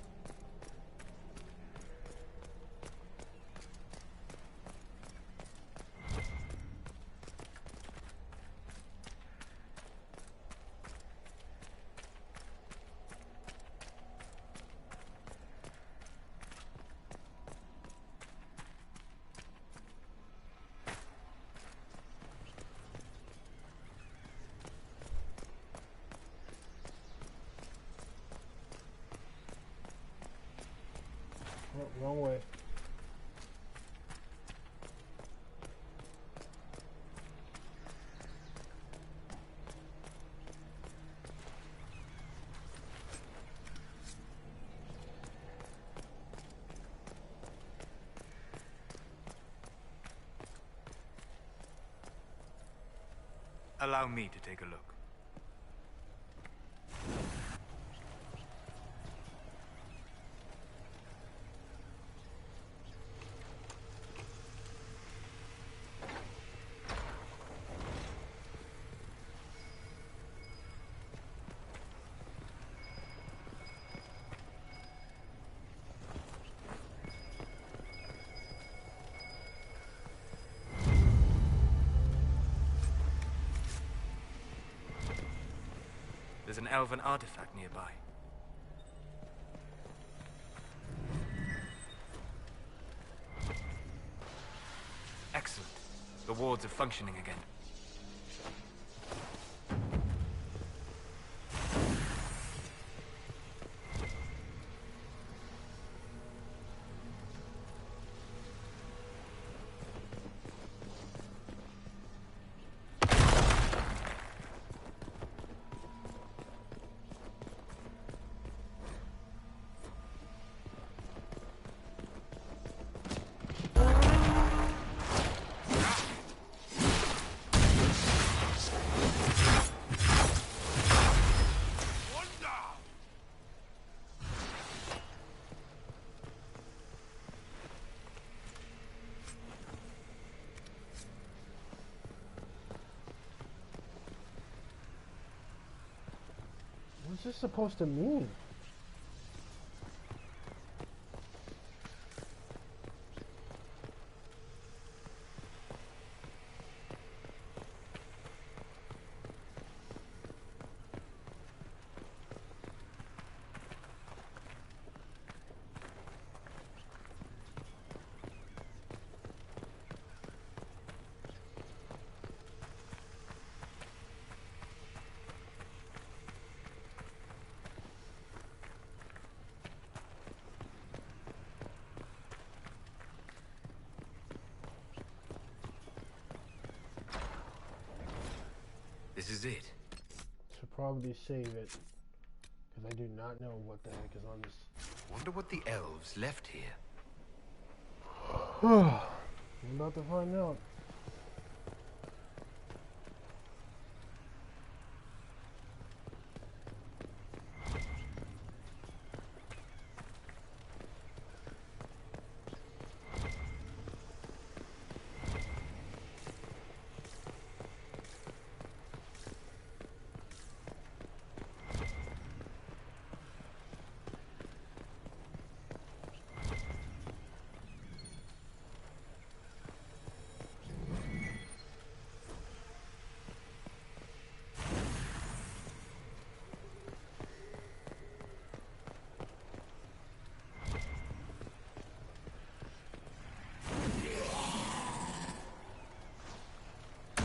Oh, wrong way. Allow me to take a look. There's an elven artifact nearby. Excellent. The wards are functioning again. What's this supposed to mean? This is it. Should probably save it, because I do not know what the heck is on this. Wonder what the elves left here. I'm about to find out.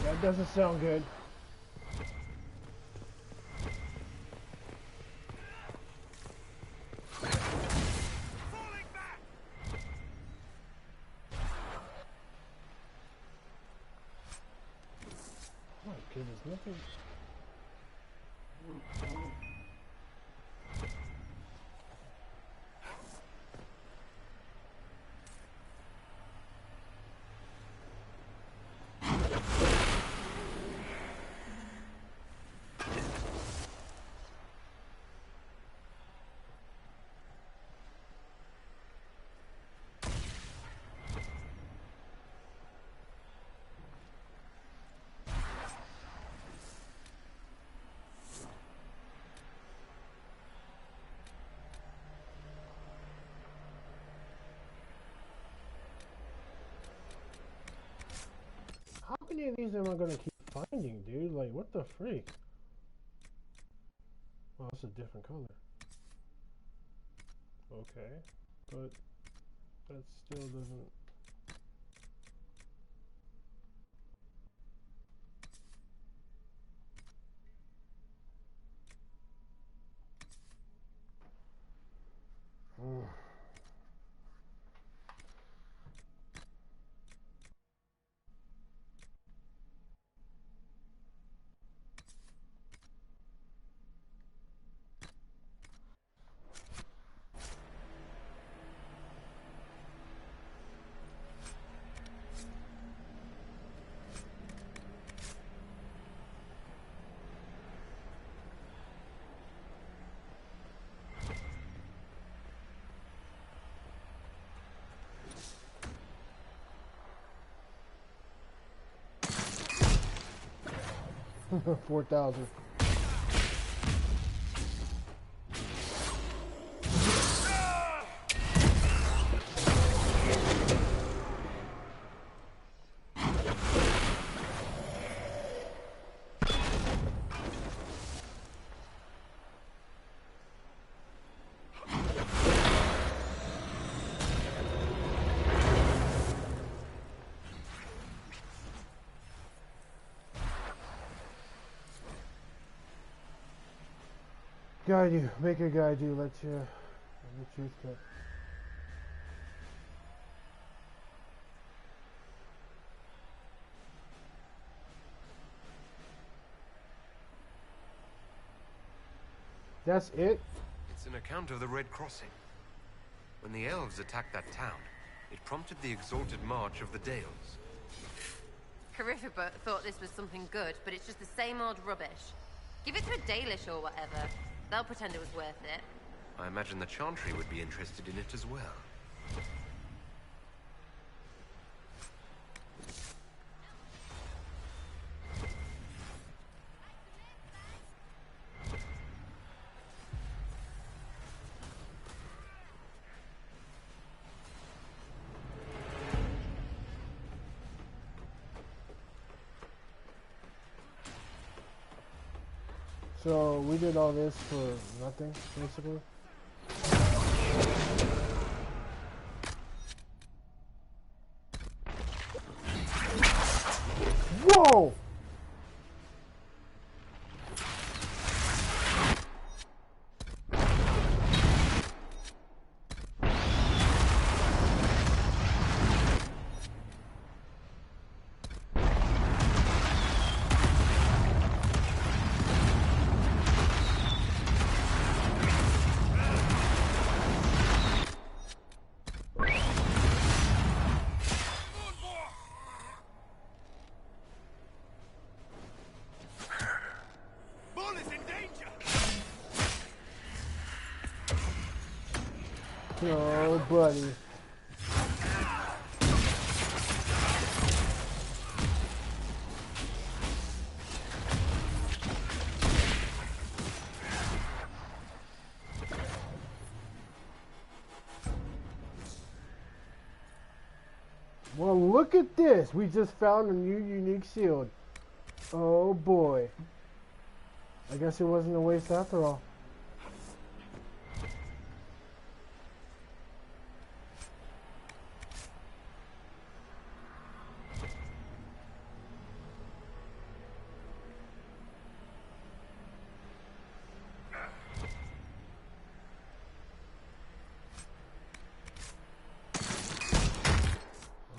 That doesn't sound good. Oh goodness, nothing. How many of these am I gonna keep finding, dude? Like, what the freak? Oh, it's a different color. Okay, but that still doesn't... $4,000. Guide you, make a guide you, let the truth cut. That's it? It's an account of the Red Crossing. When the elves attacked that town, it prompted the exalted march of the Dales. Corypheus thought this was something good, but it's just the same old rubbish. Give it to a Dalish or whatever. They'll pretend it was worth it. I imagine the Chantry would be interested in it as well. So we did all this for nothing, basically. Whoa! Oh, buddy. Well, look at this. We just found a new unique shield. Oh, boy. I guess it wasn't a waste after all.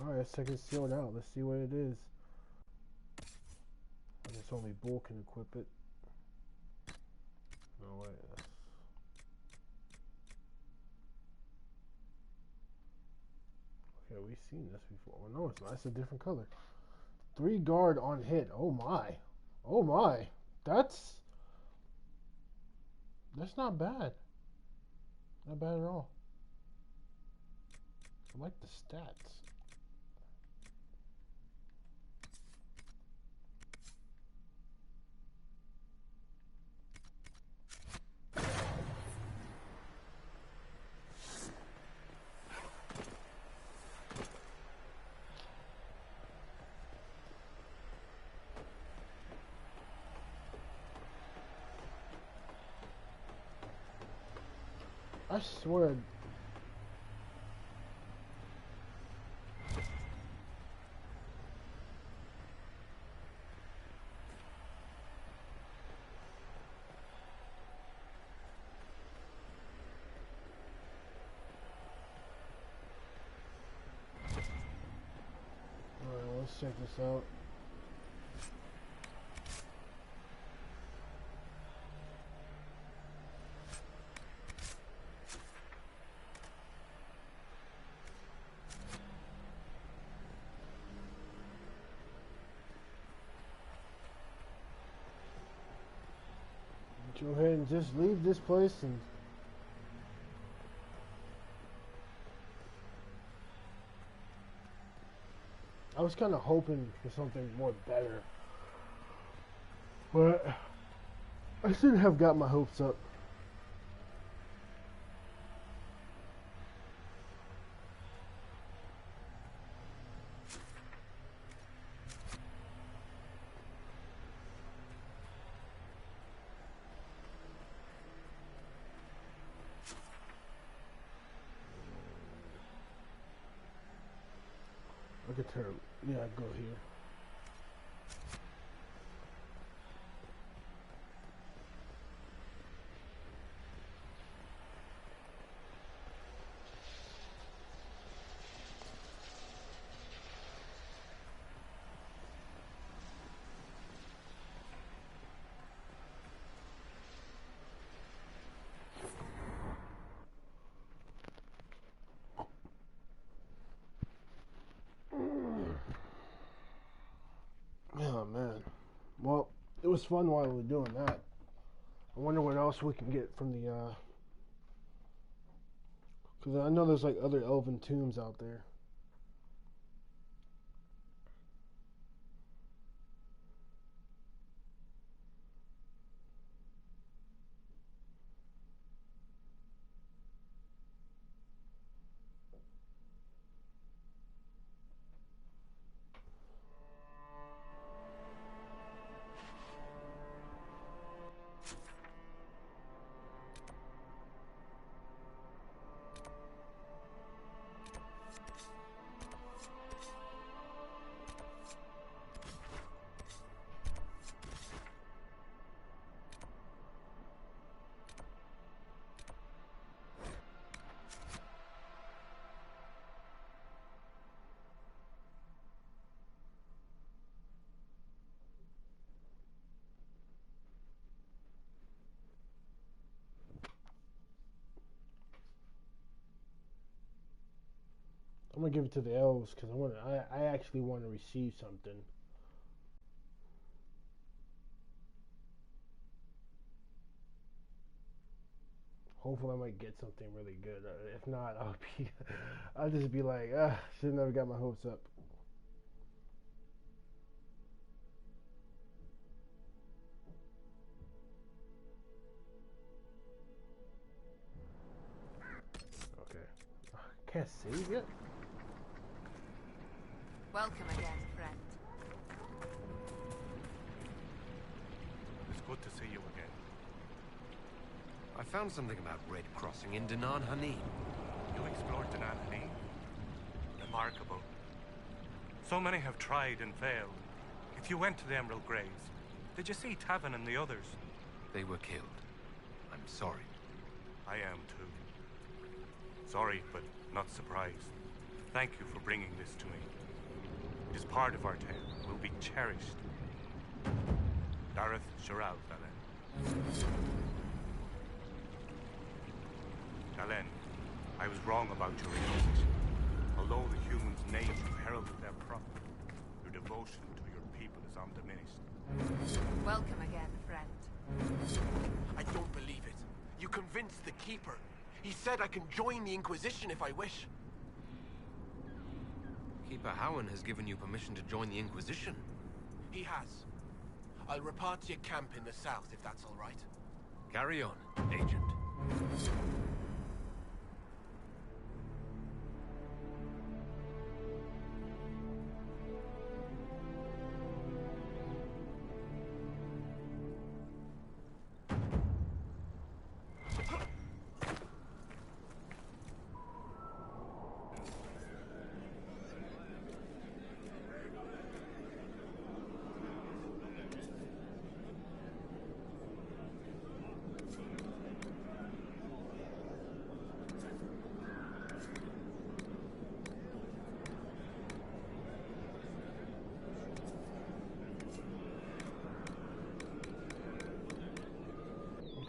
Alright, check this shield out. Let's see what it is. I guess only Bull can equip it. No way. Okay, we've seen this before. Oh, no, it's not. It's a different color. 3 guard on hit. Oh my. Oh my. That's not bad. Not bad at all. I like the stats. I swear. Alright, let's check this out. Go ahead and just leave this place and I was kind of hoping for something more better, but I shouldn't have got my hopes up. Look at her. Yeah, go here. Oh man, well, it was fun while we were doing that. I wonder what else we can get from the because I know there's like other elven tombs out there. gonna give it to the elves because I actually want to receive something. Hopefully, I might get something really good. If not, I'll just be like, should never got my hopes up. Okay, can't save yet. Welcome again, friend. It's good to see you again. I found something about Red Crossing in Danan Hanin. You explored Danan Hanin? Remarkable. So many have tried and failed. If you went to the Emerald Graves, did you see Tavin and the others? They were killed. I'm sorry. I am too. Sorry, but not surprised. Thank you for bringing this to me. It is part of our tale, will be cherished. Dareth Shiral, Dalen. Dalen, I was wrong about your Inquisition. Although the humans' names heralded their prop, your devotion to your people is undiminished. Welcome again, friend. I don't believe it. You convinced the Keeper. He said I can join the Inquisition if I wish. Keeper Howen has given you permission to join the Inquisition. He has. I'll report to your camp in the south if that's all right. Carry on, Agent.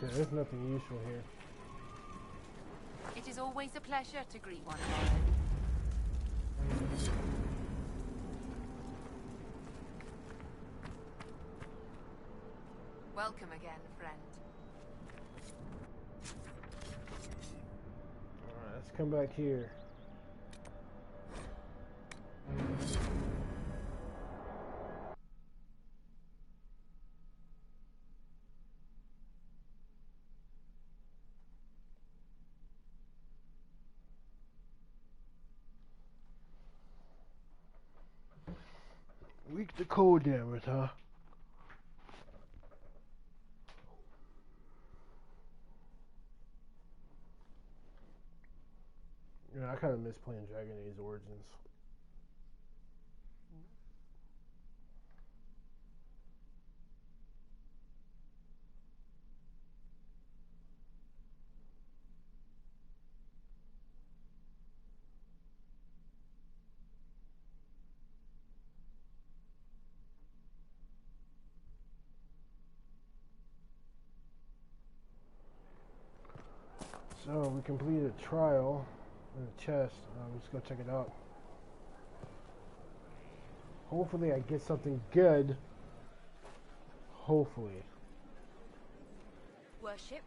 Okay, there's nothing useful here. It is always a pleasure to greet one another. Welcome again, friend. Alright, let's come back here. Weak to cold damage, huh? Yeah, I kind of miss playing Dragon Age Origins. So we completed a trial in the chest. Let's go check it out. Hopefully I get something good. Hopefully. Worship.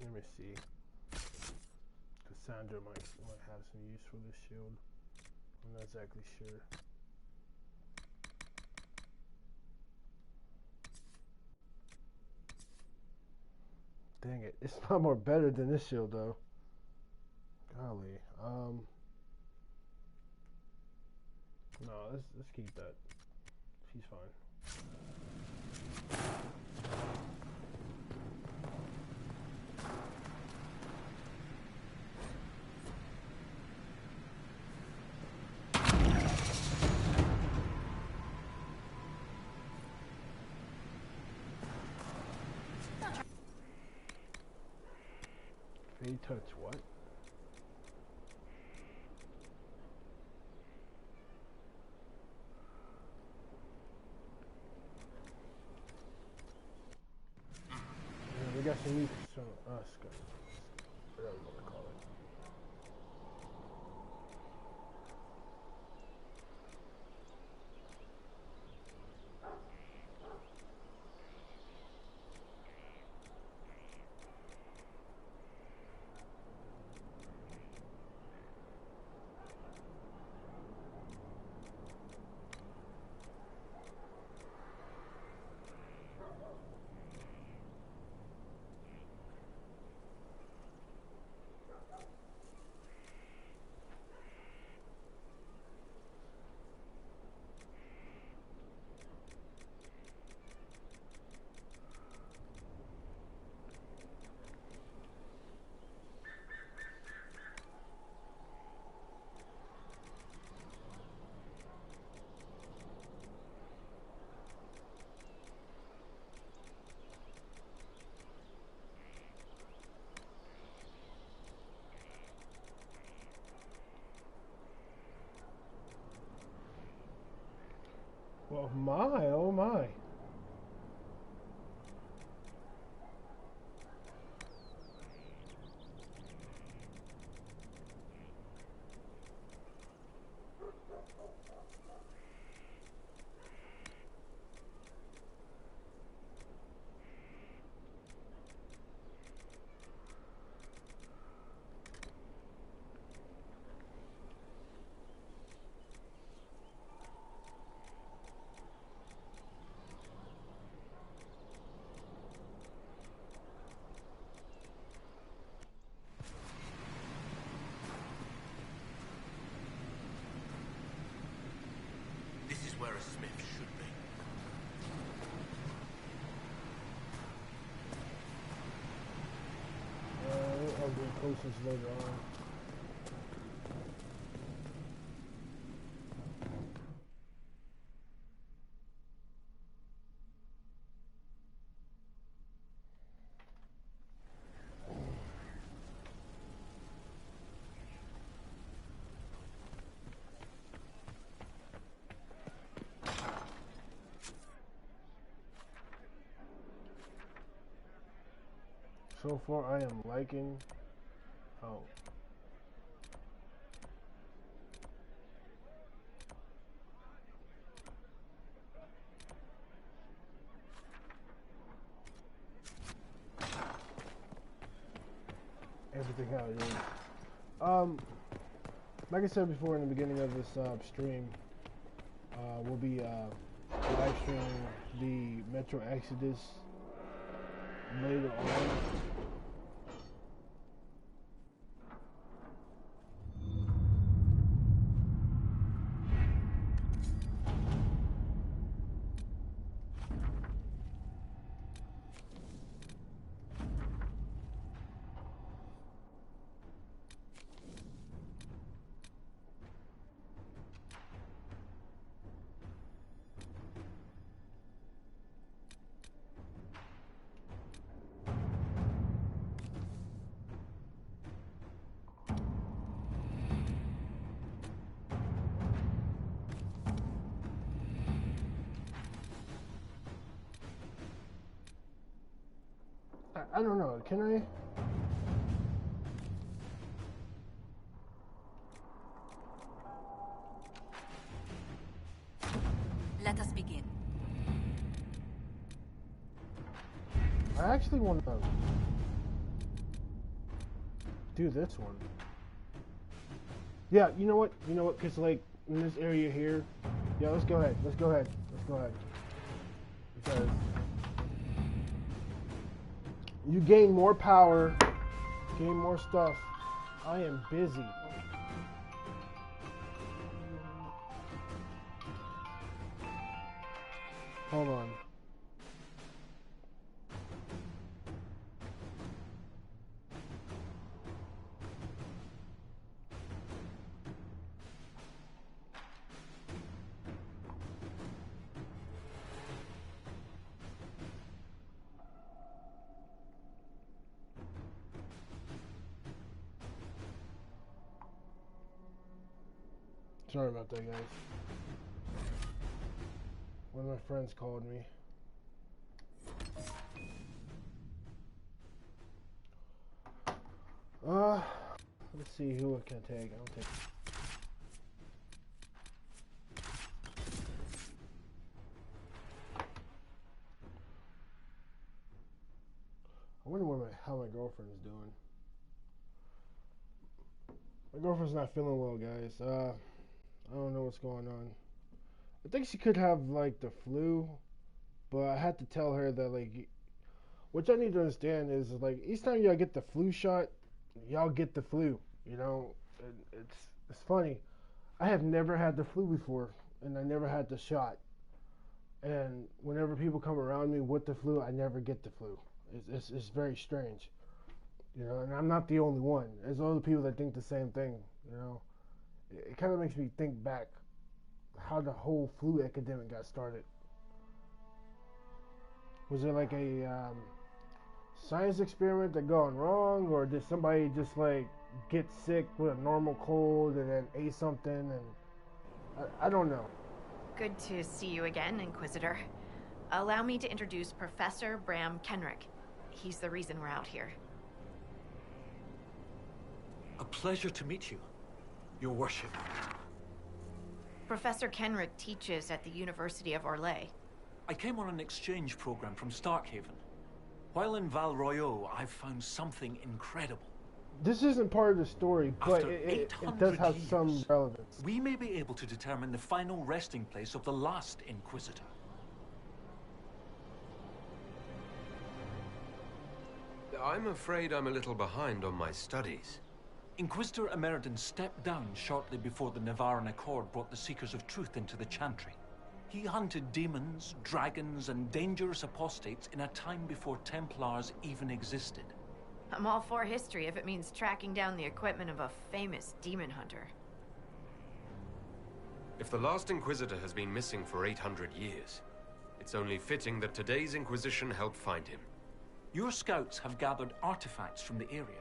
Let me see. Cassandra might have some use for this shield. I'm not exactly sure. Dang it, it's not more better than this shield though. Golly. No, let's keep that. She's fine. They touch what? Yeah, we got some new whatever you want to call it. Well, my, oh my. Where a smith should be. I'll do potions later on. So far, I am liking how everything how it is. Like I said before in the beginning of this stream, we'll be live streaming the Metro Exodus later on. I don't know, can I? Let us begin. I actually want to do this one. Yeah, you know what? You know what? Because, like, in this area here, yeah, let's go ahead. Let's go ahead. Let's go ahead. Because you gain more power, gain more stuff. I am busy. Hold on. Sorry about that, guys. One of my friends called me. Let's see who it can take. I'll take. I wonder how my girlfriend is doing. My girlfriend's not feeling well, guys. I don't know what's going on. I think she could have like the flu, but I had to tell her that like, what y'all need to understand is like each time y'all get the flu shot, y'all get the flu. You know, it's funny. I have never had the flu before, and I never had the shot. And whenever people come around me with the flu, I never get the flu. It's very strange, you know. And I'm not the only one. There's other people that think the same thing. You know, it kind of makes me think back how the whole flu epidemic got started. Was it like a science experiment that gone wrong, or did somebody just like get sick with a normal cold and then ate something? And I don't know. Good to see you again, Inquisitor. Allow me to introduce Professor Bram Kenrick. He's the reason we're out here. A pleasure to meet you, Your Worship. Professor Kenrick teaches at the University of Orlais. I came on an exchange program from Starkhaven. While in Val Royeaux, I've found something incredible. This isn't part of the story, but it does have some relevance. We may be able to determine the final resting place of the last Inquisitor. I'm afraid I'm a little behind on my studies. Inquisitor Emeritus stepped down shortly before the Nevarran Accord brought the Seekers of Truth into the Chantry. He hunted demons, dragons, and dangerous apostates in a time before Templars even existed. I'm all for history if it means tracking down the equipment of a famous demon hunter. If the last Inquisitor has been missing for 800 years, it's only fitting that today's Inquisition help find him. Your scouts have gathered artifacts from the area.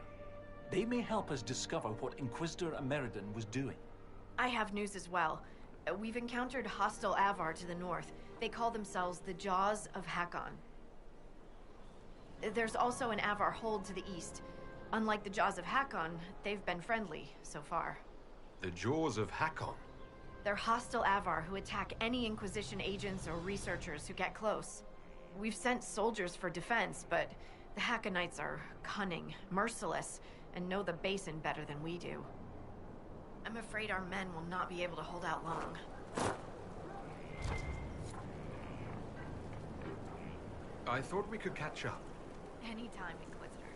They may help us discover what Inquisitor Emeritus was doing. I have news as well. We've encountered hostile Avar to the north. They call themselves the Jaws of Hakon. There's also an Avar hold to the east. Unlike the Jaws of Hakon, they've been friendly so far. The Jaws of Hakon? They're hostile Avar who attack any Inquisition agents or researchers who get close. We've sent soldiers for defense, but the Hakonites are cunning, merciless, and know the basin better than we do. I'm afraid our men will not be able to hold out long. I thought we could catch up. Anytime, Inquisitor.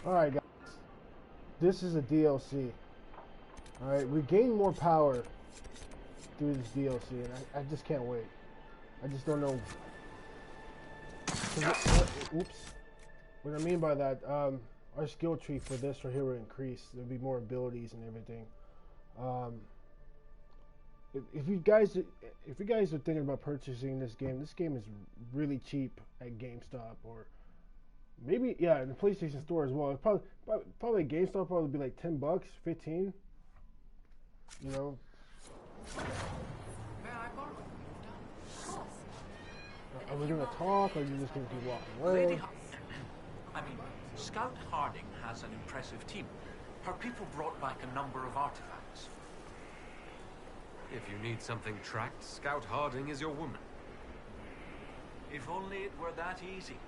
Alright, guys. This is a DLC. Alright, we gain more power through this DLC, and I just can't wait. I just don't know. Oops. What I mean by that, our skill tree for this right here will increase. There'll be more abilities and everything. If you guys are thinking about purchasing this game is really cheap at GameStop, or maybe in the PlayStation Store as well. It's probably at GameStop probably be like $10, 15. You know. Are we gonna talk, or are you just gonna keep walking away? Scout Harding has an impressive team. Her people brought back a number of artifacts. If you need something tracked, Scout Harding is your woman. If only it were that easy.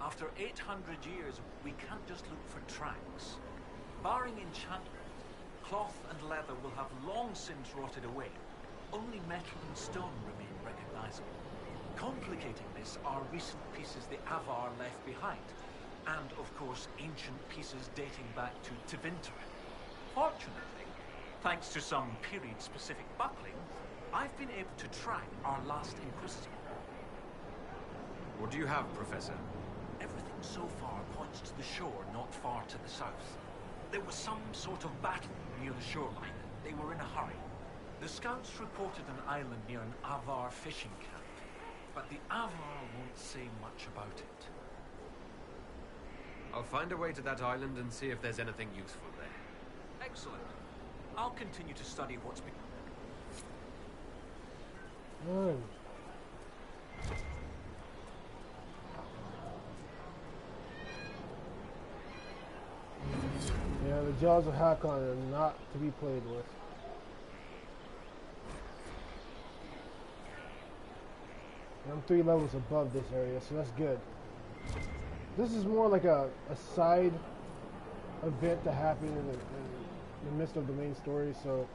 After 800 years, we can't just look for tracks. Barring enchantment, cloth and leather will have long since rotted away. Only metal and stone remain recognizable. Complicating this are recent pieces the Avar left behind, and of course ancient pieces dating back to Tevinter. Fortunately, thanks to some period-specific buckling, I've been able to track our last Inquisitor. What do you have, Professor? Everything so far points to the shore not far to the south. There was some sort of battle near the shoreline. They were in a hurry. The scouts reported an island near an Avar fishing camp, but the Avar won't say much about it. I'll find a way to that island and see if there's anything useful there. Excellent. I'll continue to study what's been... Yeah, the jaws of Hakon are not to be played with. I'm 3 levels above this area, so that's good. This is more like a side event to happen in the midst of the main story, so...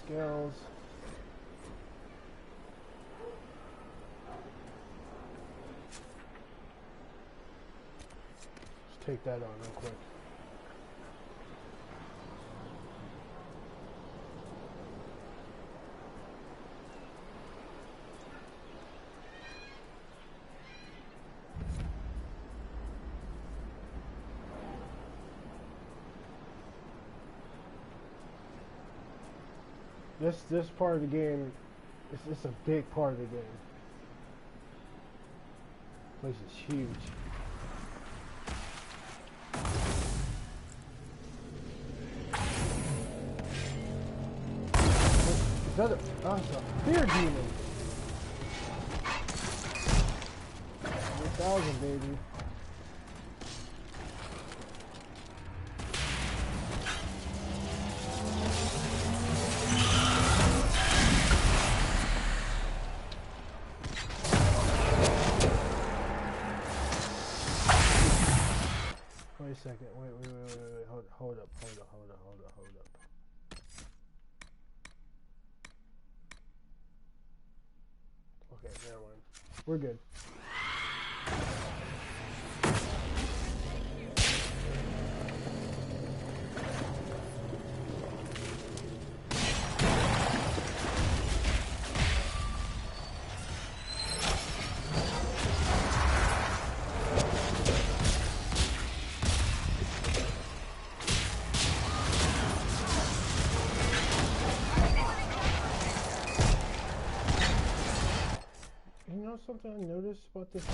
Skills. Just take that on real quick. This part of the game, it's a big part of the game. This place is huge. Is that a, oh, it's a fear demon. 1,000, baby. Wait a second, wait, hold up. Okay, never mind. We're good. Something I noticed about this.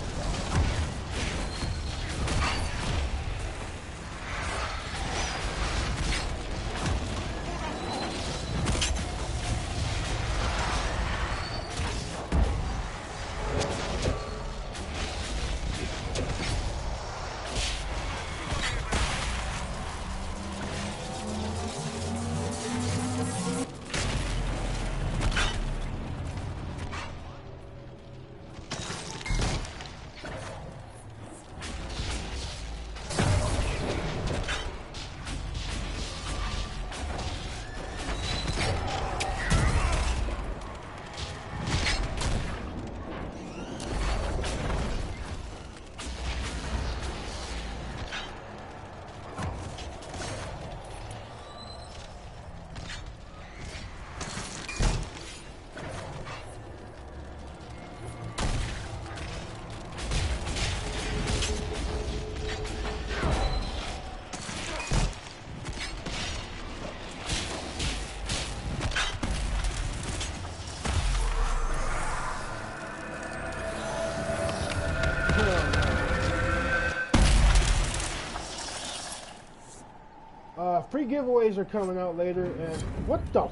Free giveaways are coming out later, and what the?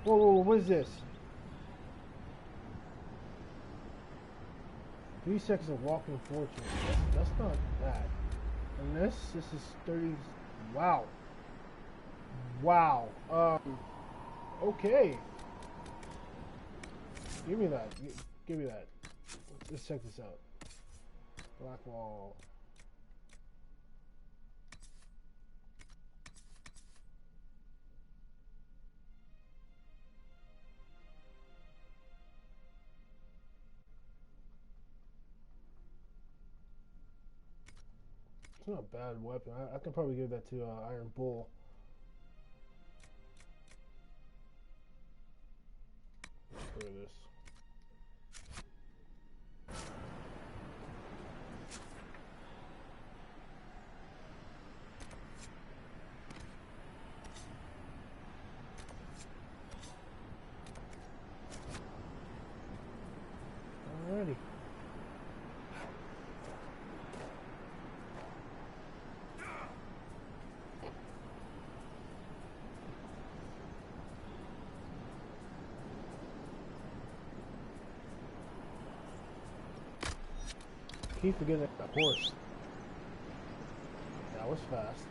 Whoa, what is this? 3 seconds of walking fortune. That's not bad. And this is 30. Wow. Okay. Give me that. Give me that. Let's check this out. Black wall. It's not a bad weapon. I can probably give that to Iron Bull. Look at this. Keep forgetting that horse. That was fast.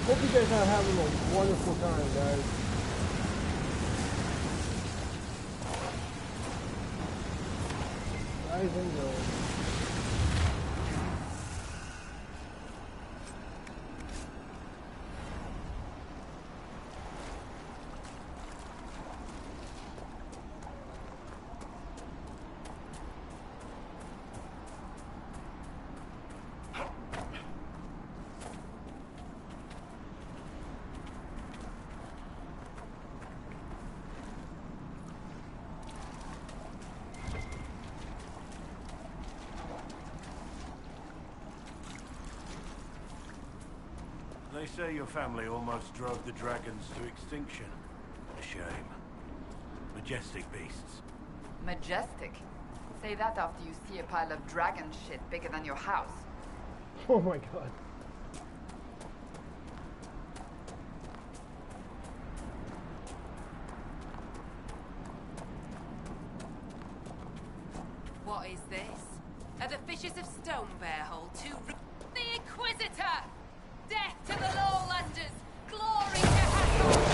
Hope you guys are having a wonderful time, guys. Rise and go. They say your family almost drove the dragons to extinction. A shame. Majestic beasts. Majestic? Say that after you see a pile of dragon shit bigger than your house. Oh my god. What is this? Are the fishes of Stone Bearhole too the Inquisitor! Death to the Lowlanders! Glory to Hathor!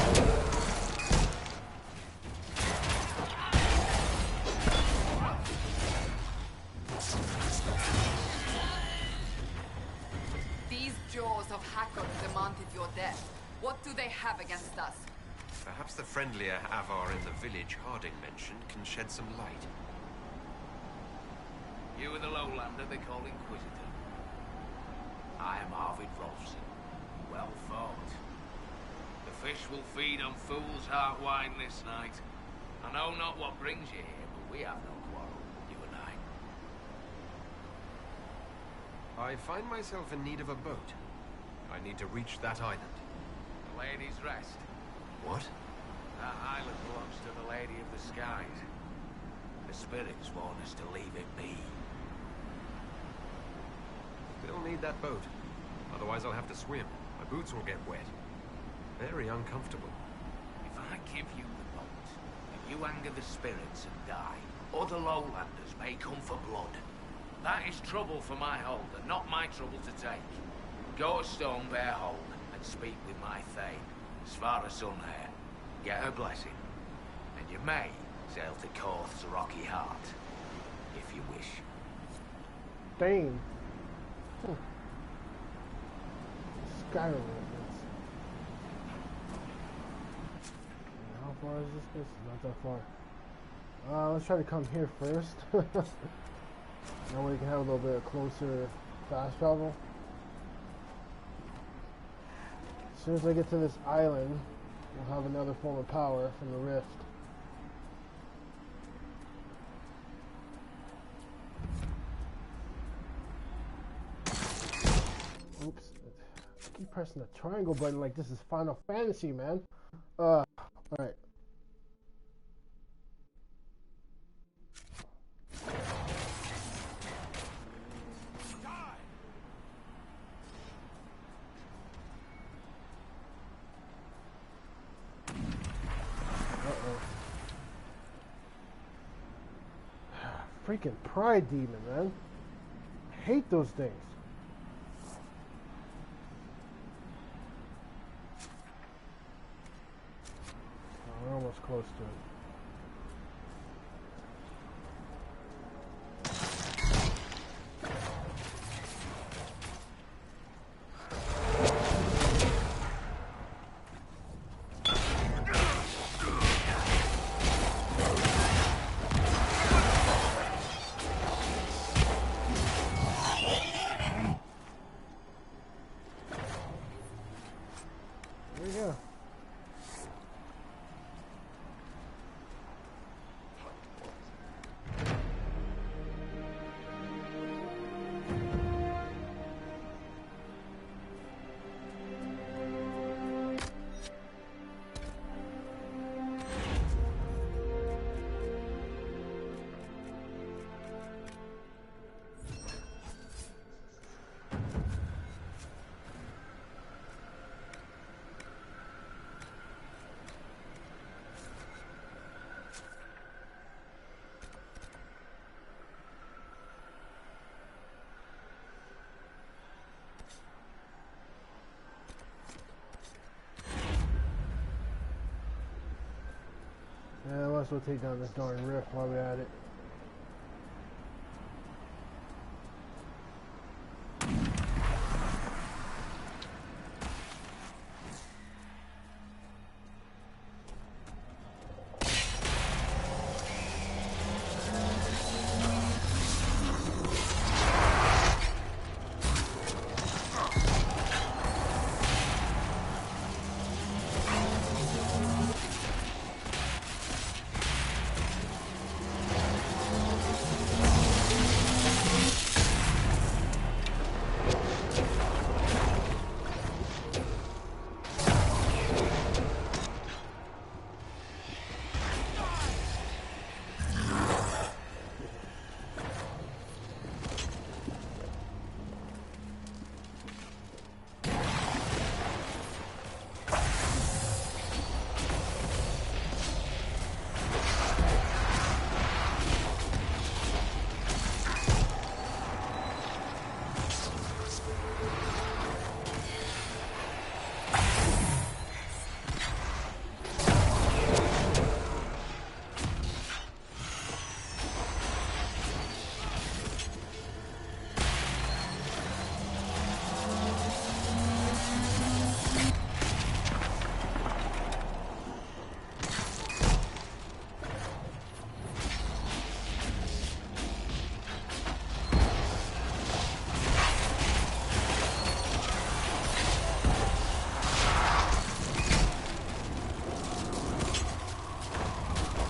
These jaws of Hathor demanded your death. What do they have against us? Perhaps the friendlier Avar in the village Harding mentioned can shed some light. You are the Lowlander they call Inquisitor. I am Arvid Rolfson. Well fought. The fish will feed on fool's heart wine this night. I know not what brings you here, but we have no quarrel, you and I. I find myself in need of a boat. I need to reach that island. The Lady's Rest. What? That island belongs to the Lady of the Skies. The spirits warn us to leave it be. Still need that boat. Otherwise I'll have to swim. My boots will get wet. Very uncomfortable. If I give you the boat, and you anger the spirits and die, other Lowlanders may come for blood. That is trouble for my holder, not my trouble to take. Go to Stone Bearhole and speak with my Thane, Svara Sunhair. Get her blessing. And you may sail to Korth's rocky heart, if you wish. Thane. Skyrim reference. How far is this place? It's not that far. Let's try to come here first. That way we can have a little bit of closer fast travel. As soon as I get to this island, we'll have another form of power from the rift. Oops. I keep pressing the triangle button like this is Final Fantasy, man. Alright. freaking pride demon, man. I hate those things. Oh, we're almost close to it. Yeah, I might as well take down this darn rift while we're at it.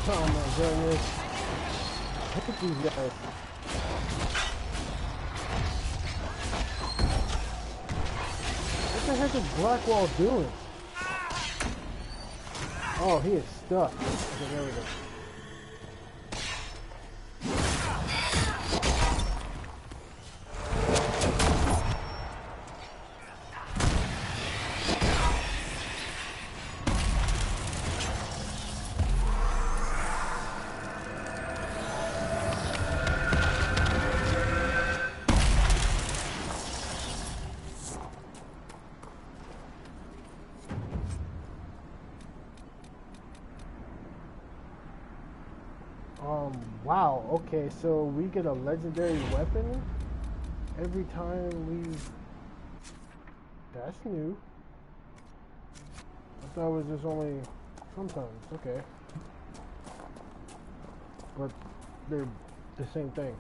Oh my goodness. Look at these guys. What the heck is Blackwall doing? Oh, he is stuck. Okay, there we go. Wow, okay, so we get a legendary weapon every time we... That's new. I thought it was just only sometimes, okay. But they're the same thing.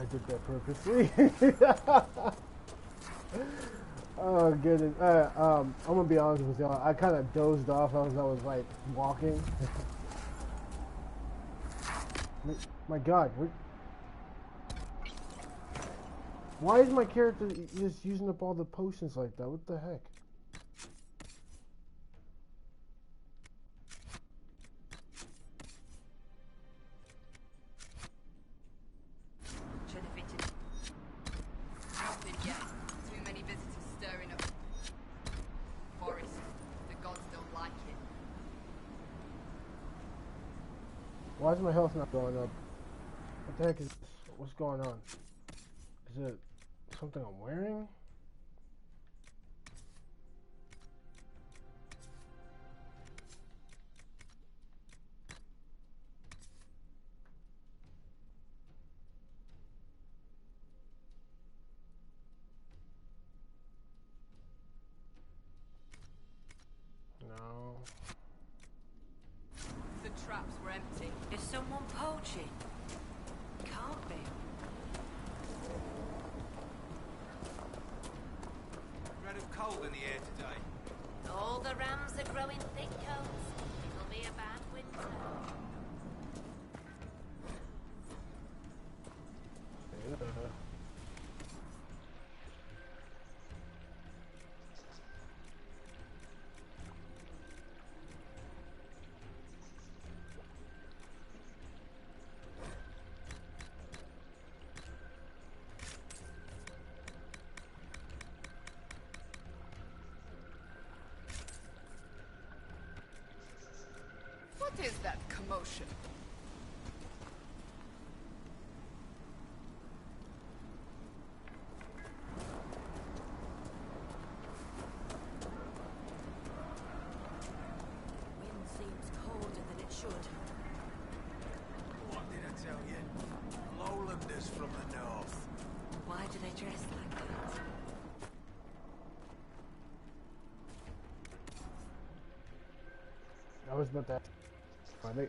I did that purposely. Oh goodness. I'm gonna be honest with y'all. I kind of dozed off as I was like walking. My God, why is my character just using up all the potions like that? What the heck? Why is my health not going up? What the heck is this? What's going on? Is it something I'm wearing? No. The traps were empty. Is someone poaching? Can't be. Dread of cold in the air today. All the rams are growing thick coats. It'll be a bad winter. What is that commotion? Wind seems colder than it should. What did I tell you? Lowlanders from the north. Why do they dress like that? I was about that. Funny.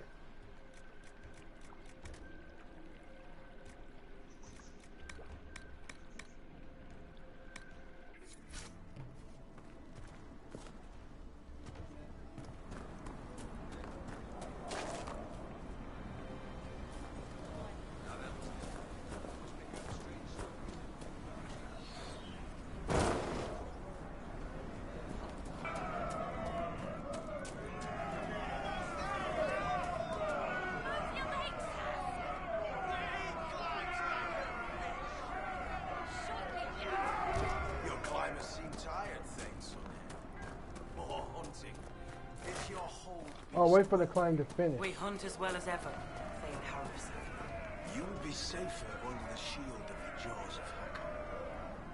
Oh, wait for the climb to finish. We hunt as well as ever, Thane Harrison. You will be safer under the shield of the jaws of Hakon.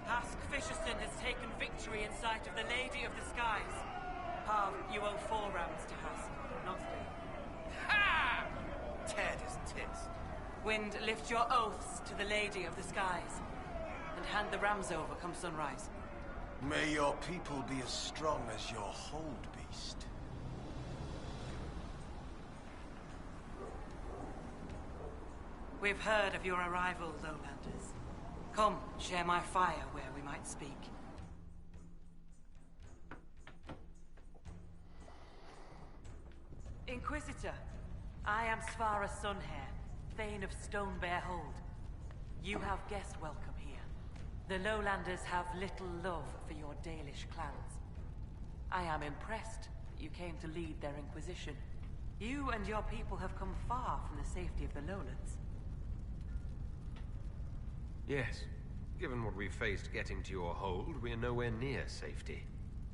Hask Fisherson has taken victory in sight of the Lady of the Skies. Harv, you owe 4 rounds to Hask, not 3. Ha! Ted is tits. Wind, lift your oaths to the Lady of the Skies, and hand the rams over come sunrise. May your people be as strong as your hold beast. We've heard of your arrival, Lowlanders. Come, share my fire where we might speak. Inquisitor, I am Svara Sunhair, Thane of Stonebear Hold. You have guest welcome here. The Lowlanders have little love for your Dalish clans. I am impressed that you came to lead their Inquisition. You and your people have come far from the safety of the Lowlands. Yes. Given what we've faced getting to your hold, we're nowhere near safety.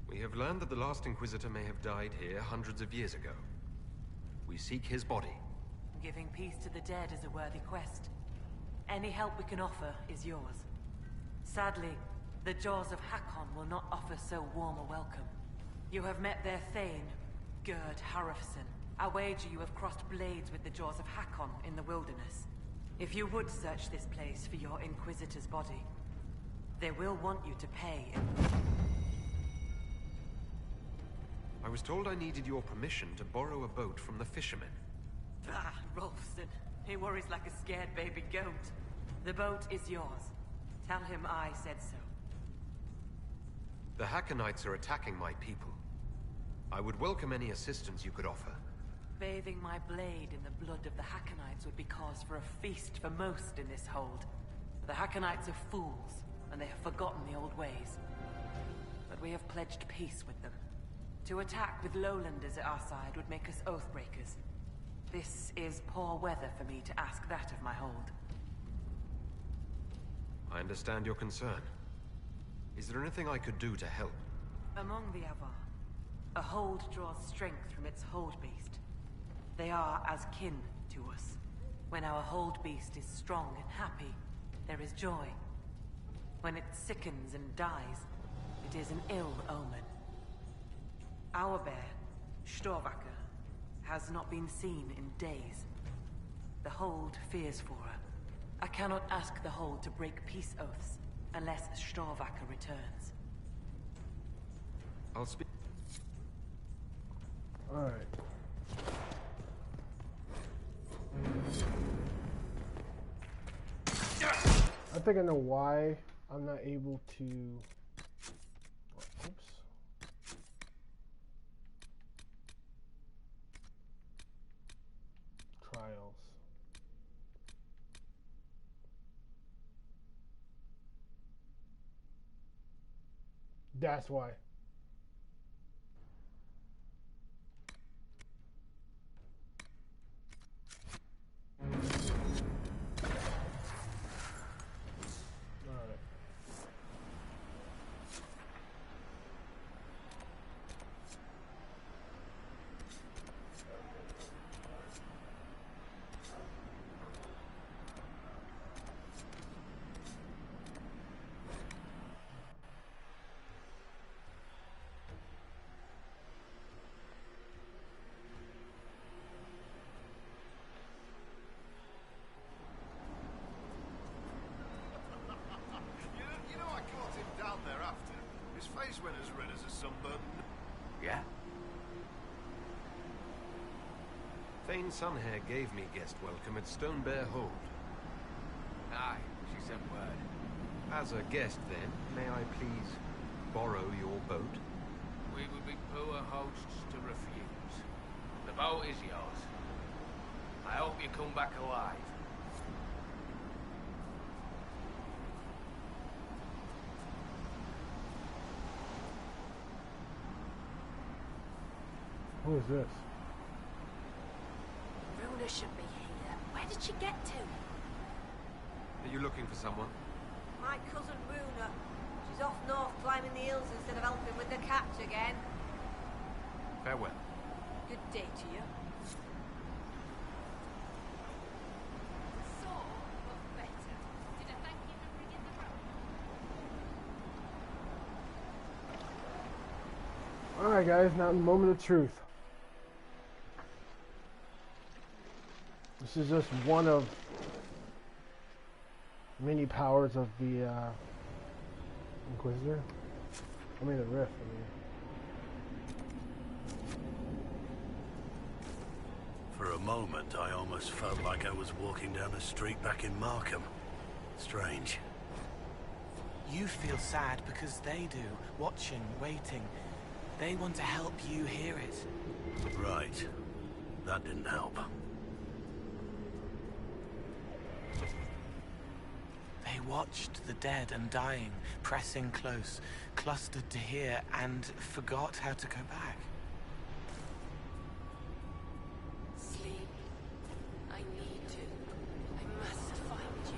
We have learned that the last Inquisitor may have died here hundreds of years ago. We seek his body. Giving peace to the dead is a worthy quest. Any help we can offer is yours. Sadly, the Jaws of Hakon will not offer so warm a welcome. You have met their Thane, Gerd Harrison. I wager you have crossed blades with the Jaws of Hakon in the wilderness. If you would search this place for your Inquisitor's body, they will want you to pay. I was told I needed your permission to borrow a boat from the fishermen. Ah, Rolfson. He worries like a scared baby goat. The boat is yours. Tell him I said so. The Hackonites are attacking my people. I would welcome any assistance you could offer. Bathing my blade in the blood of the Hackonites would be cause for a feast for most in this hold. The Hackonites are fools, and they have forgotten the old ways. But we have pledged peace with them. To attack with lowlanders at our side would make us oathbreakers. This is poor weather for me to ask that of my hold. I understand your concern. Is there anything I could do to help? Among the Avar, a hold draws strength from its hold beast. They are as kin to us. When our hold beast is strong and happy, there is joy. When it sickens and dies, it is an ill omen. Our bear, Storvacker, has not been seen in days. The hold fears for her. I cannot ask the hold to break peace oaths unless Storvacker returns. I'll speak. Alright. I think I know why I'm not able to... Oops. Trials. That's why. Face went as red as a sunburn. Yeah? Thane Sunhair gave me guest welcome at Stone Bear Hold. Aye, she sent word. As a guest, then, may I please borrow your boat? We would be poor hosts to refuse. The boat is yours. I hope you come back alive. Who is this? Runa should be here. Where did she get to? Are you looking for someone? My cousin Runa. She's off north climbing the hills instead of helping with the cats again. Farewell. Good day to you. So, but better. Did I thank you for bringing the rope? Alright guys, now the moment of truth. This is just one of many powers of the Inquisitor. I mean the Rift, For a moment, I almost felt like I was walking down a street back in Markham. Strange. You feel sad because they do. Watching, waiting. They want to help you hear it. Right. That didn't help. They watched the dead and dying, pressing close, clustered to hear, and forgot how to go back. Sleep. I need to. I must find you.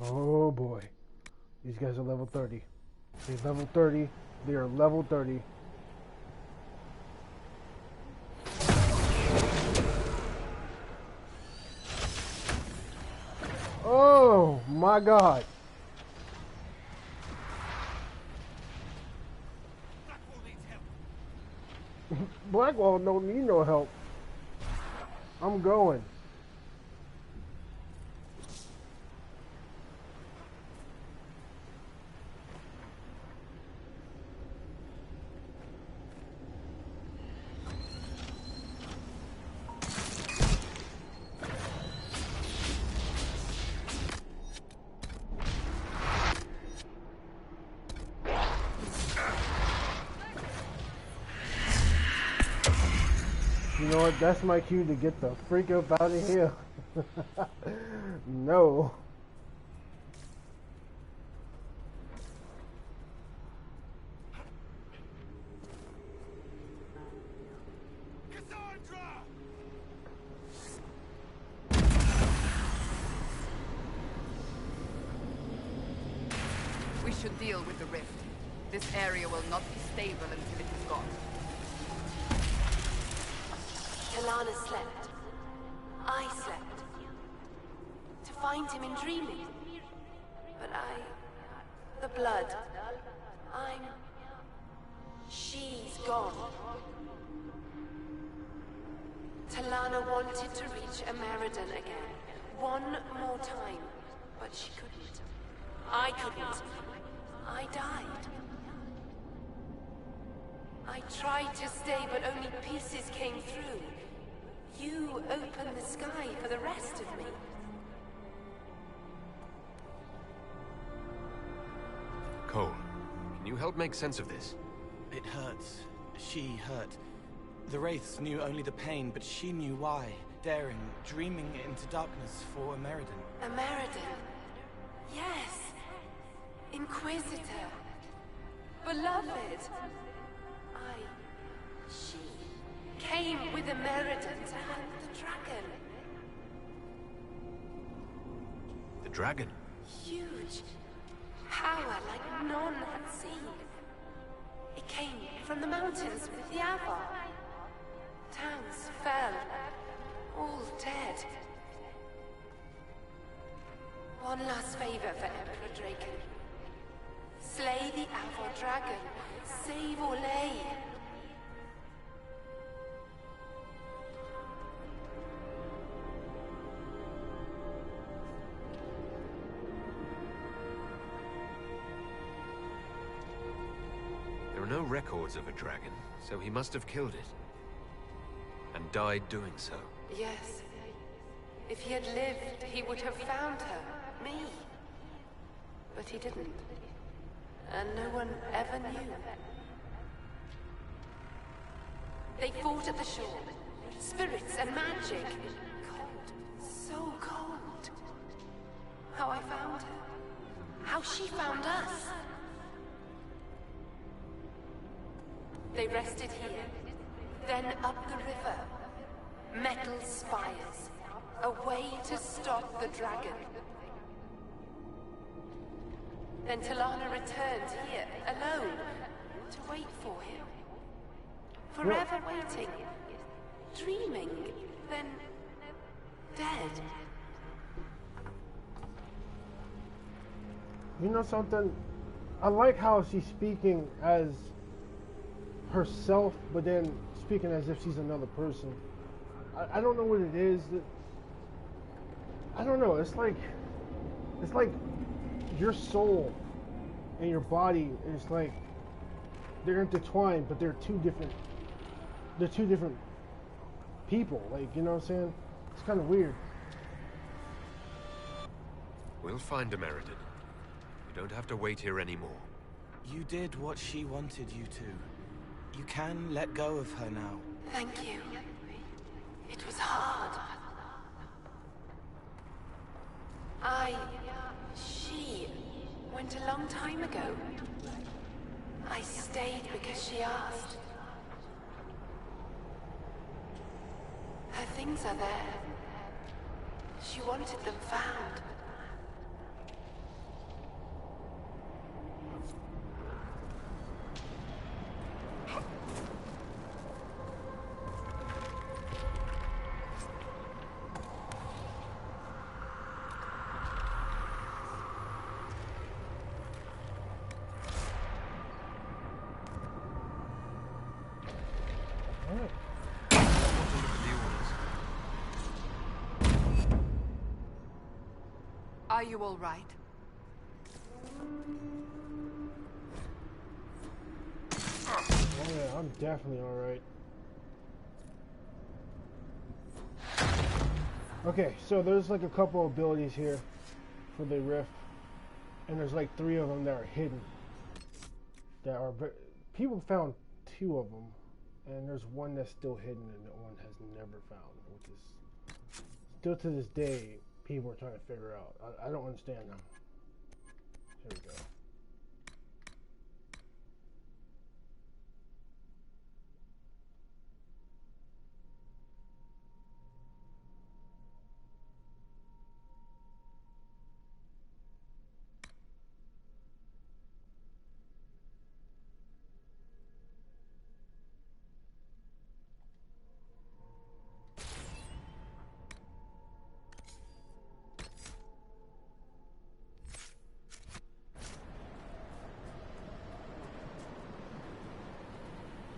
Oh boy. These guys are level 30. They're level 30. They are level 30. My God. Blackwall don't need no help. I'm going. You know what? That's my cue to get the freak up out of here. No. We should deal with the rift. This area will not be stable until it is gone. Kalana slept. I slept. To find him in dreaming. But the blood. She's gone. Talana wanted to reach Ameridan again. One more time. But she couldn't. I couldn't. I died. I tried to stay, but only pieces came through. You opened the sky for the rest of me. Cole, can you help make sense of this? It hurts. She hurt. The Wraiths knew only the pain, but she knew why. Daring, dreaming into darkness for Ameridan. Ameridan? Yes. Inquisitor. Beloved. She came with Ameridan to hunt the dragon. The dragon? Huge. Power like none had seen. It came from the mountains with the Avar. Towns fell. All dead. One last favor for Emperor Draken. Slay the Avar dragon. Save Orlais. There are no records of a dragon, so he must have killed it. And died doing so. Yes. If he had lived, he would have found her. Me. But he didn't. And no one ever knew. They fought at the shore. Spirits and magic. Cold. So cold. How I found her. How she found us. They rested here. Then up the river. Metal spires. A way to stop the dragon. Then Talana returned here, alone, to wait for him. Forever waiting. Dreaming. Then dead. You know something? I like how she's speaking as herself, but then speaking as if she's another person. I don't know what it is. I don't know. It's like your soul and your body is like they're intertwined, but they're two different people. Like, you know what I'm saying? It's kind of weird. We'll find Ameridan. We don't have to wait here anymore. You did what she wanted you to. You can let go of her now. Thank you. It was hard. She went a long time ago. I stayed because she asked. Her things are there. She wanted them found. Alright. Are you all right? Oh yeah, I'm definitely alright. Okay, so there's like a couple abilities here for the rift, and there's like 3 of them that are hidden. That are people found 2 of them, and there's one that's still hidden, and that one has never found, which is still to this day people are trying to figure out. I don't understand them. Here we go.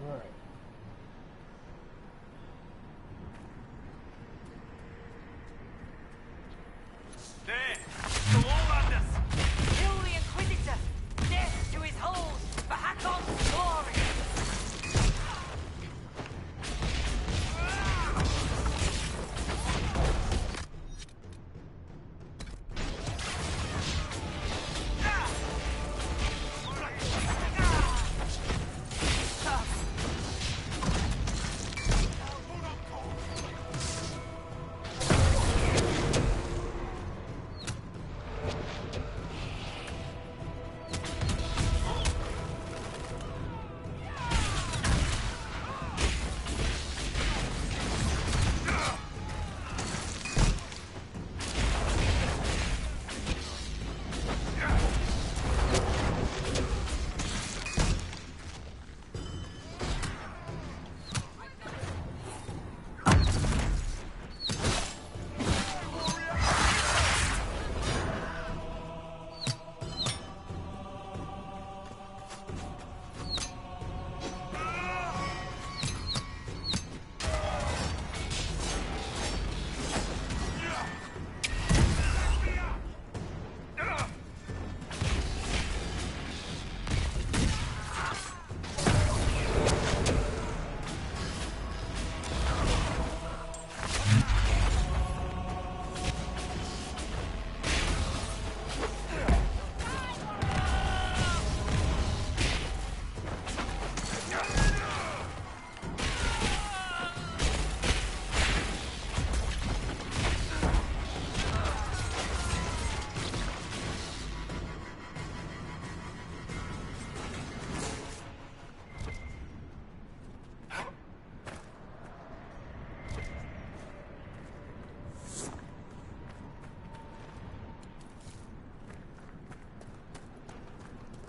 Alright. There! The Warlanders! Kill the Inquisitor! Death to his hold! For Hakon's glory!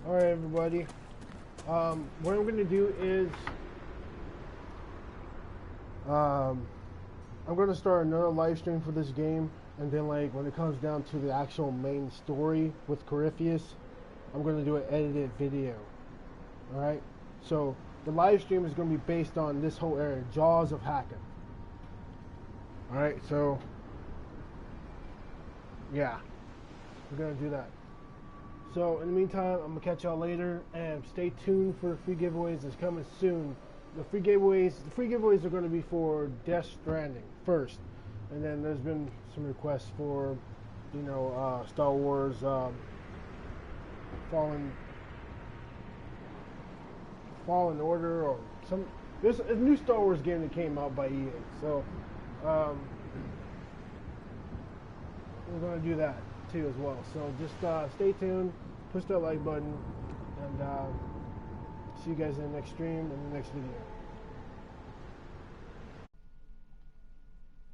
Alright everybody, what I'm going to do is, I'm going to start another live stream for this game, and then like when it comes down to the actual main story with Corypheus, I'm going to do an edited video. Alright, so the live stream is going to be based on this whole area, Jaws of Hackon. Alright, so yeah, we're going to do that. So in the meantime, I'm gonna catch y'all later, and stay tuned for the free giveaways that's coming soon. The free giveaways are gonna be for Death Stranding first, and then there's been some requests for, you know, Star Wars Fallen Order, or some. There's a new Star Wars game that came out by EA, so we're gonna do that too as well. So just stay tuned, push that like button, and see you guys in the next stream and the next video.